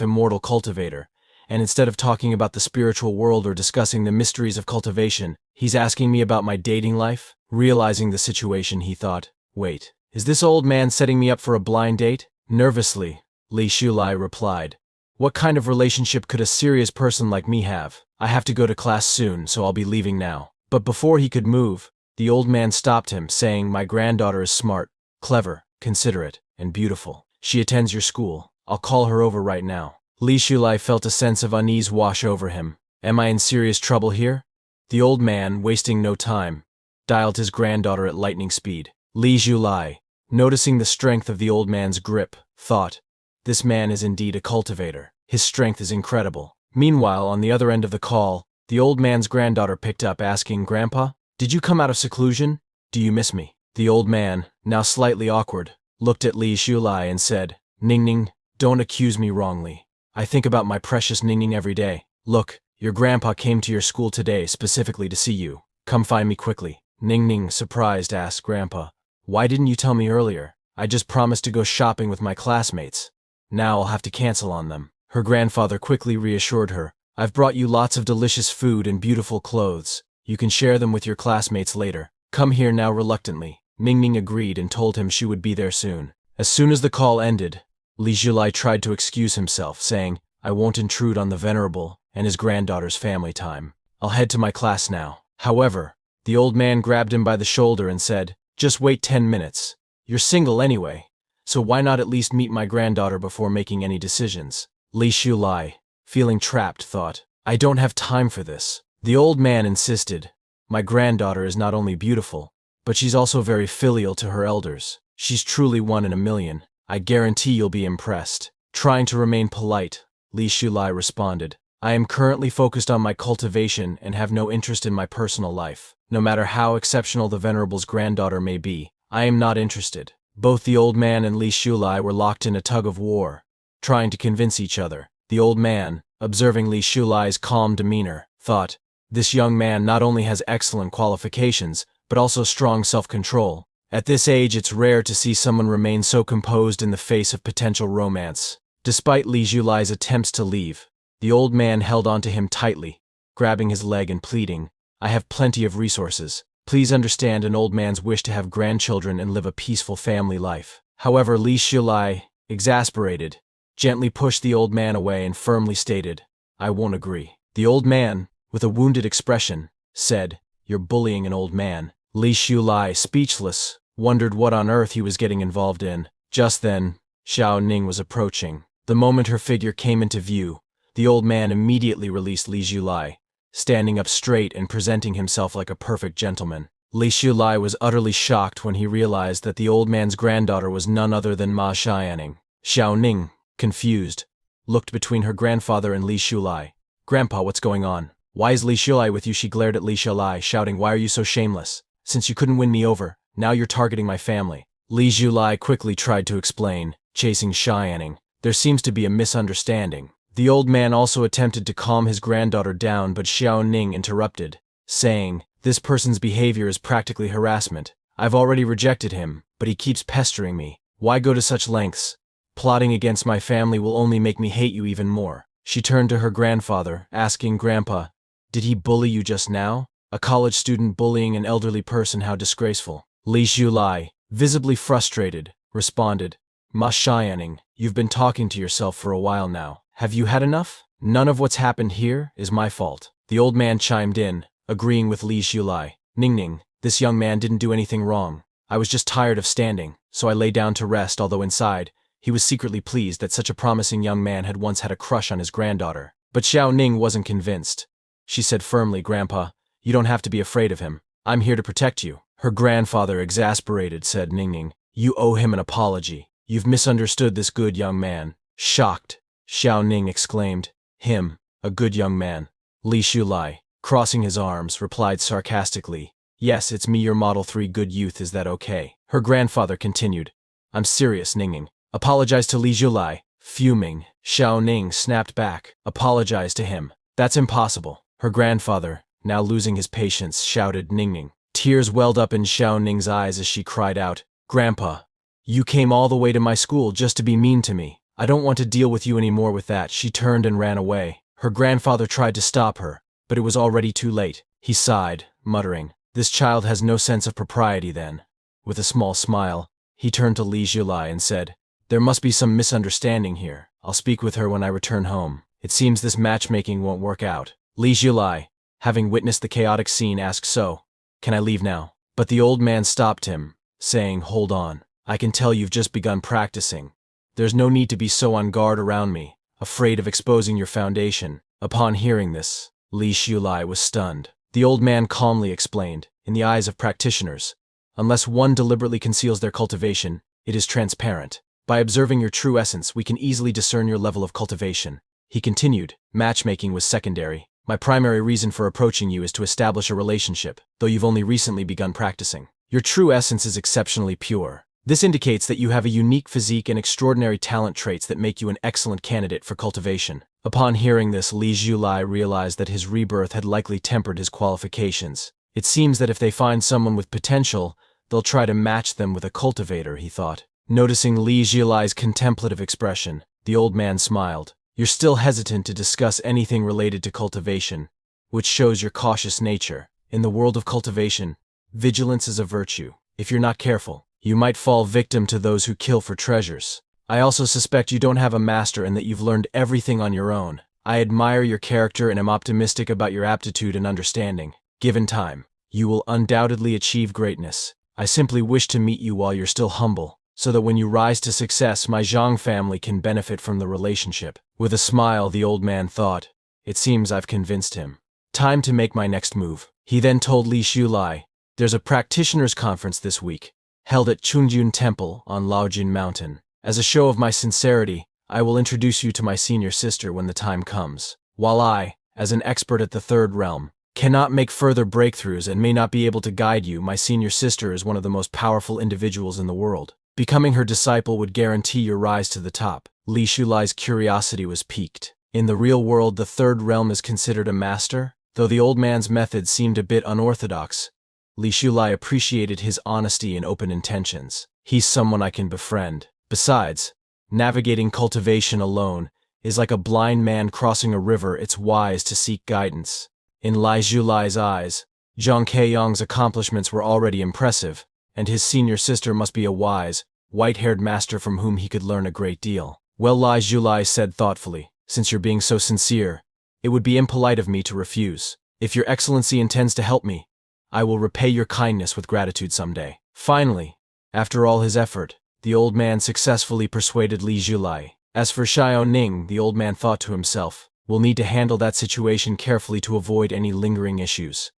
immortal cultivator, and instead of talking about the spiritual world or discussing the mysteries of cultivation, he's asking me about my dating life? Realizing the situation, he thought, wait, is this old man setting me up for a blind date? Nervously, Li Shulai replied, what kind of relationship could a serious person like me have? I have to go to class soon, so I'll be leaving now. But before he could move, the old man stopped him, saying, my granddaughter is smart, clever, considerate, and beautiful. She attends your school. I'll call her over right now. Li Shulai felt a sense of unease wash over him. Am I in serious trouble here? The old man, wasting no time, dialed his granddaughter at lightning speed. Li Shulai, Noticing the strength of the old man's grip, thought, this man is indeed a cultivator. His strength is incredible. Meanwhile, on the other end of the call, the old man's granddaughter picked up asking, Grandpa, did you come out of seclusion? Do you miss me? The old man, now slightly awkward, looked at Li Shulai and said, Ning Ning, don't accuse me wrongly. I think about my precious Ning Ning every day. Look, your grandpa came to your school today specifically to see you. Come find me quickly. Ning Ning, surprised, asked Grandpa, why didn't you tell me earlier? I just promised to go shopping with my classmates. Now I'll have to cancel on them. Her grandfather quickly reassured her, I've brought you lots of delicious food and beautiful clothes. You can share them with your classmates later. Come here now. Reluctantly, Ning Ning agreed and told him she would be there soon. As soon as the call ended, Li Zhulai tried to excuse himself, saying, I won't intrude on the venerable and his granddaughter's family time. I'll head to my class now. However, the old man grabbed him by the shoulder and said, just wait 10 minutes. You're single anyway, so why not at least meet my granddaughter before making any decisions? Li Shulai, feeling trapped, thought, I don't have time for this. The old man insisted, my granddaughter is not only beautiful, but she's also very filial to her elders. She's truly one in a million. I guarantee you'll be impressed. Trying to remain polite, Li Shulai responded, I am currently focused on my cultivation and have no interest in my personal life. No matter how exceptional the venerable's granddaughter may be, I am not interested. Both the old man and Li Shulai were locked in a tug of war, trying to convince each other. The old man, observing Li Shulai's calm demeanor, thought, this young man not only has excellent qualifications, but also strong self-control. At this age, it's rare to see someone remain so composed in the face of potential romance. Despite Li Shulai's attempts to leave, the old man held onto him tightly, grabbing his leg and pleading, I have plenty of resources. Please understand an old man's wish to have grandchildren and live a peaceful family life. However, Li Shulai, exasperated, gently pushed the old man away and firmly stated, I won't agree. The old man, with a wounded expression, said, you're bullying an old man. Li Shulai, speechless, wondered what on earth he was getting involved in. Just then, Xiao Ning was approaching. The moment her figure came into view, the old man immediately released Li Shulai, standing up straight and presenting himself like a perfect gentleman. Li Shulai was utterly shocked when he realized that the old man's granddaughter was none other than Ma Xiaoning. Xiao Ning, confused, looked between her grandfather and Li Shulai. Grandpa, what's going on? Why is Li Shulai with you? She glared at Li Shulai, shouting, why are you so shameless? Since you couldn't win me over, now you're targeting my family. Li Shulai quickly tried to explain, chasing Xiaoning. There seems to be a misunderstanding. The old man also attempted to calm his granddaughter down, but Xiao Ning interrupted, saying, this person's behavior is practically harassment. I've already rejected him, but he keeps pestering me. Why go to such lengths? Plotting against my family will only make me hate you even more. She turned to her grandfather, asking, Grandpa, did he bully you just now? A college student bullying an elderly person, how disgraceful. Li Shulai, visibly frustrated, responded, Ma Xiaoning, you've been talking to yourself for a while now. Have you had enough? None of what's happened here is my fault. The old man chimed in, agreeing with Li Shulai. Ning Ning, this young man didn't do anything wrong. I was just tired of standing, so I lay down to rest, although inside, he was secretly pleased that such a promising young man had once had a crush on his granddaughter. But Xiao Ning wasn't convinced. She said firmly, Grandpa, you don't have to be afraid of him. I'm here to protect you. Her grandfather, exasperated, said, Ning Ning, you owe him an apology. You've misunderstood this good young man. Shocked, Xiao Ning exclaimed, him, a good young man. Li Shulai, crossing his arms, replied sarcastically, yes, it's me, your Model 3 good youth, is that okay? Her grandfather continued, I'm serious, Ning Ning. Apologize to Li Shulai. Fuming, Xiao Ning snapped back, apologize to him. That's impossible. Her grandfather, now losing his patience, shouted, Ning Ning. Tears welled up in Xiao Ning's eyes as she cried out, Grandpa, you came all the way to my school just to be mean to me. I don't want to deal with you anymore. With that, she turned and ran away. Her grandfather tried to stop her, but it was already too late. He sighed, muttering, this child has no sense of propriety then. With a small smile, he turned to Li Shulai and said, there must be some misunderstanding here. I'll speak with her when I return home. It seems this matchmaking won't work out. Li Shulai, having witnessed the chaotic scene, asked, so, can I leave now? But the old man stopped him, saying, hold on. I can tell you've just begun practicing. There's no need to be so on guard around me, afraid of exposing your foundation. Upon hearing this, Li Shulai was stunned. The old man calmly explained, in the eyes of practitioners, Unless one deliberately conceals their cultivation, it is transparent. By observing your true essence, we can easily discern your level of cultivation. He continued, matchmaking was secondary. My primary reason for approaching you is to establish a relationship, though you've only recently begun practicing. Your true essence is exceptionally pure. This indicates that you have a unique physique and extraordinary talent traits that make you an excellent candidate for cultivation. Upon hearing this, Li Zhulai realized that his rebirth had likely tempered his qualifications. It seems that if they find someone with potential, they'll try to match them with a cultivator, he thought. Noticing Li Zhulai's contemplative expression, the old man smiled. You're still hesitant to discuss anything related to cultivation, which shows your cautious nature. In the world of cultivation, vigilance is a virtue. If you're not careful, you might fall victim to those who kill for treasures. I also suspect you don't have a master and that you've learned everything on your own. I admire your character and am optimistic about your aptitude and understanding. Given time, you will undoubtedly achieve greatness. I simply wish to meet you while you're still humble, so that when you rise to success, my Zhang family can benefit from the relationship. With a smile, the old man thought, it seems I've convinced him. Time to make my next move. He then told Li Zhulai, there's a practitioners' conference this week, held at Chungjun Temple on Laojun Mountain. As a show of my sincerity, I will introduce you to my senior sister when the time comes. While I, as an expert at the third realm, cannot make further breakthroughs and may not be able to guide you, my senior sister is one of the most powerful individuals in the world. Becoming her disciple would guarantee your rise to the top. Li Zhulai's curiosity was piqued. In the real world, the third realm is considered a master. Though the old man's methods seemed a bit unorthodox, Li Zhulai appreciated his honesty and open intentions. He's someone I can befriend. Besides, navigating cultivation alone is like a blind man crossing a river. It's wise to seek guidance. In Li Zhulai's eyes, Zhang Keiyang's accomplishments were already impressive, and his senior sister must be a wise, white-haired master from whom he could learn a great deal. Well, Li Zhulai said thoughtfully, since you're being so sincere, it would be impolite of me to refuse. If your excellency intends to help me, I will repay your kindness with gratitude someday. Finally, after all his effort, the old man successfully persuaded Li Zhulai. As for Xiao Ning, the old man thought to himself, we'll need to handle that situation carefully to avoid any lingering issues.